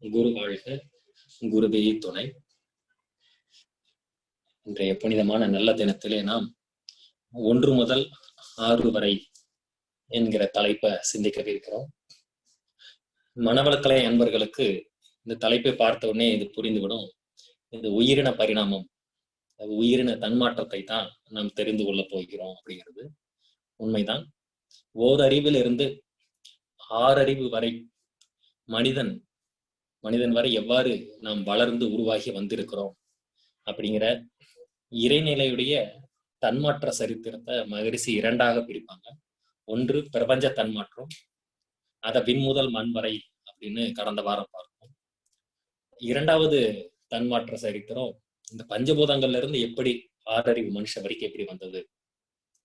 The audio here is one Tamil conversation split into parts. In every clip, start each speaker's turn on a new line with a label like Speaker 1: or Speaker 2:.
Speaker 1: குரு வாழ்க, குருவே துணை. இன்றைய புனிதமான நல்ல தினத்திலே நாம் 1 முதல் 6 வரை என்கிற தலைப்பை சிந்திக்கவிருக்கிறோம். மனவளக்கலை அன்பர்களுக்கு இந்த தலைப்பை பார்த்த உடனே இது புரிந்துவிடும். இந்த உயிரின பரிணாமம், உயிரின தன்மாற்றத்தை தான் நாம் தெரிந்து கொள்ள போகிறோம் அப்படிங்கிறது உண்மைதான். ஓரறிவில் இருந்து 6 அறிவு வரை மனிதன் வரை எவ்வாறு நாம் வளர்ந்து உருவாகி வந்திருக்கிறோம் அப்படிங்கிற இறைநிலையுடைய தன்மாற்ற சரித்திரத்தை மகரிஷி 2ஆக பிரிப்பாங்க. ஒன்று பிரபஞ்ச தன்மாற்றம், அதை விண் முதல் மண் வரை அப்படின்னு கடந்த வாரம் பார்த்தோம். 2வது தன்மாற்ற சரித்திரம் இந்த பஞ்சபூதங்கள்ல இருந்து எப்படி 6 அறிவு மனுஷன் வரைக்கும் எப்படி வந்தது.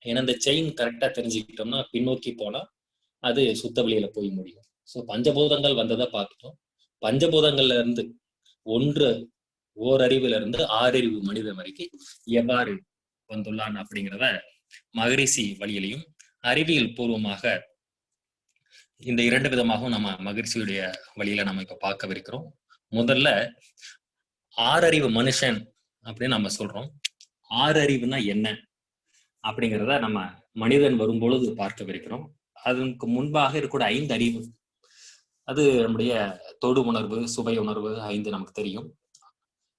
Speaker 1: ஏன்னா இந்த செயின் கரெக்டா தெரிஞ்சுக்கிட்டோம்னா பின்னோக்கி போனா அது சுத்த வெளியில போய் முடியும். ஸோ பஞ்சபூதங்கள் வந்ததை பார்த்துட்டோம். பஞ்சபூதங்கள்ல இருந்து ஓரறிவுல இருந்து 6 அறிவு மனிதன் வரைக்கும் எவ்வாறு வந்துள்ளான் அப்படிங்கிறத மகரிஷி வழியிலையும் அறிவியல் பூர்வமாக இந்த 2 விதமாகவும் நம்ம மகரிஷியுடைய வழியில நம்ம இப்ப பார்க்கவிருக்கிறோம். முதல்ல 6 அறிவு மனுஷன் அப்படின்னு நம்ம சொல்றோம். 6 அறிவுனா என்ன அப்படிங்கிறத நம்ம மனிதன் வரும்பொழுது பார்க்கவிருக்கிறோம். அதுக்கு முன்பாக இருக்கக்கூடிய 5 அறிவு, அது நம்முடைய தொடு உணர்வு, சுவை உணர்வு 5 நமக்கு தெரியும்.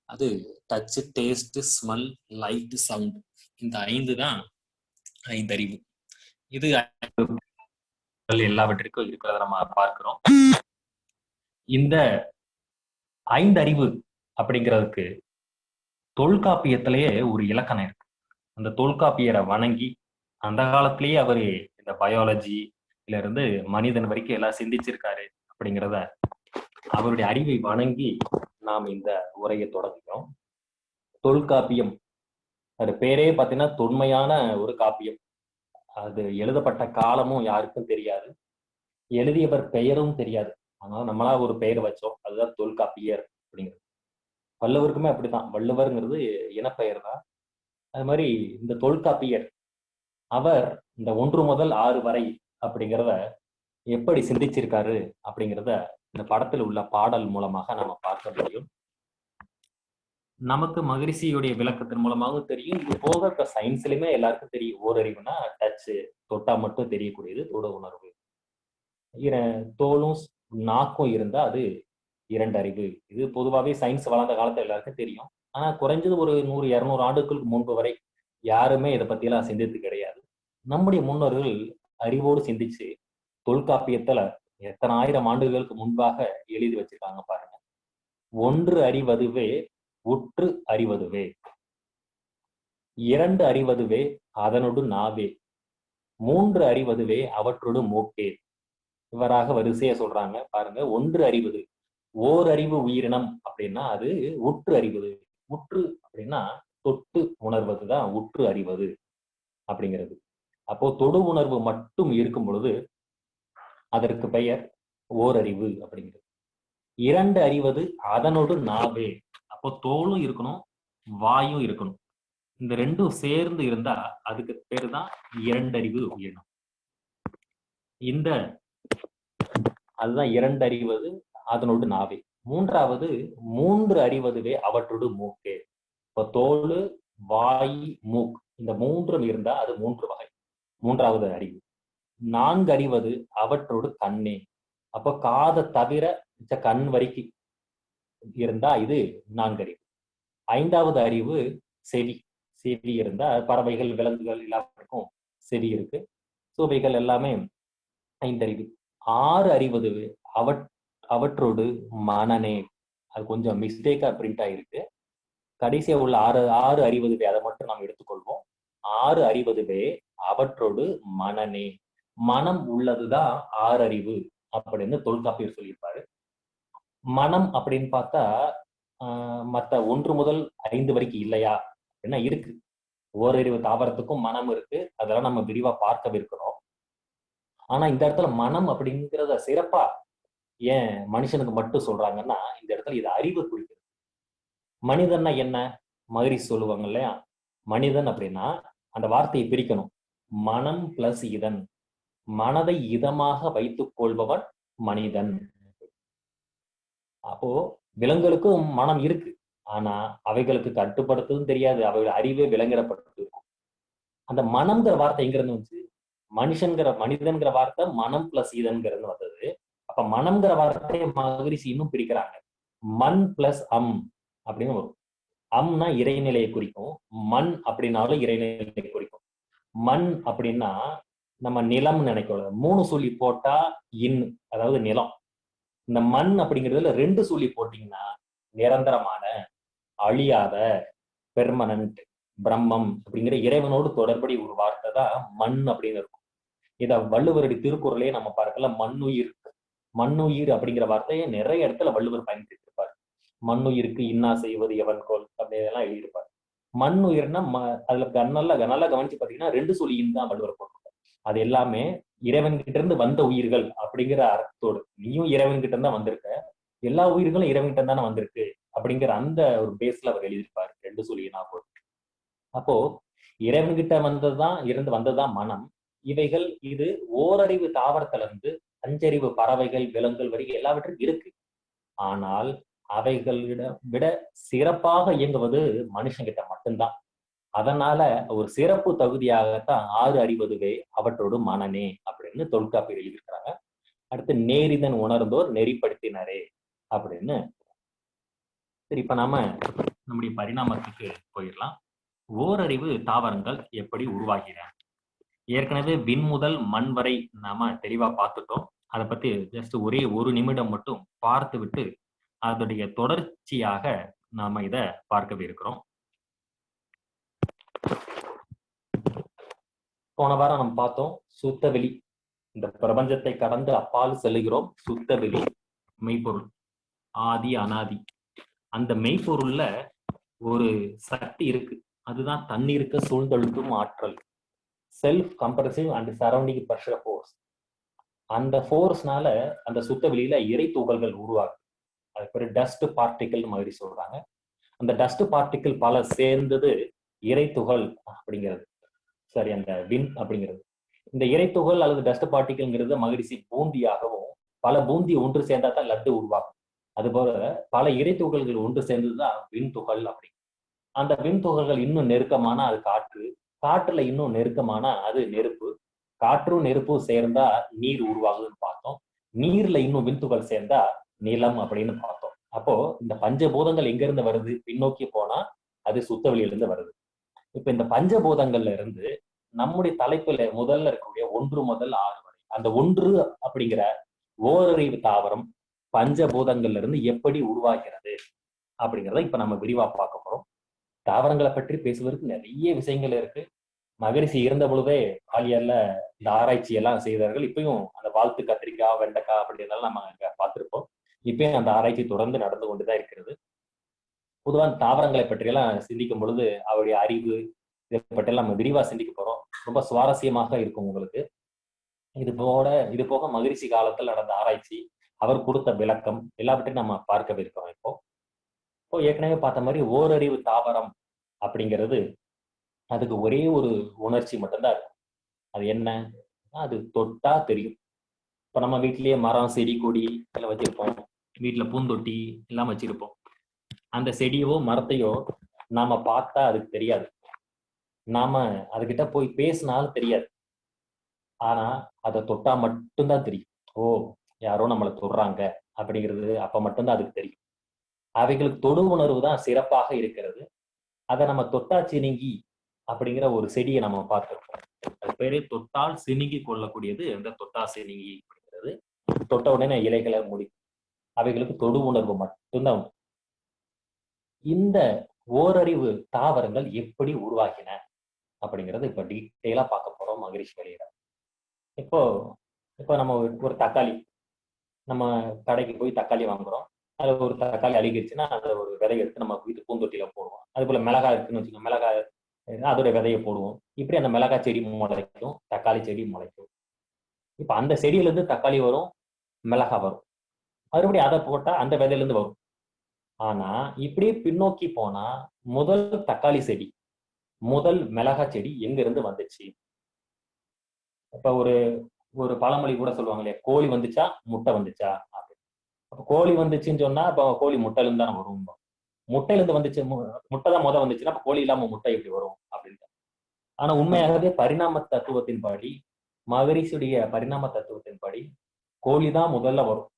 Speaker 1: அது touch, taste, smell, light, sound, இந்த 5 தான் 5 அறிவு. இது எல்லாவற்றிற்கும் இருக்கிறத நம்ம பார்க்கிறோம். இந்த 5 அறிவு அப்படிங்கிறதுக்கு தொல்காப்பியத்திலேயே ஒரு இலக்கணம் இருக்கு. அந்த தொல்காப்பியரை வணங்கி அந்த காலத்திலேயே அவரு இந்த பயாலஜில இருந்து மனிதன் வரைக்கும் எல்லாம் சிந்திச்சிருக்காரு அப்படிங்கிறத அவருடைய அறிவை வணங்கி நாம் இந்த உரையை தொடங்குகிறோம். தொல்காப்பியம், அது பேரே பார்த்தீங்கன்னா தொன்மையான ஒரு காப்பியம். அது எழுதப்பட்ட காலமும் யாருக்கும் தெரியாது, எழுதியவர் பெயரும் தெரியாது. அதனால நம்மளா ஒரு பெயர் வச்சோம், அதுதான் தொல்காப்பியர் அப்படிங்கிறது. வள்ளுவருக்குமே அப்படித்தான், வள்ளுவர்ங்கிறது இனப்பெயர் தான். அது மாதிரி இந்த தொல்காப்பியர் அவர் இந்த 1 முதல் 6 வரை அப்படிங்கிறத எப்படி சிந்திச்சிருக்காரு அப்படிங்கிறத இந்த படத்தில் உள்ள பாடல் மூலமாக நம்ம பார்க்க முடியும். நமக்கு மகரிஷியுடைய விளக்கத்தின் மூலமாகவும் தெரியும். இது போக இப்ப சயின்ஸ்லயுமே எல்லாருக்கும் தெரியும். ஓரறிவுனா டச், தொட்டா மட்டும் தெரியக்கூடியது தொடு உணர்வு. தோலும் நாக்கும் இருந்தா அது 2 அறிவு. இது பொதுவாகவே சயின்ஸ் வளர்ந்த காலத்துல எல்லாருக்கும் தெரியும். ஆனா குறைஞ்சது ஒரு 100-200 ஆண்டுகளுக்கு முன்பு வரை யாருமே இதை பத்தியெல்லாம் சிந்தித்து கிடையாது. நம்முடைய முன்னோர்கள் அறிவோடு சிந்திச்சு தொல்காப்பியத்துல எத்தனை 1000 ஆண்டுகளுக்கு முன்பாக எழுதி வச்சிருக்காங்க பாருங்க. 1 அறிவதுவே உற்று அறிவதுவே, 2 அறிவதுவே அதனோடு நாவே, 3 அறிவதுவே அவற்றோடு மூக்கே. இவராக வரிசையா சொல்றாங்க பாருங்க. 1 அறிவது, ஓரறிவு உயிரினம் அப்படின்னா அது உற்று அறிவது. உற்று அப்படின்னா தொட்டு உணர்வதுதான் உற்று அறிவது அப்படிங்கிறது. அப்போ தொடு உணர்வு மட்டும் இருக்கும் பொழுது அதற்கு பெயர் ஓரறிவு அப்படிங்கிறது. 2 அறிவது அதனோடு நாவே, அப்போ தோலும் இருக்கணும், வாயும் இருக்கணும். இந்த 2ம் சேர்ந்து இருந்தா அதுக்கு பேரு தான் 2 அறிவு உயிரினம். அதுதான் 2 அறிவது அதனோடு நாவே. 3வது 3 அறிவதுவே அவற்றோடு மூக்கே. இப்போ தோல், வாய், மூக், இந்த 3ம் இருந்தா அது 3 வகை, 3வது அறிவு. 4 அறிவது அவற்றோடு கண்ணே. அப்போ காதை தவிர கண் வரைக்கும் இருந்தா இது 4 அறிவு. 5வது அறிவு செவி. செவி இருந்தா பறவைகள், விலங்குகள் எல்லாருக்கும் செவி இருக்கு. சுவைகள் எல்லாமே 5 அறிவு. 6 அறிவது அவற்றோடு மனநே. அது கொஞ்சம் மிஸ்டேக்கா பிரிண்ட் ஆயிருக்கு. கடைசியா உள்ள 6 அறிவதுவே அதை மட்டும் நாம் எடுத்துக்கொள்வோம். 6 அறிவதுவே அவற்றோடு மனநே. மனம் உள்ளதுதான் 6 அறிவு அப்படின்னு தொல்காப்பியர் சொல்லியிருப்பாரு. மனம் அப்படின்னு பார்த்தா மற்ற 1 முதல் 5 வரைக்கும் இல்லையா அப்படின்னா இருக்கு. ஓரறிவு தாவரத்துக்கும் மனம் இருக்கு, அதெல்லாம் நம்ம விரிவா பார்க்கவிருக்கிறோம். ஆனா இந்த இடத்துல மனம் அப்படிங்கிறத சிறப்பா ஏன் மனுஷனுக்கு மட்டும் சொல்றாங்கன்னா இந்த இடத்துல இது அறிவு குறிக்கிறது. மனிதன்னா என்ன, மகரிஷி சொல்லுவாங்க இல்லையா, மனிதன் அப்படின்னா அந்த வார்த்தையை பிரிக்கணும். மனம் பிளஸ் இதன், மனதை இதமாக வைத்துக் கொள்பவன் மனிதன். அப்போ விலங்குகளுக்கும் மனம் இருக்கு. ஆனா அவைகளுக்கு கட்டுப்படுத்துவதும் தெரியாது. அவைகள் அறிவே விலங்கிடப்பட்டு இருக்கும். அந்த மனம்ங்கிற வார்த்தை எங்க இருந்து வந்துச்சு? மனிதன்கிற வார்த்தை மனம் பிளஸ் இதன்கிறது வந்தது. அப்ப மனம்ங்கிற வார்த்தையை மகரிஷி இன்னும் பிரிக்கிறாங்க. மண் பிளஸ் அப்படின்னு வரும். அம்னா இறைநிலையை குறிக்கும். மண் அப்படின்னாலும் இறைநிலையை குறிக்கும். மண் அப்படின்னா நம்ம நிலம் நினைக்கணும். 3 சொல்லி போட்டா அதாவது நிலம். இந்த மண் அப்படிங்கிறதுல 2 சொல்லி போட்டீங்கன்னா நிரந்தரமான, அழியாத, பெர்மனன்ட், பிரம்மம் அப்படிங்கிற இறைவனோடு தொடர்புடைய ஒரு வார்த்தை தான் மண் அப்படின்னு இருக்கும். இத வள்ளுவருடைய திருக்குறளையே நம்ம பார்க்கல. மண்ணுயிர் அப்படிங்கிற வார்த்தையை நிறைய இடத்துல வள்ளுவர் பயன்படுத்தி இருப்பார். மண்ணுயிருக்கு இன்னா செய்வது எவன்கோல் அப்படின்லாம் எழுதியிருப்பார். மண்ணுயிர்னா அதுல நல்லா கவனிச்சு பாத்தீங்கன்னா 2 சொல்லி தான் வள்ளுவர் போட்டிருப்பார். அது எல்லாமே இறைவன் கிட்ட இருந்து வந்த உயிர்கள் அப்படிங்கிற அர்த்தத்தோடு. நீயும் இறைவன் கிட்ட இருந்தா வந்திருக்க, எல்லா உயிர்களும் இறைவன் கிட்ட தானே வந்திருக்கு அப்படிங்கிற அந்த ஒரு பேஸ்ல அவர் எழுதியிருப்பாரு 2 சொல்லி நான் போட்டு. அப்போ இறைவன் கிட்ட வந்ததுதான் மனம். இவைகள் இது ஓரறிவு தாவரத்துல இருந்து 5 அறிவு பறவைகள், விலங்குகள் வரைக்கும் எல்லாவற்றுக்கும் இருக்கு. ஆனால் அவைகளிட விட சிறப்பாக இயங்குவது மனுஷங்கிட்ட மட்டும்தான். அதனால ஒரு சிறப்பு தகுதியாகத்தான் 6 அறிவதுவே அவற்றோடு மனனே அப்படின்னு தொல்காப்பியர் எழுதியிருக்கிறாங்க. அடுத்து நேரிதன் உணர்ந்தோர் நெறிப்படுத்தினரே அப்படின்னு. சரி, இப்ப நாம நம்முடைய பரிணாமத்துக்கு போயிடலாம். ஓரறிவு தாவரங்கள் எப்படி உருவாகின? ஏற்கனவே விண் முதல் மண் வரை நாம தெளிவா பார்த்துட்டோம். அதை பத்தி ஜஸ்ட் ஒரே 1 நிமிடம் மட்டும் பார்த்து விட்டு அதோடைய தொடர்ச்சியாக நாம இத பார்க்கவே இருக்கிறோம். போன வாரம் நம்ம பார்த்தோம் சுத்தவெளி. இந்த பிரபஞ்சத்தை கடந்து அப்பால் செல்லுகிறோம். சுத்தவெளி மெய்ப்பொருள், ஆதி அனாதி. அந்த மெய்ப்பொருள்ல ஒரு சக்தி இருக்கு. அதுதான் தண்ணீருக்கு சூழ்ந்தழுத்தும் ஆற்றல். Self compressive and surrounding pressure force. அந்த ஃபோர்ஸ்னால அந்த சுத்தவெளியில இறை துகள்கள் உருவாகுது. அது பேரு டஸ்ட் பார்ட்டிகல் மாதிரி சொல்றாங்க. அந்த டஸ்ட் பார்ட்டிகிள் பல சேர்ந்தது இறை துகள் அப்படிங்கிறது. சரி, அந்த வின் அப்படிங்கிறது. இந்த இறைத்துகள் அல்லது டஸ்ட் பார்ட்டிகல்ங்கிறது மகிழ்ச்சி பூந்தியாகவும், பல பூந்தி ஒன்று சேர்ந்தா தான் லட்டு உருவாகும். அதுபோல பல இறைத்துகள்கள் ஒன்று சேர்ந்ததுதான் விண்துகள் அப்படி. அந்த விண்துகள்கள் இன்னும் நெருக்கமான அது காற்று, காற்றுல இன்னும் நெருக்கமான அது நெருப்பு, காற்றும் நெருப்பும் சேர்ந்தா நீர் உருவாகுதுன்னு பார்த்தோம். நீர்ல இன்னும் விண்துகள் சேர்ந்தா நிலம் அப்படின்னு பார்த்தோம். அப்போ இந்த பஞ்சபூதங்கள் எங்க இருந்து வருது? பின்னோக்கி போனா அது சுத்தவெளியிலிருந்து வருது. இப்ப இந்த பஞ்சபூதங்கள்ல இருந்து நம்முடைய தலைப்புல முதல்ல இருக்கக்கூடிய 1 முதல் 6 வரை, அந்த 1 அப்படிங்கிற ஓரறிவு தாவரம் பஞ்சபூதங்கள்ல இருந்து எப்படி உருவாகிறது அப்படிங்கிறத இப்ப நம்ம விரிவா பார்க்க போறோம். தாவரங்களை பற்றி பேசுவதற்கு நிறைய விஷயங்கள் இருக்கு. மகரிஷி இருந்த பொழுதே பாலியல்ல இந்த ஆராய்ச்சி எல்லாம் செய்தார்கள். இப்பயும் அந்த வாழ்த்து கத்திரிக்காய், வெண்டைக்காய் அப்படின்றதெல்லாம் நம்ம அங்க பார்த்திருப்போம். இப்பயும் அந்த ஆராய்ச்சி தொடர்ந்து நடந்து கொண்டுதான் இருக்கிறது. பொதுவாக தாவரங்களை பற்றியெல்லாம் சிந்திக்கும் பொழுது அவருடைய அறிவு இதை பற்றியெல்லாம் நம்ம விரிவா சிந்திக்க போறோம். ரொம்ப சுவாரஸ்யமாக இருக்கும் உங்களுக்கு. இது போக மகிழ்ச்சி காலத்தில் நடந்த ஆராய்ச்சி, அவர் கொடுத்த விளக்கம் எல்லாவற்றையும் நம்ம பார்க்கவிருக்கிறோம். இப்போ ஏற்கனவே பார்த்த மாதிரி ஓரறிவு தாவரம் அப்படிங்கிறது அதுக்கு ஒரே ஒரு உணர்ச்சி மட்டும்தான் இருக்கும். அது என்ன? அது தொட்டா தெரியும். இப்ப நம்ம வீட்டிலேயே மரம், செடி, கொடி எல்லாம் வச்சிருப்போம். வீட்டுல பூந்தொட்டி எல்லாம் வச்சிருப்போம். அந்த செடியோ மரத்தையோ நாம பார்த்தா அதுக்கு தெரியாது. நாம அதுகிட்ட போய் பேசினாலும் தெரியாது. ஆனா அதை தொட்டா மட்டும்தான் தெரியும். ஓ, யாரோ நம்மளை தொடுறாங்க அப்படிங்கிறது அப்ப மட்டும்தான் அதுக்கு தெரியும். அவைகளுக்கு தொடு உணர்வு தான் சிறப்பாக இருக்கிறது. அதை நம்ம தொட்டா சினுங்கி அப்படிங்கிற ஒரு செடியை நம்ம பார்த்திருக்கோம். அது பேரே தொட்டால் சினுங்கி கொள்ளக்கூடியது. இந்த தொட்டா சினுங்கி அப்படிங்கிறது தொட்ட உடனே இலைகளை முடி. அவைகளுக்கு தொடு உணர்வு மட்டும்தான். இந்த ஓரறிவு தாவரங்கள் எப்படி உருவாகின அப்படிங்கறது இப்ப டீட்டெயிலா பார்க்க போறோம் மகரிஷி வெளியிட. இப்போ நம்ம ஒரு தக்காளி, நம்ம கடைக்கு போய் தக்காளி வாங்குறோம். அதுல ஒரு தக்காளி அழுகிருச்சுன்னா அதை ஒரு விதையை எடுத்து நம்ம வீட்டு பூந்தொட்டியில போடுவோம். அது போல மிளகாய் இருக்குன்னு வச்சுக்கோங்க, மிளகாய் அதோட விதையை போடுவோம். இப்படி அந்த மிளகாய் செடி முளைக்கும், தக்காளி செடி முளைக்கும். இப்ப அந்த செடியில இருந்து தக்காளி வரும், மிளகாய் வரும். மறுபடியும் அதை போட்டா அந்த விதையில இருந்து வரும். ஆனா இப்படியே பின்னோக்கி போனா முதல் தக்காளி செடி, முதல் மிளகாய் செடி எங்க இருந்து வந்துச்சு? இப்ப ஒரு பழமொழி கூட சொல்லுவாங்க இல்லையா, கோழி வந்துச்சா முட்டை வந்துச்சா அப்படின்னு. கோழி வந்துச்சுன்னு சொன்னா அப்ப கோழி முட்டையில இருந்து தானே வரும். முட்டையில இருந்து வந்துச்சு, முட்டை தான் முத வந்துச்சுன்னா அப்ப கோழி இல்லாம முட்டை எப்படி வரும் அப்படின்னு. ஆனா உண்மையாகவே பரிணாம தத்துவத்தின்படி, மகரிஷியுடைய பரிணாம தத்துவத்தின்படி கோழி தான் முதல்ல வரும்.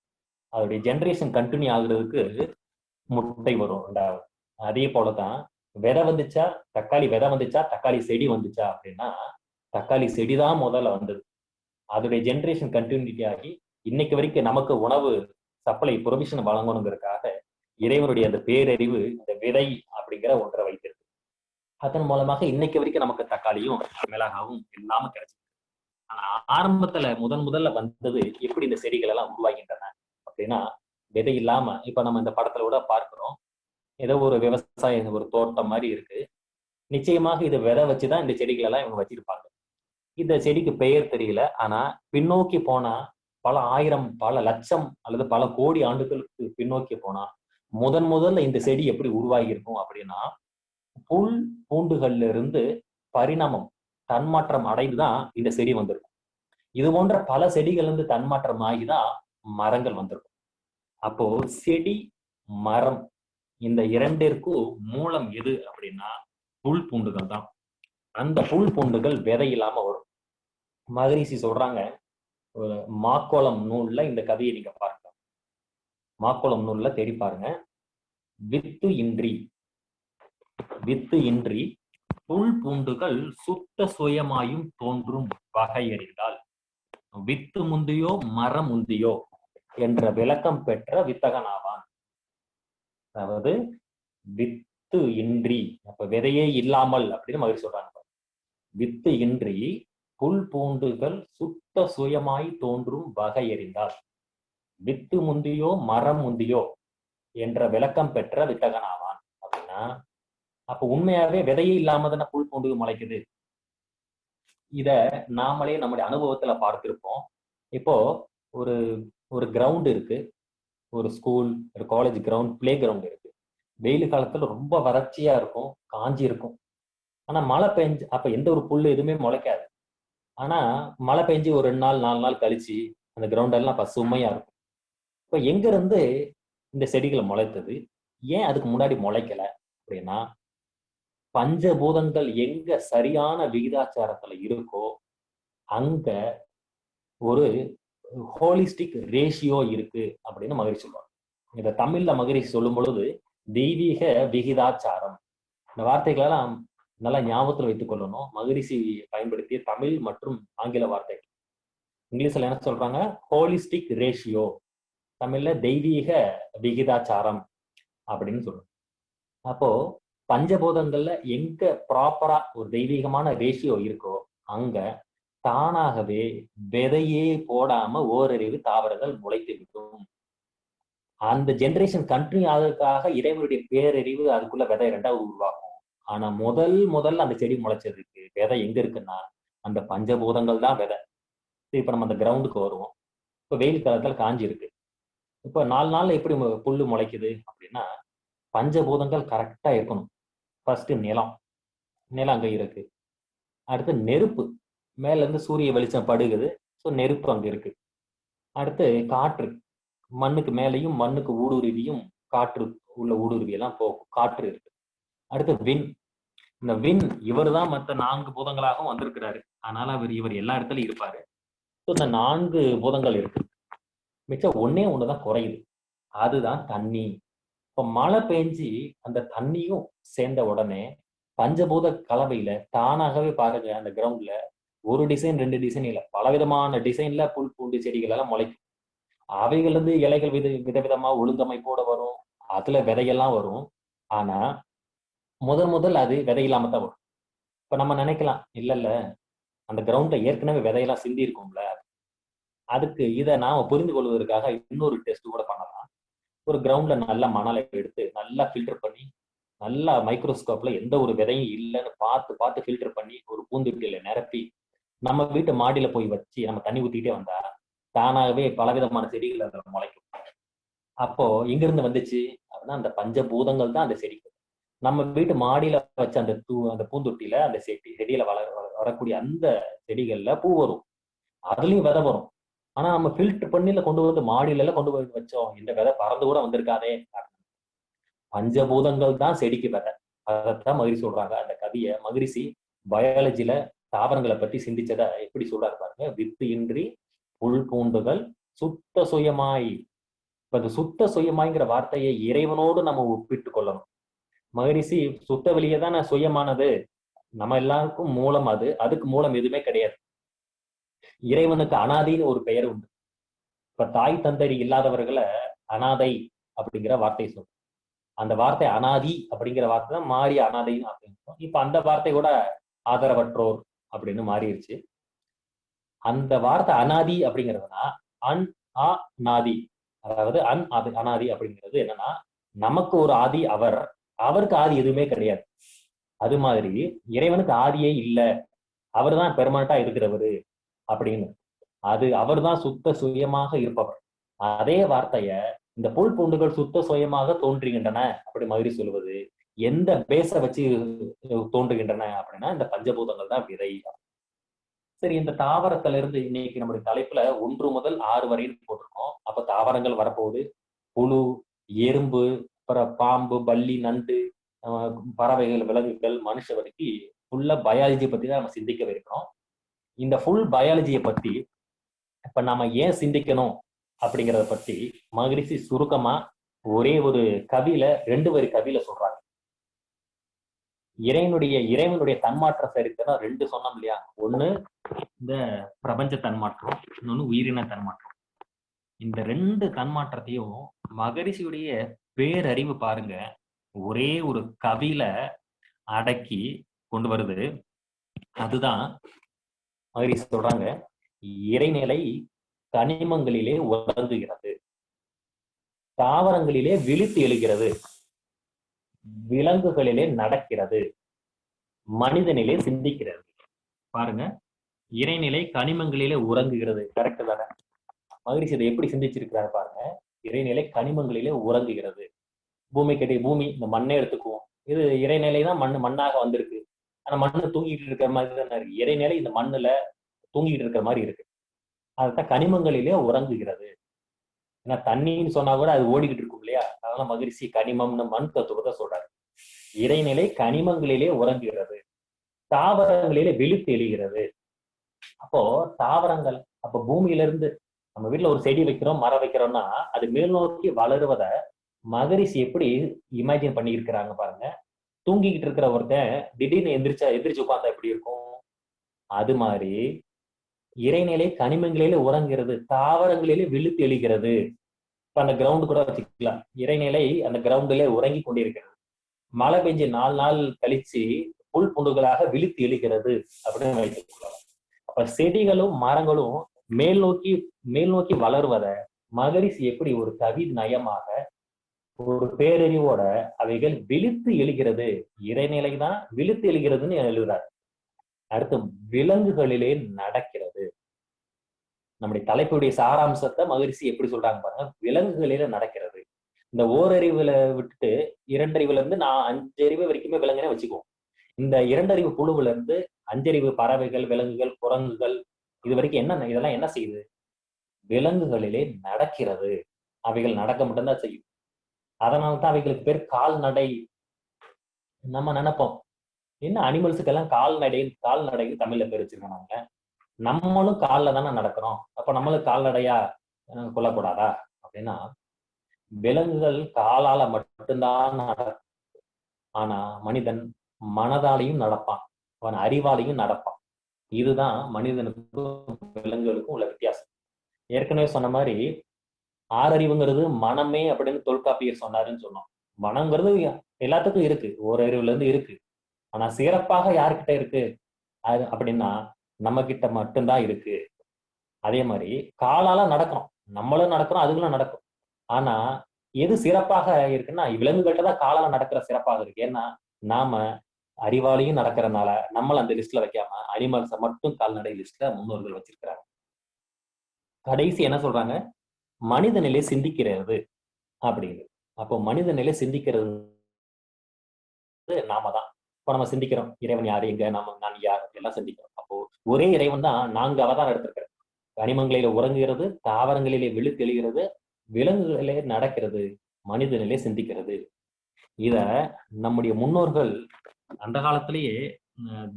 Speaker 1: அதோடைய ஜெனரேஷன் கண்டினியூ ஆகுறதுக்கு முட்டை வரும் ரெண்டாவது. அதே போலதான் விதை வந்துச்சா, தக்காளி விதை வந்துச்சா, தக்காளி செடி வந்துச்சா அப்படின்னா தக்காளி செடி தான் முதல்ல வந்தது. அதோடைய ஜெனரேஷன் கண்டினியூட்டி ஆகி இன்னைக்கு வரைக்கும் நமக்கு உணவு சப்ளை ப்ரொவிஷன் வழங்கணுங்கிறதுக்காக இறைவனுடைய அந்த பேரறிவு இந்த விதை அப்படிங்கிற ஒன்றை வைத்திருக்கு. அதன் மூலமாக இன்னைக்கு வரைக்கும் நமக்கு தக்காளியும் மிளகாவும் எல்லாமே கிடைச்சிருக்கு. ஆனா ஆரம்பத்துல முதல்ல வந்தது எப்படி இந்த செடிகள் எல்லாம் உருவாகின்றன அப்படின்னா விதை இல்லாம, இப்ப நம்ம இந்த படத்துல கூட பார்க்கிறோம், ஏதோ ஒரு விவசாய ஒரு தோட்டம் மாதிரி இருக்கு. நிச்சயமாக இது விதை வச்சுதான் இந்த செடிகள் எல்லாம் இவங்க வச்சிருப்பாங்க. இந்த செடிக்கு பெயர் தெரியல. ஆனா பின்னோக்கி போனா பல ஆயிரம், பல லட்சம் அல்லது பல கோடி ஆண்டுகளுக்கு பின்னோக்கி போனா முதல்ல இந்த செடி எப்படி உருவாகி இருக்கும் அப்படின்னா புல் பூண்டுகள்ல இருந்து பரிணாமம் தன்மாற்றம் அடைந்துதான் இந்த செடி வந்திருக்கும். இது போன்ற பல செடிகள் இருந்து தன்மாற்றம் ஆகிதான் மரங்கள் வந்திருக்கும். அப்போ செடி மரம் இந்த இரண்டிற்கும் மூலம் எது அப்படின்னா புல் பூண்டுகள் தான். அந்த புல் பூண்டுகள் விதை இல்லாம வரும். மகரிஷி சொல்றாங்க, ஒரு மாக்கோளம் நூல்ல இந்த கதையை நீங்க பார்க்கலாம். மாக்கோளம் நூல்ல தேடி பாருங்க. வித்து இன்றி வித்து இன்றி புல் பூண்டுகள் சுத்த சுயமாயும் தோன்றும் வகையறிந்தால் வித்து முந்தியோ மரம் முந்தியோ என்ற விளக்கம் பெற்ற வித்தகனாவான். அதாவது வித்து இன்றி, அப்ப விதையே இல்லாமல் அப்படின்னு மகிழ்ச்சி சொல்றாங்க. வித்து இன்றி புல் பூண்டுகள் சுத்த சுயமாய் தோன்றும் வகையறிந்தால் வித்து முந்தியோ மரம் முந்தியோ என்ற விளக்கம் பெற்ற வித்தகனாவான் அப்படின்னா, அப்ப உண்மையாவே விதையே இல்லாம தானே புல் பூண்டு முளைக்குது. இத நாமளே நம்முடைய அனுபவத்துல பார்த்திருப்போம். இப்போ ஒரு ஒரு கிரவுண்ட் இருக்கு, ஒரு ஸ்கூல், ஒரு காலேஜ் கிரவுண்ட், பிளே கிரவுண்ட் இருக்கு. வெயில் காலத்துல ரொம்ப வறட்சியா இருக்கும், காஞ்சி இருக்கும். ஆனா மழை பெஞ்சு அப்ப எந்த ஒரு புல்லு எதுவுமே முளைக்காது. ஆனா மழை பெஞ்சு ஒரு 2 நாள் 4 நாள் கழிச்சு அந்த கிரவுண்ட் எல்லாம் பசுமையா இருக்கும். இப்ப எங்க இருந்து இந்த செடிகள் முளைத்தது? ஏன் அதுக்கு முன்னாடி முளைக்கல அப்படின்னா, பஞ்சபூதங்கள் எங்க சரியான விகிதாச்சாரத்துல இருக்கோ அங்க ஒரு ஹோலிஸ்டிக் ரேஷியோ இருக்கு அப்படின்னு மகிழ்ச்சி சொல்லுவாங்க. இத தமிழ்ல மகிழ்ச்சி சொல்லும் பொழுது தெய்வீக விகிதாச்சாரம். இந்த வார்த்தைகளெல்லாம் நல்லா ஞாபகத்துல வைத்துக் கொள்ளணும். மகரிஷி பயன்படுத்திய தமிழ் மற்றும் ஆங்கில வார்த்தைகள். இங்கிலீஷ்ல என்ன சொல்றாங்க? ஹோலிஸ்டிக் ரேஷியோ, தமிழ்ல தெய்வீக விகிதாச்சாரம் அப்படின்னு சொல்றோம். அப்போ பஞ்சபூதங்கள்ல எங்க ப்ராப்பரா ஒரு தெய்வீகமான ரேஷியோ இருக்கோ அங்க தானாகவே விதையே போடாம ஓரறிவு தாவரங்கள் முளைத்து விடும். அந்த ஜெனரேஷன் கண்டினியூ ஆகிறதுக்காக இறைவனுடைய பேரறிவு அதுக்குள்ள விதை ரெண்டாவது உருவாகும். ஆனா முதல்ல அந்த செடி முளைச்சதுக்கு விதை எங்க இருக்குன்னா அந்த பஞ்சபூதங்கள் தான் விதை. இப்ப நம்ம அந்த கிரவுண்டுக்கு வருவோம். இப்ப வெயில் காலத்துல காஞ்சி இருக்கு. இப்ப 4 நாள்ல எப்படி புல்லு முளைக்குது அப்படின்னா பஞ்சபூதங்கள் கரெக்டா இருக்கணும். ஃபர்ஸ்ட் நிலம், நிலம் அங்க இருக்கு. அடுத்து நெருப்பு, மேல இருந்து சூரிய வெளிச்சம் படுகுது, ஸோ நெருப்பு அங்க இருக்கு. அடுத்து காற்று, மண்ணுக்கு மேலையும் மண்ணுக்கு ஊடுருவியும் காற்று உள்ள ஊடுருவி எல்லாம் போகும், காற்று இருக்கு. அடுத்து விண், இந்த விண் இவர் தான் மற்ற 4 பூதங்களாகவும் வந்திருக்கிறாரு. அதனால இவர் எல்லா இடத்துலயும் இருப்பாரு. ஸோ இந்த 4 பூதங்கள் இருக்கு. மிச்சம் ஒண்ணுதான் குறையுது, அதுதான் தண்ணி. இப்ப மழை பெஞ்சு அந்த தண்ணியும் சேர்ந்த உடனே பஞ்சபூத கலவையில தானாகவே பாருங்க அந்த கிரவுண்ட்ல ஒரு டிசைன் 2 டிசைன் இல்ல, பலவிதமான டிசைன்ல புல் பூண்டு செடிகள் எல்லாம் முளைக்கும். அவைகள் இருந்து இலைகள் விதவிதமா ஒழுங்கமைப்போட வரும், அதுல விதையெல்லாம் வரும். ஆனா முதல் அது விதை இல்லாம தான் வரும். இப்ப நம்ம நினைக்கலாம், இல்ல அந்த கிரவுண்ட்ல ஏற்கனவே விதையெல்லாம் சிந்தி இருக்கும்ல. அதுக்கு இதை நாம புரிந்து கொள்வதற்காக இன்னொரு டெஸ்ட் கூட பண்ணலாம். ஒரு கிரவுண்ட்ல நல்லா மணலை எடுத்து நல்லா ஃபில்டர் பண்ணி, நல்லா மைக்ரோஸ்கோப்ல எந்த ஒரு விதையும் இல்லைன்னு பார்த்து ஃபில்டர் பண்ணி ஒரு பூந்தொட்டியில நிரப்பி நம்ம வீட்டு மாடியில போய் வச்சு நம்ம தண்ணி ஊத்திக்கிட்டே வந்தா தானாகவே பலவிதமான செடிகள் அதில் முளைக்கும். அப்போ எங்க இருந்து வந்துச்சு அப்படின்னா அந்த பஞ்சபூதங்கள் தான் அந்த செடிக்கு. நம்ம வீட்டு மாடியில வச்ச அந்த பூந்தொட்டியில அந்த செடியில வரக்கூடிய அந்த செடிகள்ல பூ வரும், அதுலயும் விதை வரும். ஆனா நம்ம ஃபில்டர் பண்ணில கொண்டு வந்து மாடியில எல்லாம் கொண்டு போய் வச்சோம், இந்த விதை பறந்து கூட வந்திருக்காதே. பஞ்சபூதங்கள் தான் செடிக்கு விதை. அதைத்தான் மகிழ்ச்சி சொல்றாங்க. அந்த கவியை மகிழ்ச்சி பயாலஜில தாவரங்களை பத்தி சிந்திச்சத எப்படி சொல்றாரு பாருங்க. வித்து இன்றி புல் பூண்டுகள் சுத்த சுயமாய். இப்ப இந்த சுத்த சுயமாய்ங்கிற வார்த்தையை இறைவனோடு நம்ம ஒப்பிட்டு கொள்ளணும். மகரிஷி சுத்த வெளியே தானே சுயமானது. நம்ம எல்லாருக்கும் மூலம் அது. அதுக்கு மூலம் எதுவுமே கிடையாது. இறைவனுக்கு அனாதின்னு ஒரு பெயர் உண்டு. இப்ப தாய் தந்தரி இல்லாதவர்களை அனாதை அப்படிங்கிற வார்த்தையை சொல்றோம். அந்த வார்த்தை அனாதி அப்படிங்கிற வார்த்தை தான் மாறி அனாதைன்னு அப்படின்னு. இப்ப அந்த வார்த்தை கூட ஆதரவற்றோர் அப்படின்னு மாறிடுச்சு. அந்த வார்த்தை அனாதி அப்படிங்கிறதுனா அன் ஆ நாதி, அதாவது அனாதி அப்படிங்கிறது என்னன்னா, நமக்கு ஒரு ஆதி அவர், அவருக்கு ஆதி எதுவுமே கிடையாது. அது மாதிரி இறைவனுக்கு ஆதியே இல்லை, அவர் தான் பெர்மனண்டா இருக்கிறவரு அப்படின்னு. அது அவர் தான் சுத்த சுயமாக இருப்பவர். அதே வார்த்தைய இந்த புல் பூண்டுகள் சுத்த சுயமாக தோன்றுகின்றன அப்படி மாதிரி சொல்லுவது எந்த பேச வச்சு தோன்றுகின்றன அப்படின்னா இந்த பஞ்சபூதங்கள் தான் விதை. சரி, இந்த தாவரத்துல இருந்து இன்னைக்கு நம்முடைய தலைப்புல 1 முதல் 6 வரையும் போட்டிருக்கோம். அப்ப தாவரங்கள் வரப்போகுது, புழு, எறும்பு, அப்புறம் பாம்பு, பல்லி, நண்டு, பறவைகள், விலங்குகள், மனுஷ வரைக்கும் ஃபுல்லா பயாலஜி பத்தி தான் நம்ம சிந்திக்க இருக்கிறோம். இந்த ஃபுல் பயாலஜியை பத்தி இப்ப நாம ஏன் சிந்திக்கணும் அப்படிங்கிறத பத்தி மகரிஷி சுருக்கமா ஒரே ஒரு கவியில 2 வரி கவியில சொல்றாங்க. இறைவனுடைய தன்மாற்ற சரித்திரம் 2 சொன்னோம் இல்லையா. ஒண்ணு இந்த பிரபஞ்ச தன்மாற்றம், இன்னொன்னு உயிரின தன்மாற்றம். இந்த 2 தன்மாற்றத்தையும் மகரிஷியுடைய பேரறிவு பாருங்க ஒரே ஒரு கவியில அடக்கி கொண்டு வருது. அதுதான் மகரிஷி சொல்றாங்க, இறைநிலை கனிமங்களிலே உறங்குகிறது, தாவரங்களிலே விழித்து எழுகிறது, விலங்குகளிலே நடக்கிறது, மனிதனிலே சிந்திக்கிறது. பாருங்க, இறைநிலை கனிமங்களிலே உறங்குகிறது. கரெக்ட் தானே? மகரிஷி இதை எப்படி சிந்திச்சிருக்கிறாரு பாருங்க. இறைநிலை கனிமங்களிலே உறங்குகிறது. பூமி இந்த மண்ணை எடுத்துக்குவோம். இது இறைநிலை தான் மண்ணாக வந்திருக்கு. ஆனா மண்ணு தூங்கிட்டு இருக்கிற மாதிரி தானே இருக்கு. இறைநிலை இந்த மண்ணுல தூங்கிட்டு இருக்கிற மாதிரி இருக்கு. அதுதான் கனிமங்களிலே உறங்குகிறது. ஏன்னா தண்ணின்னு சொன்னா கூட அது ஓடிக்கிட்டு இருக்கும் இல்லையா. அதனால மகிழ்ச்சி கனிமம்னு மண் தத்துவத்தை சொல்றாரு. இறைநிலை கனிமங்களிலே உறங்குகிறது, தாவரங்களிலே விழித்து எழுகிறது. அப்போ தாவரங்கள், அப்ப பூமியில இருந்து நம்ம வீட்டுல ஒரு செடி வைக்கிறோம், மரம் வைக்கிறோம்னா அது மேல் நோக்கி வளருவத மகரிஷி எப்படி இமேஜின் பண்ணி இருக்கிறாங்க பாருங்க. தூங்கிக்கிட்டு இருக்கிற ஒருத்தன் திடீர்னு எந்திரிச்சு உட்கார்ந்தா எப்படி இருக்கும்? அது மாதிரி இறைநிலை கனிமங்களிலே உறங்குகிறது, தாவரங்களிலே விழுத்து எழுகிறது. இப்ப அந்த கிரவுண்டு கூட வச்சுக்கலாம். இறைநிலை அந்த கிரவுண்டிலே உறங்கி கொண்டிருக்கிறது. மழை பெஞ்சு 4 நாள் கழிச்சு புல் பூண்டுகளாக விழித்து எழுகிறது அப்படின்னு வைத்துக் கொள்ளலாம். அப்ப செடிகளும் மரங்களும் மேல் நோக்கி வளருவத மகரிஷி எப்படி ஒரு கவி நயமாக ஒரு பேரறிவோட அவைகள் விழித்து எழுகிறது, இறைநிலை தான் விழித்து எழுகிறதுன்னு எழுதுறாரு. அடுத்து விலங்குகளிலே நடக்கிறது. நம்முடைய தலைப்புடைய சாராம்சத்தை மகரிஷி எப்படி சொல்றாங்க பாருங்க. விலங்குகளில நடக்கிறது. இந்த ஓரறிவுல விட்டுட்டு 2 அறிவுல இருந்து நான் 5 அறிவு வரைக்குமே விலங்குனே வச்சுக்குவோம். இந்த 2 அறிவு புழுவுல இருந்து 5 அறிவு பறவைகள், விலங்குகள், குரங்குகள் இது வரைக்கும் இதெல்லாம் என்ன செய்யுது? விலங்குகளிலே நடக்கிறது. அவைகள் நடக்க மட்டும்தான் செய்யும். அதனால்தான் அவைகளுக்கு பேர் கால்நடை. நம்ம நினைப்போம், என்ன அனிமல்ஸுக்கெல்லாம் கால்நடை தமிழ்ல பேர் வச்சிருக்காங்க. நம்மளும் கால்ல தானே நடக்கிறோம். அப்ப நம்மளும் கால்நடையா கொள்ளக்கூடாதா அப்படின்னா, விலங்குகள் காலால மட்டும்தான் நடக்கும். ஆனா மனிதன் மனதாலையும் நடப்பான், அவன் அறிவாலையும் நடப்பான். இதுதான் மனிதனுக்கும் விலங்குகளுக்கும் உள்ள வித்தியாசம். ஏற்கனவே சொன்ன மாதிரி 6 அறிவுங்கிறது மனமே அப்படின்னு தொல்காப்பியர் சொன்னாருன்னு சொன்னோம். மனங்கிறது எல்லாத்துக்கும் இருக்கு, ஓரறிவுல இருந்து இருக்கு. ஆனா சிறப்பாக யாருக்கிட்ட இருக்கு அது அப்படின்னா நம்ம கிட்ட மட்டும்தான் இருக்கு. அதே மாதிரி காலால நடக்கும், நம்மளும் நடக்கிறோம், அதுகளும் நடக்கும். ஆனா எது சிறப்பாக இருக்குன்னா விலங்குகள்கிட்ட தான் காலால நடக்கிற சிறப்பாக இருக்கு. ஏன்னா நாம அறிவாளியும் நடக்கிறதுனால நம்மள அந்த லிஸ்ட்ல வைக்காம அனிமல்ஸை மட்டும் கால்நடை லிஸ்ட்ல முன்னோர்கள் வச்சிருக்கிறாங்க. கடைசி என்ன சொல்றாங்க? மனித நிலை சிந்திக்கிறது அப்படின்னு. அப்போ மனித நிலை சிந்திக்கிறது நாம தான். இப்ப நம்ம சிந்திக்கிறோம், இறைவன் யாரு, எங்க, நான் யார் எல்லாம் சிந்திக்கிறோம். அப்போ ஒரே இறைவன் தான் 4 அவதாரம் எடுத்திருக்கிறார். கனிமங்களிலே உறங்குகிறது, தாவரங்களிலே விழுத்தெழுகிறது, விலங்குகளிலே நடக்கிறது, மனிதனிலே சிந்திக்கிறது. இத நம்முடைய முன்னோர்கள் அந்த காலத்திலேயே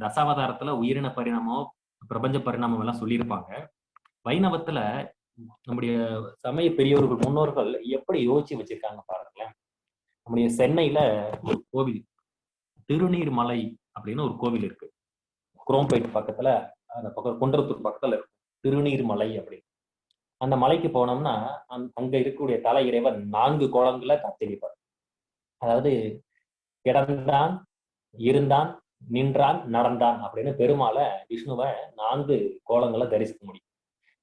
Speaker 1: தசாவதாரத்துல உயிரின பரிணாமம், பிரபஞ்ச பரிணாமம் எல்லாம் சொல்லியிருப்பாங்க. வைணவத்துல நம்முடைய சமய பெரியவர்கள் முன்னோர்கள் எப்படி யோசிச்சு வச்சிருக்காங்க பாருங்களேன். நம்முடைய சென்னையில ஒரு கோவில், திருநீர்மலை அப்படின்னு ஒரு கோவில் இருக்கு. குரோம்பேட் பக்கத்துல, அந்த பக்கம் குன்றத்தூர் பக்கத்துல இருக்கு திருநீர்மலை அப்படின்னு. அந்த மலைக்கு போனோம்னா அங்க இருக்கக்கூடிய தலை இறைவன் 4 கோலங்களை காட்சியளிப்பார். அதாவது கிடந்தான், இருந்தான், நின்றான், நடந்தான் அப்படின்னு பெருமாளை, விஷ்ணுவை 4 கோலங்களை தரிசிக்க முடியும்.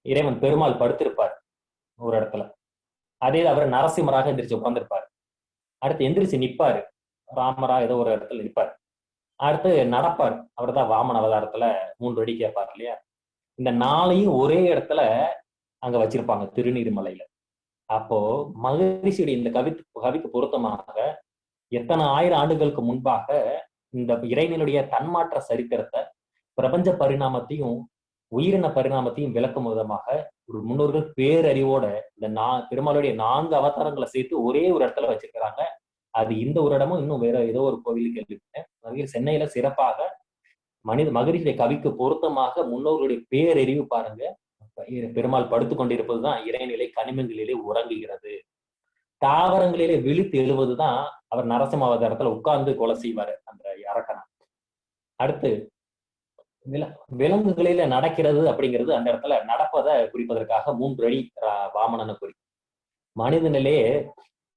Speaker 1: இறைவன் பெருமாள் படுத்திருப்பார் ஒரு இடத்துல, அதே அவர் நரசிம்மராக எந்திரிச்சு உட்கார்ந்திருப்பார். அடுத்து எந்திரிச்சு நிப்பாரு, ராமரா ஏதோ ஒரு இடத்துல நிற்பார். அடுத்து நடப்பார், அவர் தான் வாமன அவதாரத்துல 3 அடி கேட்பார் இல்லையா. இந்த 4ஐயும் ஒரே இடத்துல அங்க வச்சிருப்பாங்க திருநீர்மலையில. அப்போ மகரிஷியுடைய இந்த கவிக்கு பொருத்தமாக எத்தனை ஆயிரம் ஆண்டுகளுக்கு முன்பாக இந்த இறைவனுடைய தன்மாற்ற சரித்திரத்தை, பிரபஞ்ச பரிணாமத்தையும் உயிரின பரிணாமத்தையும் விளக்கும் விதமாக ஒரு முன்னோர்கள் பேரறிவோட இந்த பெருமாளுடைய 4 அவதாரங்களை சேர்த்து ஒரே ஒரு இடத்துல வச்சிருக்கிறாங்க. அது இந்த ஒரு இடமும் இன்னும் வேற ஏதோ ஒரு கோவிலுக்கு கேள்விப்பட்டேன். சென்னையில சிறப்பாக மகரிஷியுடைய கவிக்கு பொருத்தமாக முன்னோர்களுடைய பேரறிவு பாருங்க. பெருமாள் படுத்து கொண்டிருப்பதுதான் இறைநிலை கனிமங்களிலே உறங்குகிறது. தாவரங்களிலே விழித்து எழுவதுதான் அவர் நரசிம்ம அவதாரத்துல உட்கார்ந்து கொலை செய்வாரு அந்த அரக்கனை. அடுத்து விலங்குகளில நடக்கிறது அப்படிங்கிறது அந்த இடத்துல நடப்பதை குறிப்பதற்காக 3 அடி வாமனனை குறிக்கும். மனிதனிலே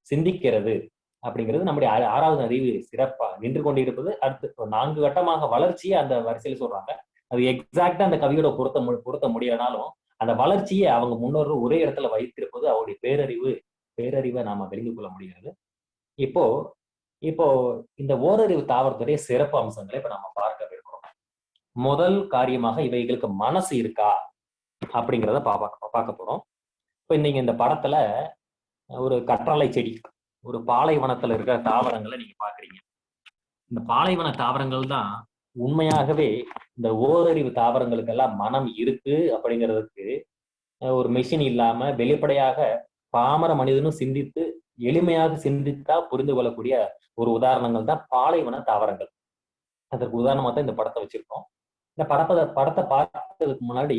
Speaker 1: சிந்திக்கிறது அப்படிங்கிறது நம்முடைய 6வது அறிவு சிறப்பா நின்று கொண்டிருப்பது. அடுத்து 4 கட்டமாக வளர்ச்சியை அந்த வரிசையில் சொல்றாங்க. அது எக்ஸாக்டா அந்த கவியோட பொருத்த முடியாதாலும் அந்த வளர்ச்சியை அவங்க முன்னோர்கள் ஒரே இடத்துல வைத்திருப்பது அவருடைய பேரறிவை நாம விளங்கிக் கொள்ள முடிகிறது. இப்போ இந்த ஓரறிவு தாவரத்துடைய சிறப்பு அம்சங்களை இப்ப நம்ம பார்க்க இருக்கிறோம். முதல் காரியமாக இவைகளுக்கு மனசு இருக்கா அப்படிங்கிறத பார்க்க போறோம். இப்ப நீங்க இந்த படத்துல ஒரு கற்றாழை செடி, ஒரு பாலைவனத்துல இருக்கிற தாவரங்களை நீங்க பாக்குறீங்க. இந்த பாலைவன தாவரங்கள் தான் உண்மையாகவே இந்த ஓரறிவு தாவரங்களுக்கெல்லாம் மனம் இருக்கு அப்படிங்கிறதுக்கு ஒரு மெஷின் இல்லாம வெளிப்படையாக பாமர மனிதனும் சிந்தித்து எளிமையாக சிந்தித்தா புரிந்து கொள்ளக்கூடிய ஒரு உதாரணங்கள் தான் பாலைவன தாவரங்கள். அதற்கு உதாரணமா தான் இந்த படத்தை வச்சிருக்கோம். இந்த படத்தை பார்க்கறதுக்கு முன்னாடி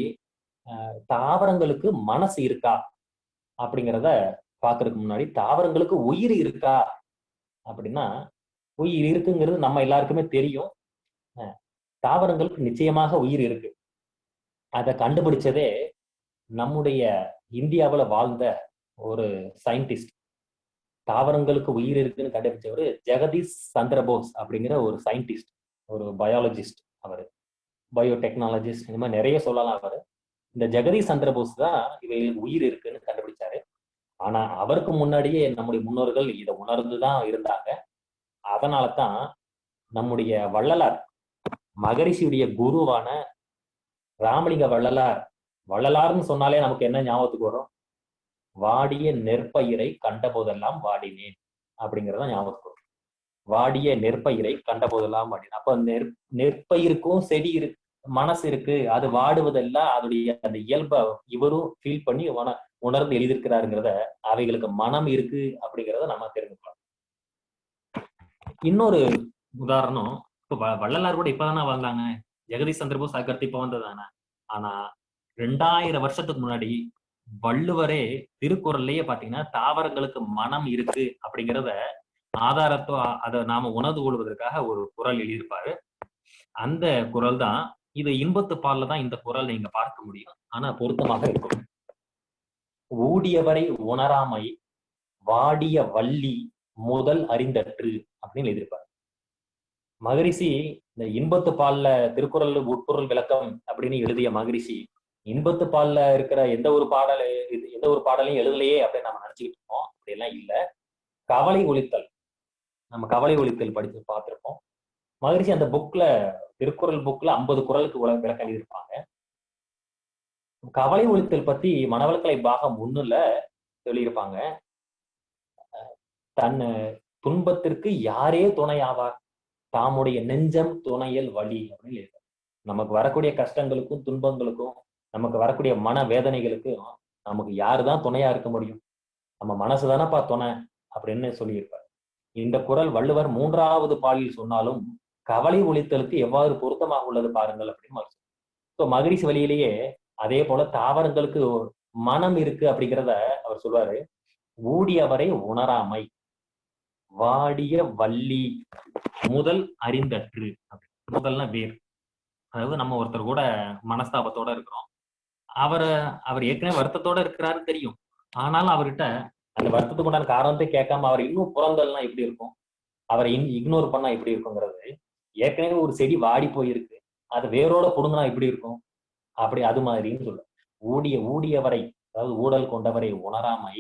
Speaker 1: தாவரங்களுக்கு மனசு இருக்கா அப்படிங்கிறத பார்க்கறதுக்கு முன்னாடி தாவரங்களுக்கு உயிர் இருக்கா அப்படின்னா, உயிர் இருக்குங்கிறது நம்ம எல்லாருக்குமே தெரியும். தாவரங்களுக்கு நிச்சயமாக உயிர் இருக்கு. அதை கண்டுபிடிச்சதே நம்முடைய இந்தியாவில் வாழ்ந்த ஒரு சயின்டிஸ்ட். தாவரங்களுக்கு உயிர் இருக்குன்னு கண்டுபிடிச்சவர் ஜெகதீஷ் சந்திரபோஸ் அப்படிங்கிற ஒரு சயின்டிஸ்ட், ஒரு பயாலஜிஸ்ட். அவரு பயோடெக்னாலஜிஸ்ட், இந்த மாதிரி நிறைய சொல்லலாம். அவரு இந்த ஜெகதீஷ் சந்திரபோஸ் தான் இவைகளுக்கு உயிர் இருக்குன்னு கண்டுபிடிச்சாரு. ஆனா அவருக்கு முன்னாடியே நம்முடைய முன்னோர்கள் இதை உணர்ந்துதான் இருந்தாங்க. அதனாலதான் நம்முடைய வள்ளலார், மகரிஷியுடைய குருவான ராமலிங்க வள்ளலார்னு சொன்னாலே நமக்கு என்ன ஞாபகத்துக்கு வரும்? வாடிய நெற்பயிரை கண்ட போதெல்லாம் வாடினேன் அப்படிங்கிறத ஞாபகத்துக்கு வரும். வாடிய நெற்பயிரை கண்ட போதெல்லாம் வாடினேன். அப்ப நெற்பயிருக்கும் செடி மனசு இருக்கு, அது வாடுவதெல்லாம் அதோடைய அந்த இயல்பை இவரும் ஃபீல் பண்ணி உணர்ந்து எழுதியிருக்கிறாருங்கிறத, அவைகளுக்கு மனம் இருக்கு அப்படிங்கிறத நம்ம தெரிஞ்சுக்கலாம். இன்னொரு உதாரணம், இப்ப வள்ளலார் கூட இப்பதானே வாழ்ந்தாங்க, ஜெகதீஷ் சந்திரபோஸ் அதுக்கடுத்து இப்ப வந்ததானே. ஆனா 2000 வருஷத்துக்கு முன்னாடி வள்ளுவரே திருக்குறள்லயே பாத்தீங்கன்னா தாவரங்களுக்கு மனம் இருக்கு அப்படிங்கிறத ஆதாரத்தோ அதை நாம உணர்ந்து கொள்வதற்காக ஒரு குறள் எழுதியிருப்பாரு. அந்த குறள் தான் இது. இன்பத்து பால்ல தான் இந்த குறள் நீங்க பார்க்க முடியும். ஆனா பொருத்தமாக இருக்கும். ஊடியவரை உணராமை வாடிய வள்ளி முதல் அறிந்தற்று அப்படின்னு எழுதியிருப்பாரு. மகரிஷி இந்த இன்பத்து பால்ல திருக்குறள் உட்பொருள் விளக்கம் அப்படின்னு எழுதிய மகரிஷி இன்பத்து பால்ல இருக்கிற எந்த ஒரு பாடலையும் எழுதலையே அப்படின்னு நம்ம நினைச்சுக்கிட்டு இருக்கோம். அப்படியெல்லாம் இல்ல. கவலை ஒழித்தல், நம்ம கவலை ஒழித்தல் படிச்சு பார்த்திருப்போம். மகரிஷி அந்த புக்ல, திருக்குறள் புக்ல 50 குறளுக்கு விளக்கம் எழுதியிருப்பாங்க. கவலை ஒழித்தல் பத்தி மனவளக்கலை பாகம் 1ல சொல்லியிருப்பாங்க. தன் துன்பத்திற்கு யாரே துணையாவார், தாமுடைய நெஞ்சம் துணையல் வழி அப்படின்னு. நமக்கு வரக்கூடிய கஷ்டங்களுக்கும் துன்பங்களுக்கும் நமக்கு வரக்கூடிய மன வேதனைகளுக்கு நமக்கு யாருதான் துணையா இருக்க முடியும்? நம்ம மனசுதானப்பா துணை அப்படின்னு சொல்லியிருப்பார். இந்த குறள் வள்ளுவர் 3வது பாலில் சொன்னாலும் கவலை ஒழித்தலுக்கு எவ்வாறு பொருத்தமாக உள்ளது பாருங்கள் அப்படின்னு. ஸோ மகரிஷி வழியிலேயே அதே போல தாவரங்களுக்கு மனம் இருக்கு அப்படிங்கிறத அவர் சொல்வாரு. ஊடியவரை உணராமை, வாடிய வள்ளி முதல் அறிந்தற்று. முதல்னா வேர். அதாவது நம்ம ஒருத்தர் கூட மனஸ்தாபத்தோட இருக்கிறோம். அவர் ஏற்கனவே வருத்தத்தோட இருக்கிறாருன்னு தெரியும். ஆனாலும் அவர்கிட்ட அந்த வருத்தத்துக்கு உண்டான காரணத்தை கேட்காம அவர் இன்னும் புறந்தல்னா எப்படி இருக்கும், அவரை இக்னோர் பண்ணா எப்படி இருக்குங்கிறது. ஏற்கனவே ஒரு செடி வாடி போயிருக்கு, அது வேரோட புடுங்கினா எப்படி இருக்கும், அப்படி அது மாதிரின்னு சொல்ல. ஊடியவரை, அதாவது ஊடல் கொண்டவரை உணராமை,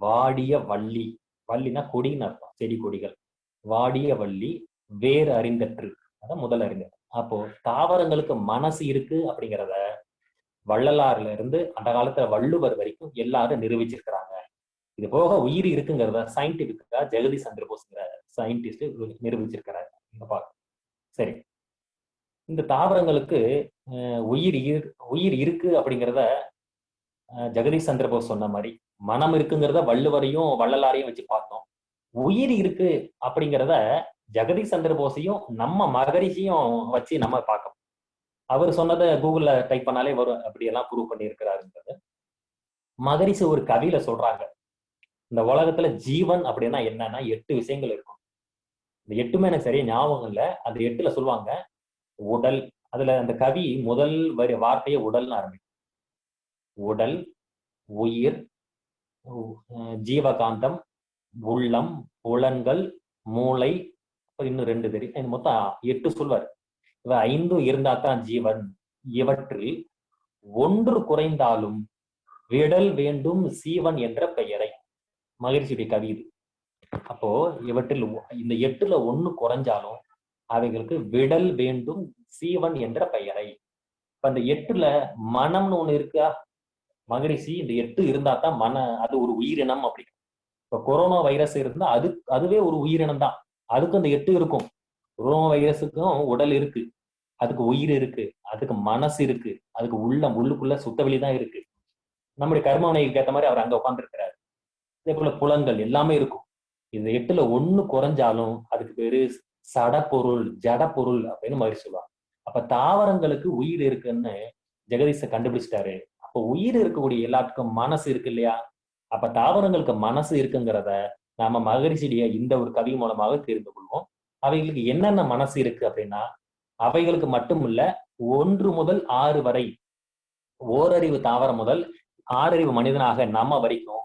Speaker 1: வாடிய வள்ளி, வள்ளினா கொடின்னு அர்த்தம், செடி கொடிகள். வாடிய வள்ளி வேறு அறிந்தற்று, அதான் முதல் அறிந்தற்று. அப்போ தாவரங்களுக்கு மனசு இருக்கு அப்படிங்கிறத வள்ளலாறுல இருந்து அந்த காலத்துல வள்ளுவர் வரைக்கும் எல்லாரும் நிரூபிச்சிருக்கிறாங்க. இது போக உயிர் இருக்குங்கிறத சயின்டிபிக்கா ஜெகதீஷ் சந்திர போஸ்ங்கிற சயின்டிஸ்ட் நிரூபிச்சிருக்கிறாரு. சரி, இந்த தாவரங்களுக்கு உயிர் இருக்கு அப்படிங்கிறத ஜெகதீஷ் சந்திர போஸ் சொன்ன மாதிரி மனம் இருக்குங்கிறத வள்ளுவரையும் வள்ளலாரையும் வச்சு பார்த்தோம். உயிர் இருக்கு அப்படிங்கிறத ஜெகதீஷ் சந்திர போஸையும் நம்ம மகரிஷியும் வச்சு நம்ம பார்க்கணும். அவர் சொன்னதை கூகுள்ல டைப் பண்ணாலே வரும், அப்படியெல்லாம் ப்ரூவ் பண்ணி இருக்கிறாருங்கிறது. மகரிஷி ஒரு கவியில சொல்றாங்க, இந்த உலகத்துல ஜீவன் அப்படின்னா என்னன்னா 8 விஷயங்கள் இருக்கும். இந்த 8மே எனக்கு சரியா ஞாபகம் இல்லை. அந்த 8ல சொல்லுவாங்க உடல். அதுல அந்த கவி முதல் வார்த்தையை உடல்னு ஆரம்பிக்கும். உடல், உயிர், ஜீவகாந்தம், உள்ளம், புலன்கள், மூளை, இன்னும் 2 தெரியும். மொத்தம் 8 சொல்வார். இவ 5 இருந்தா தான் ஜீவன். இவற்றில் ஒன்று குறைந்தாலும் விடல் வேண்டும் சீவன் என்ற பெயரை. மகிழ்ச்சியுடைய கவி இது. அப்போ இவற்றில் இந்த 8ல 1 குறைஞ்சாலும் அவைகளுக்கு விடல் வேண்டும் சீவன் என்ற பெயரை. இப்ப அந்த 8ல மனம்னு ஒண்ணு இருக்கா? மகரிஷி இந்த 8 இருந்தா தான் அது ஒரு உயிரினம் அப்படி. இப்ப கொரோனா வைரஸ் இருந்தா அதுவே ஒரு உயிரினம் தான். அதுக்கு அந்த 8 இருக்கும். கொரோனா வைரஸுக்கும் உடல் இருக்கு, அதுக்கு உயிர் இருக்கு, அதுக்கு மனசு இருக்கு, அதுக்கு உள்ளுக்குள்ள சுத்தவெளி தான் இருக்கு. நம்முடைய கர்மவினைக்கு ஏற்ற மாதிரி அவர் அங்க உட்கார்ந்து இருக்கிறாரு. அதே போல புலன்கள் எல்லாமே இருக்கும். இந்த 8ல 1 குறைஞ்சாலும் அதுக்கு பேரு சடப்பொருள், ஜடப்பொருள் அப்படின்னு மாதிரி சொல்லுவாங்க. அப்ப தாவரங்களுக்கு உயிர் இருக்குன்னு ஜெகதீஷ கண்டுபிடிச்சிட்டாரு. அப்ப உயிர் இருக்கக்கூடிய எல்லாத்துக்கும் மனசு இருக்கு இல்லையா? அப்ப தாவரங்களுக்கு மனசு இருக்குங்கிறத நாம மகரிஷியுடைய இந்த ஒரு கவி மூலமாக தெரிந்து கொள்வோம். அவைகளுக்கு என்னென்ன மனசு இருக்கு அப்படின்னா, அவைகளுக்கு மட்டும் இல்ல, 1 முதல் 6 வரை, ஓரறிவு தாவரம் முதல் 6 அறிவு மனிதனாக நம்ம வரைக்கும்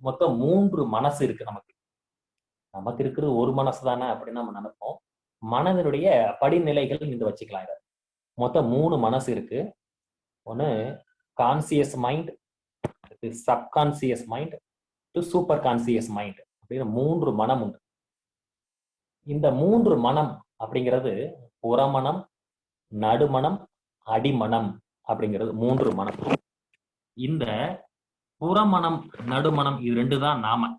Speaker 1: மொத்தம் 3 மனசு இருக்கு. நமக்கு இருக்கிறது ஒரு மனசு தானே அப்படின்னு நம்ம நினைப்போம். மனதினுடைய படிநிலைகள் இந்த வச்சுக்கலாம். இதை மொத்தம் 3 மனசு இருக்கு. ஒண்ணு conscious mind, subconscious mind, super conscious mind அப்படின்னு 3 மனம் உண்டு. இந்த 3 மனம் அப்படிங்கிறது புறமனம், நடுமனம், அடிமனம் அப்படிங்கிறது 3 மனம். இந்த புறமனம், நடுமனம் இது 2 தான் நாம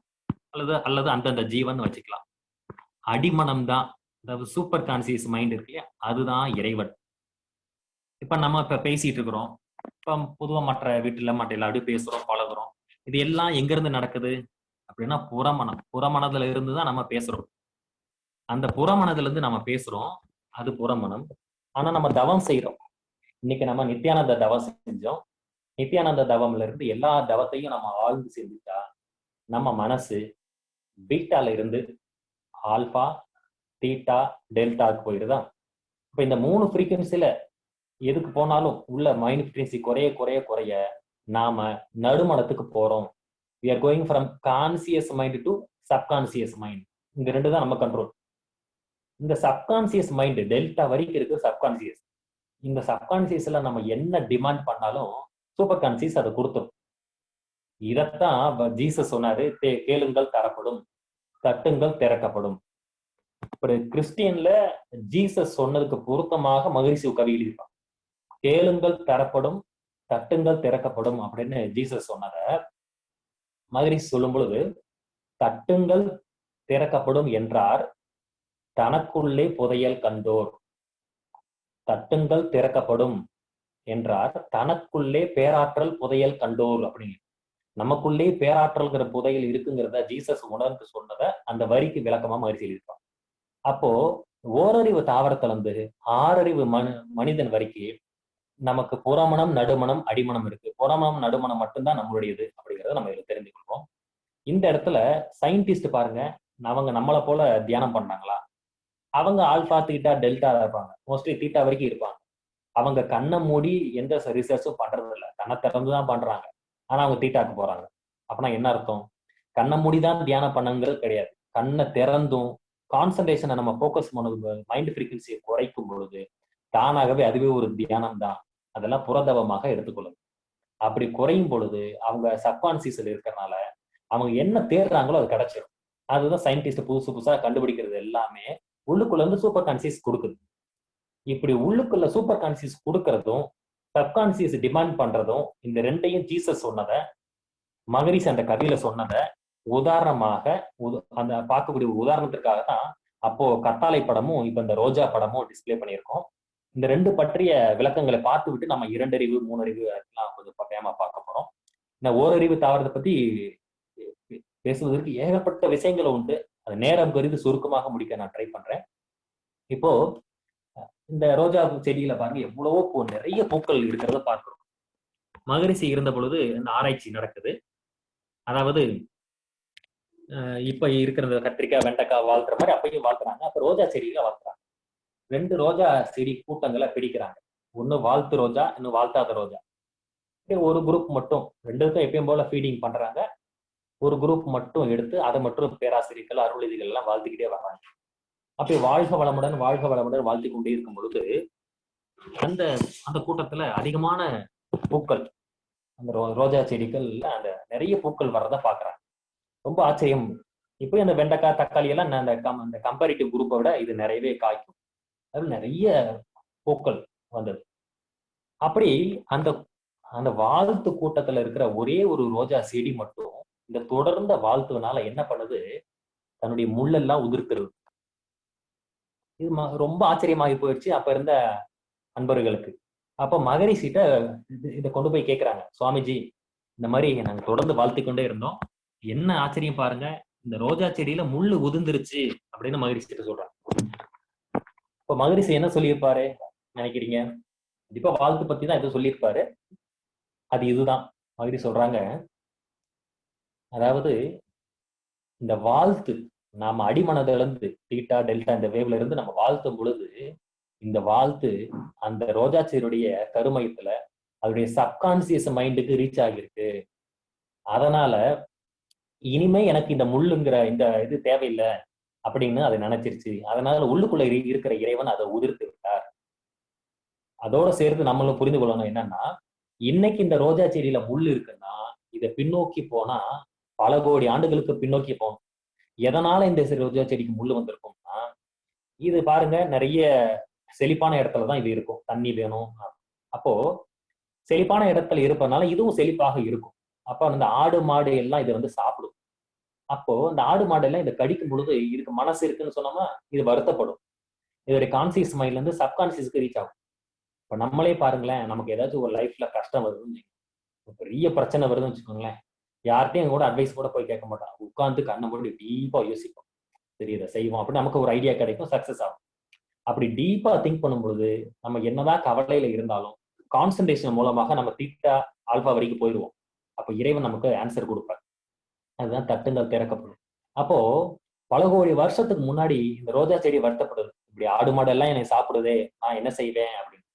Speaker 1: அல்லது அந்தந்த ஜீவன் வச்சுக்கலாம். அடிமனம் தான், அதாவது சூப்பர் கான்சியஸ் மைண்ட் இருக்கு, அதுதான் இறைவன். இப்ப நம்ம பேசிட்டு இருக்கிறோம். இப்ப பொதுவா மற்ற வீட்டுல மற்ற எல்லாரும் பேசுறோம், பழகுறோம். இது எல்லாம் எங்க இருந்து நடக்குது அப்படின்னா புறமனதுல இருந்து தான் நம்ம பேசுறோம். அந்த புறமனதுல இருந்து நம்ம பேசுறோம், அது புறமனம். ஆனா நம்ம தவம் செய்யறோம். இன்னைக்கு நம்ம நித்யானந்த தவம் செஞ்சோம். நித்யானந்த தவம்ல இருந்து எல்லா தவத்தையும் நம்ம ஆழ்ந்து செஞ்சுட்டா நம்ம மனசு பீட்டால இருந்து ஆல்பா, தீட்டா, டெல்டாக்கு போயிடுதா. இப்ப இந்த 3 ஃப்ரீக்வன்சில எதுக்கு போனாலும் உள்ள மைண்ட் ஃப்ரீக்வன்சி குறைய குறைய குறைய நாம நடுமனத்துக்கு போறோம். we are going from conscious mind to subconscious mind. இந்த 2 தான் நம்ம கண்ட்ரோல். இந்த சப்கான்சியஸ் மைண்ட் டெல்டா வரைக்கும் இருக்கு சப்கான்சியஸ். இந்த சப்கான்சியஸ்ல நம்ம என்ன டிமாண்ட் பண்ணாலும் சூப்பர் கான்சியஸ் அதை கொடுத்துரும். இதத்தான் ஜீசஸ் சொன்னாரு, கேளுங்கள் தரப்படும், தட்டுங்கள் திறக்கப்படும். இப்படி கிறிஸ்டியன்ல ஜீசஸ் சொன்னதுக்கு பொருத்தமாக மகரிஷி கவி எழுதியிருப்பான். கேளுங்கள் தரப்படும், தட்டுங்கள் திறக்கப்படும் அப்படின்னு ஜீசஸ் சொன்னார மகரிஷி சொல்லும் பொழுது, தட்டுங்கள் திறக்கப்படும் என்றார் தனக்குள்ளே புதையல் கண்டோர். தட்டுங்கள் திறக்கப்படும், என்றார், தனக்குள்ளே பேராற்றல் புதையல் கண்டோர் அப்படின்னு. நமக்குள்ளே பேராற்றல்ங்கிற புதையல் இருக்குங்கிறத ஜீசஸ் உணர்ந்து சொன்னதை அந்த வரிக்கு விளக்கமா மகிழ்ச்சி எழுதியிருப்பான். அப்போ ஓரறிவு தாவரத்துல இருந்து ஆறறிவு மனிதன் வரைக்கும் நமக்கு புறமணம், நடுமணம், அடிமணம் இருக்கு. புறமணம், நடுமணம் மட்டும்தான் நம்மளுடையது அப்படிங்கிறத நம்ம இதுல தெரிந்து கொள்வோம். இந்த இடத்துல சயின்டிஸ்ட் பாருங்க, அவங்க நம்மளை போல தியானம் பண்ணாங்களா? அவங்க ஆல்பா, தீட்டா, டெல்டா இருப்பாங்க. மோஸ்ட்லி தீட்டா வரைக்கும் இருப்பாங்க. அவங்க கண்ணை மூடி எந்த ரிசர்ச்சும் பண்றது இல்லை, கண்ணை திறந்துதான் பண்றாங்க. ஆனா அவங்க தீட்டாக்கு போறாங்க. அப்படின்னா என்ன அர்த்தம்? கண்ணை மூடிதான் தியானம் பண்ணுங்கிறது கிடையாது. கண்ணை திறந்தும் கான்சன்ட்ரேஷனை நம்ம போக்கஸ் பண்ண மைண்ட் ஃப்ரீக்வன்சியை குறைக்கும் பொழுது தானாகவே அதுவே ஒரு தியானம் தான். அதெல்லாம் புறதவமாக எடுத்துக்கொள்ளும். அப்படி குறையும் பொழுது அவங்க சப்கான்சியஸ்ல இருக்கிறனால அவங்க என்ன தேடுறாங்களோ அது கிடைச்சிடும். அதுதான் சயின்டிஸ்ட் புதுசு புதுசா கண்டுபிடிக்கிறது எல்லாமே உள்ளுக்குள்ள இருந்து சூப்பர் கான்சியஸ் கொடுக்குது. இப்படி உள்ளுக்குள்ள சூப்பர் கான்சியஸ் கொடுக்கறதும் சப்கான்சியஸ் டிமாண்ட் பண்றதும் இந்த ரெண்டையும் ஜீசஸ் சொன்னதை, மகரிஷி அந்த கதையில சொன்னதை உதாரணமாக அந்த பார்க்கக்கூடிய உதாரணத்திற்காக தான் அப்போ கத்தாழை படமும் இப்ப இந்த ரோஜா படமும் டிஸ்பிளே பண்ணியிருக்கோம். இந்த ரெண்டு பற்றிய விளக்கங்களை பார்த்து விட்டு நம்ம 2 அறிவு 3 அறிவு எல்லாம் கொஞ்சம் பகையமா பார்க்க போறோம். இந்த ஓரறிவு தாவரத்தை பத்தி பேசுவதற்கு ஏகப்பட்ட விஷயங்கள் உண்டு. அது நேரம் கருதி சுருக்கமாக முடிக்க நான் ட்ரை பண்றேன். இப்போ இந்த ரோஜா செடியில பாருங்க எவ்வளவோ நிறைய பூக்கள் இருக்கிறத பார்க்கிறோம். மகரிஷி இருந்த பொழுது இந்த ஆராய்ச்சி நடக்குது. அதாவது இப்ப இருக்கிற கத்திரிக்காய், வெண்டைக்காய் வாழ்த்துற மாதிரி அப்பயும் வாழ்த்துறாங்க. அப்ப ரோஜா செடியில வாழ்த்துறாங்க. 2 ரோஜா செடி கூட்டங்களை பிடிக்கிறாங்க. ஒண்ணு வாழ்த்து ரோஜா, இன்னும் வாழ்த்தாத ரோஜா. ஒரு குரூப் மட்டும் 2க்கும் எப்பயும் போல ஃபீடிங் பண்றாங்க. ஒரு குரூப் மட்டும் எடுத்து அதை மட்டும் பேராசிரியர்கள், அருள்நிதிகள் எல்லாம் வாழ்த்துக்கிட்டே வர்றாங்க. அப்படி வாழ்க வளமுடன் வாழ்க வளமுடன் வாழ்த்தி கொண்டே இருக்கும் பொழுது அந்த அந்த கூட்டத்துல அதிகமான பூக்கள், அந்த ரோஜா செடிகள் அந்த நிறைய பூக்கள் வர்றதை பாக்குறாங்க. ரொம்ப ஆச்சரியம். இப்போ இந்த வெண்டைக்காய், தக்காளி எல்லாம் அந்த கம்பேரிட்டிவ் குரூப்பை விட இது நிறையவே காய்க்கும். அது நிறைய பூக்கள் வந்தது. அப்படி அந்த அந்த வாழ்த்து கூட்டத்துல இருக்கிற ஒரே ஒரு ரோஜா செடி மட்டும் இந்த தொடர்ந்த வாழ்த்துனால என்ன பண்ணுது, தன்னுடைய முள்ளெல்லாம் உதிர்த்துருது. இது ரொம்ப ஆச்சரியமாகி போயிடுச்சு அப்ப இருந்த அன்பர்களுக்கு. அப்ப மகரிஷிட்ட இதை கொண்டு போய் கேட்கிறாங்க, சுவாமிஜி இந்த மாதிரி நாங்க தொடர்ந்து வாழ்த்தி கொண்டே இருந்தோம், என்ன ஆச்சரியம் பாருங்க, இந்த ரோஜா செடியில முள்ளு உதிர்ந்துருச்சு அப்படின்னு மகரிஷிட்ட சொல்றாங்க. இப்ப மகரிஷி என்ன சொல்லியிருப்பாரு நினைக்கிறீங்க? கண்டிப்பா வாழ்த்து பத்தி தான் எதுவும் சொல்லியிருப்பாரு. அது இதுதான். மகரிஷி சொல்றாங்க, அதாவது இந்த வாழ்த்து நாம அடிமனதுல இருந்து தீட்டா டெல்டா இந்த வேவ்ல இருந்து நம்ம வாழ்த்தும் பொழுது இந்த வாழ்த்து அந்த ரோஜா செடியுடைய கருமையத்துல அதோடைய சப்கான்சியஸ் மைண்டுக்கு ரீச் ஆகிருக்கு. அதனால இனிமே எனக்கு இந்த முள்ளுங்கிற இந்த இது தேவையில்லை அப்படின்னு அதை நினைச்சிருச்சு. அதனால உள்ளுக்குள்ள இருக்கிற இறைவன் அதை உதிர்த்து விட்டார். அதோட சேர்த்து நம்மளும் புரிந்து கொள்ளணும் என்னன்னா, இன்னைக்கு இந்த ரோஜா செடியில முள் இருக்குன்னா இதை பின்னோக்கி போனா பல கோடி ஆண்டுகளுக்கு பின்னோக்கி போகணும். எதனால இந்த ரோஜா செடிக்கு முள்ளு வந்திருக்கும்னா, இது பாருங்க நிறைய செழிப்பான இடத்துலதான் இது இருக்கும், தண்ணி வேணும். அப்போ செழிப்பான இடத்துல இருப்பதனால இதுவும் செழிப்பாக இருக்கும். அப்ப அந்த ஆடு மாடு எல்லாம் இதை சாப்பிடும். அப்போ இந்த ஆடு மாடு எல்லாம் இதை கடிக்கும் பொழுது இதுக்கு மனசு இருக்குன்னு சொன்னோமா, இது வருத்தப்படும். இதோடைய கான்சியஸ் மைண்ட்ல இருந்து சப்கான்சியஸ்க்கு ரீச் ஆகும். இப்ப நம்மளே பாருங்களேன், நமக்கு ஏதாச்சும் ஒரு லைஃப்ல கஷ்டம் வருதுன்னு, பெரிய பிரச்சனை வருதுன்னு வச்சுக்கோங்களேன், யார்கிட்டையும் கூட அட்வைஸ் கூட போய் கேட்க மாட்டான். உட்காந்து கண்ணை மூடி டீப்பா யோசிப்போம், சரி இதை செய்வோம் அப்படின்னு நமக்கு ஒரு ஐடியா கிடைக்கும், சக்சஸ் ஆகும். அப்படி டீப்பா திங்க் பண்ணும்பொழுது நம்ம என்னதான் கவலையில இருந்தாலும் கான்சன்ட்ரேஷன் மூலமாக நம்ம தீட்டா ஆல்பா வரைக்கும் போயிடுவோம். அப்ப இறைவன் நமக்கு ஆன்சர் கொடுப்பார். அதுதான் தட்டுங்கள் திறக்கப்படும். அப்போ பல கோடி வருஷத்துக்கு முன்னாடி இந்த ரோஜா செடி வருத்தப்படுது, இப்படி ஆடு மாடு எல்லாம் என்னை சாப்பிடுதே, நான் என்ன செய்வேன் அப்படின்னு.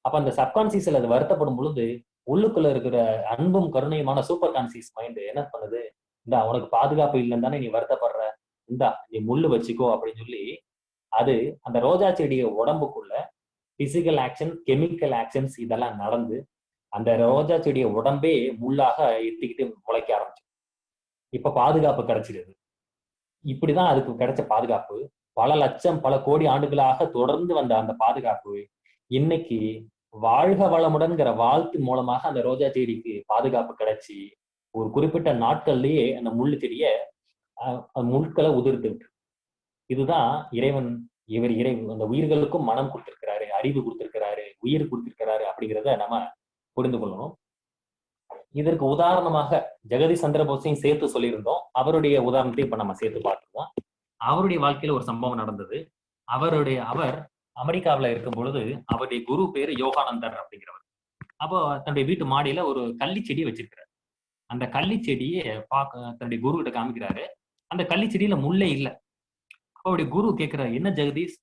Speaker 1: அப்ப அந்த சப்கான்சியஸ்ல அது வருத்தப்படும் பொழுது உள்ளுக்குள்ள இருக்கிற அன்பும் கருணையுமான சூப்பர் கான்சியஸ் மைண்ட் என்ன பண்ணுது, இந்த உனக்கு பாதுகாப்பு இல்லைன்னு தானே நீ வருத்தப்படுற, இந்தா நீ முள்ளு வச்சுக்கோ அப்படின்னு சொல்லி அது அந்த ரோஜா செடிய உடம்புக்குள்ள பிசிக்கல் ஆக்ஷன், கெமிக்கல் ஆக்ஷன்ஸ் இதெல்லாம் நடந்து அந்த ரோஜா செடிய உடம்பே முள்ளாக எத்திக்கிட்டு முளைக்க ஆரம்பிச்சு. இப்ப பாதுகாப்பு கிடைச்சிடுது. இப்படிதான் அதுக்கு கிடைச்ச பாதுகாப்பு. பல லட்சம் பல கோடி ஆண்டுகளாக தொடர்ந்து வந்த அந்த பாதுகாப்பு இன்னைக்கு வாழ்க வளமுடன்கிற வாழ்த்து மூலமாக அந்த ரோஜா செடிக்கு பாதுகாப்பு கிடைச்சி ஒரு குறிப்பிட்ட நாட்கள்லயே அந்த முள்ளு செடிய முட்களை உதிர்த்து விட்டு. இதுதான் இறைவன். இறைவன் அந்த உயிர்களுக்கும் மனம் கொடுத்திருக்கிறாரு, அறிவு கொடுத்திருக்கிறாரு, உயிர் கொடுத்திருக்கிறாரு அப்படிங்கிறத நம்ம புரிந்து கொள்ளணும். இதற்கு உதாரணமாக ஜெகதீஷ் சந்திர போஸையும் சேர்த்து சொல்லியிருந்தோம். அவருடைய உதாரணத்தையும் இப்ப நம்ம சேர்த்து பார்த்துருவோம். அவருடைய வாழ்க்கையில ஒரு சம்பவம் நடந்தது. அவர் அமெரிக்காவில் இருக்கும் பொழுது அவருடைய குரு பேரு யோகானந்தர் அப்படிங்கிறவர். அப்போ தன்னுடைய வீட்டு மாடியில ஒரு கள்ளி செடி வச்சிருக்கிறார். அந்த கள்ளி செடியை தன்னுடைய குரு கிட்ட காமிக்கிறாரு. அந்த கள்ளி செடியில முல்லை இல்லை. அப்ப அவருடைய குரு கேட்கிறார், என்ன ஜெகதீஷ்,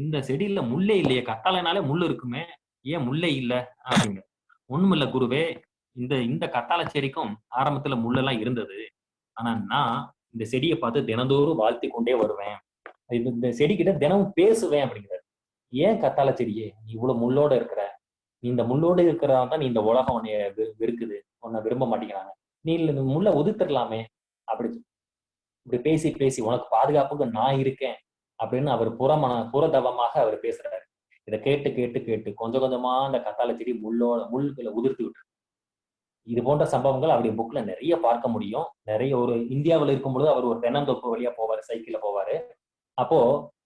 Speaker 1: இந்த செடியில முல்லை இல்லையே, கத்தாழைனாலே முள்ளு இருக்குமே, ஏன் முல்லை இல்லை அப்படிங்க. ஒண்ணுமில்ல குருவே, இந்த கத்தாழை செடிக்கும் ஆரம்பத்துல முள்ளெல்லாம் இருந்தது. ஆனா நான் இந்த செடியை பார்த்து தினந்தோறும் வாழ்த்தி கொண்டே வருவேன், இந்த செடிக்கிட்ட தினமும் பேசுவேன் அப்படிங்கிறார். ஏன் கத்தாழை செடியே நீ இவ்வளவு முள்ளோட இருக்கிற, நீ இந்த முள்ளோட இருக்கிறதா தான் நீ இந்த உலகம் உன்னைய வெறுக்குது, உன்னை விரும்ப மாட்டேங்கிறாங்க, நீ இந்த முள்ள ஒதுத்துடலாமே அப்படி இப்படி பேசி பேசி உனக்கு பாதுகாப்புக்கு நான் இருக்கேன் அப்படின்னு அவர் புறதவமாக அவர் பேசுறாரு. இதை கேட்டு கேட்டு கேட்டு கொஞ்சம் கொஞ்சமா அந்த கத்தாழை செடி முள்களை உதிர்த்து விட்டு. இது போன்ற சம்பவங்கள் அவருடைய புக்ல நிறைய பார்க்க முடியும். நிறைய ஒரு இந்தியாவில் இருக்கும் பொழுது அவர் ஒரு தென்னந்தோப்பு வழியா போவாரு, சைக்கிள்ல போவாரு. அப்போ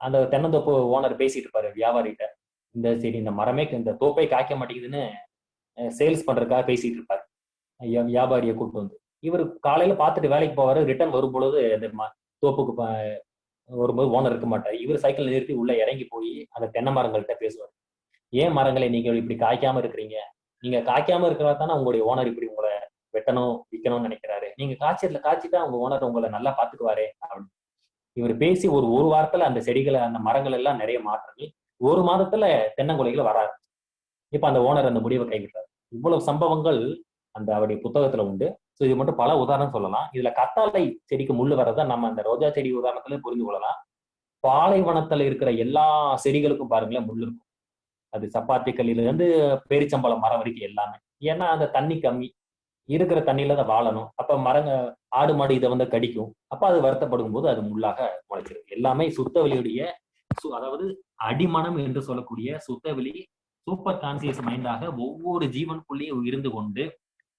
Speaker 1: அந்த தென்னந்தோப்பு ஓனர் பேசிட்டு இருப்பாரு வியாபாரிகிட்ட, இந்த சரி இந்த மரமே இந்த தோப்பை காய்க்க மாட்டேங்குதுன்னு சேல்ஸ் பண்றதுக்காக பேசிட்டு இருப்பாரு. வியாபாரியை கூப்பிட்டு வந்து இவர் காலையில பார்த்துட்டு வேலைக்கு போவாரு. ரிட்டர்ன் வரும் பொழுது அந்த தோப்புக்கு வரும்போது ஓனர் இருக்க மாட்டார். இவர் சைக்கிள் நிறுத்தி உள்ள இறங்கி போய் அந்த தென்னை மரங்கள்கிட்ட பேசுவார். ஏன் மரங்களை நீங்க இப்படி காய்க்காம இருக்கிறீங்க, நீங்க காய்க்காம இருக்கிறதா தானே உங்களுடைய ஓனர் இப்படி உங்களை வெட்டணும் விற்கணும்னு நினைக்கிறாரு, நீங்க காய்ச்சிட்டா உங்க ஓனர் உங்களை நல்லா பாத்துக்குவாரே அப்படின்னு இவர் பேசி ஒரு வாரத்துல அந்த செடிகளை அந்த மரங்கள் எல்லாம் நிறைய மாற்றங்கள், ஒரு மாதத்துல தென்னங்குலைகளை வராது. இப்ப அந்த ஓனர் அந்த முடிவை கைவிட்டார். இவ்வளவு சம்பவங்கள் அந்த அவருடைய புத்தகத்துல உண்டு. ஸோ இது மட்டும் பல உதாரணம் சொல்லலாம். இதுல கத்தாழை செடிக்கு முள்ளு வர்றதை நம்ம அந்த ரோஜா செடி உதாரணத்துல புரிந்து கொள்ளலாம். பாலைவனத்துல இருக்கிற எல்லா செடிகளுக்கும் பாருங்களேன் முள்ளு இருக்கும். அது சப்பாத்தி கல்லில இருந்து பேரிச்சம்பழம் மரம் வரைக்கும் எல்லாமே. ஏன்னா அந்த தண்ணி கம்மி, இருக்கிற தண்ணியில தான் வாழணும். அப்ப ஆடு மாடு இதை வந்து கடிக்கும். அப்ப அது வருத்தப்படும் போது அது முள்ளாக முளைச்சிருக்கு. எல்லாமே சுத்தவெளியுடைய அதாவது அடிமனம் என்று சொல்லக்கூடிய சுத்தவெளி சூப்பர் கான்சியஸ் மைண்டாக ஒவ்வொரு ஜீவனுக்குள்ளேயும் இருந்து கொண்டு,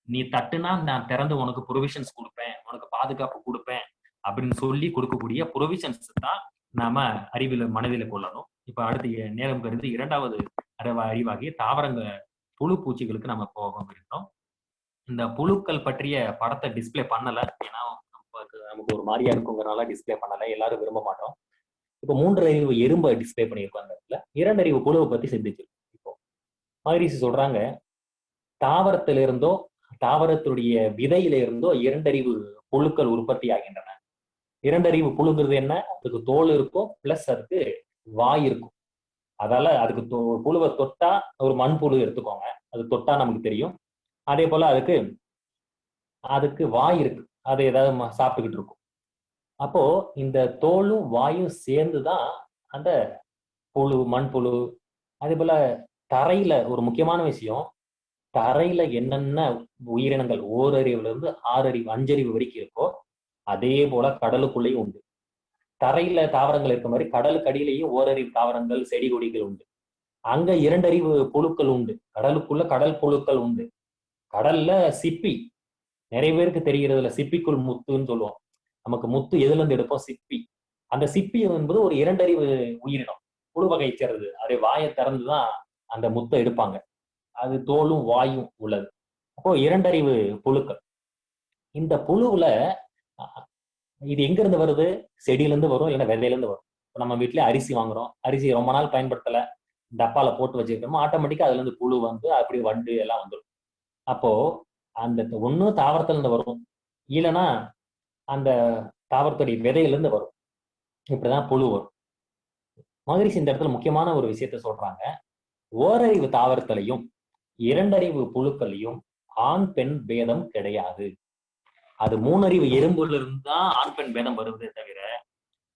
Speaker 1: நீ தட்டுனா நான் திறந்து உனக்கு ப்ரொவிஷன்ஸ் கொடுப்பேன், உனக்கு பாதுகாப்பு கொடுப்பேன் அப்படின்னு சொல்லி கொடுக்கக்கூடிய ப்ரொவிஷன்ஸ் தான் நாம அறிவில மனதில கொள்ளணும். இப்ப அடுத்த நேரம் கருது இரண்டாவது அறிவாகிய தாவரங்க புழு பூச்சிகளுக்கு நம்ம போக இருக்கோம். இந்த புழுக்கள் பற்றிய படத்தை டிஸ்பிளே பண்ணல, ஏன்னா நமக்கு ஒரு மாதிரியா இருக்குங்கிறனால டிஸ்பிளே பண்ணல, எல்லாரும் விரும்ப மாட்டோம். இப்போ 3 அறிவு எறும்பை டிஸ்பிளே பண்ணியிருக்கோம். அந்த இடத்துல 2 அறிவு புழுவை பத்தி சிந்திச்சிருக்கோம். இப்போ மகரிஷி சொல்றாங்க, தாவரத்திலிருந்தோ தாவரத்துடைய விதையில இருந்தோ 2 அறிவு புழுக்கள் உற்பத்தி ஆகின்றன. 2 அறிவு புழுங்கிறது என்ன, அதுக்கு தோல் இருக்கும், பிளஸ் அதுக்கு வாய் இருக்கும். அதால அதுக்கு புழுவை தொட்டா, ஒரு மண்புழு எடுத்துக்கோங்க, அது தொட்டா நமக்கு தெரியும். அதே போல அதுக்கு வாய் இருக்கு, அது ஏதாவது சாப்பிட்டுக்கிட்டு இருக்கும். அப்போ இந்த தோலும் வாயும் சேர்ந்துதான் அந்த புழு, மண்புழு. அதே போல தரையில ஒரு முக்கியமான விஷயம், தரையில என்னென்ன உயிரினங்கள் ஓரறிவுல இருந்து 6 அறிவு 5 அறிவு வரைக்கும் இருக்கோ அதே போல கடலுக்குள்ளேயும் உண்டு. தரையில தாவரங்கள் இருக்க மாதிரி கடலுக்கு அடியிலேயும் ஓரறிவு தாவரங்கள் செடி கொடிகள் உண்டு. அங்க 2 அறிவு புழுக்கள் உண்டு. கடலுக்குள்ள கடல் புழுக்கள் உண்டு. கடல்ல சிப்பி, நிறைய பேருக்கு தெரிகிறதுல சிப்பிக்குள் முத்துன்னு சொல்லுவோம். நமக்கு முத்து எதுல இருந்து எடுப்போம், சிப்பி. அந்த சிப்பி என்பது ஒரு 2 அறிவு உயிரினம், புழு வகை சேர்றது. அதே வாயை திறந்துதான் அந்த முத்தை எடுப்பாங்க. அது தோலும் வாயும் உள்ளது. அப்போ 2 அறிவு புழுக்கள். இந்த புழுவுல இது எங்க இருந்து வருது, செடியில இருந்து வரும், இல்லைன்னா விதையில இருந்து வரும். இப்போ நம்ம வீட்டுல அரிசி வாங்குறோம், அரிசி ரொம்ப நாள் பயன்படுத்தல, டப்பால போட்டு வச்சிருக்கோம், ஆட்டோமேட்டிக்கா அதுல இருந்து புழு வந்து அப்படியே வண்டு எல்லாம் வந்துடும். அப்போ அந்த ஒண்ணு தாவரத்துல இருந்து வரும், இல்லைன்னா அந்த தாவரத்துடைய விதையில இருந்து வரும். இப்படிதான் புழு வரும். மகரிஷி இந்த இடத்துல முக்கியமான ஒரு விஷயத்த சொல்றாங்க. ஓரறிவு தாவரத்திலையும் 2 அறிவு புழுக்களையும் ஆண் பெண் பேதம் கிடையாது. அது 3 அறிவு எறும்புல இருந்து தான் ஆண் பெண் பேதம் வருவதே தவிர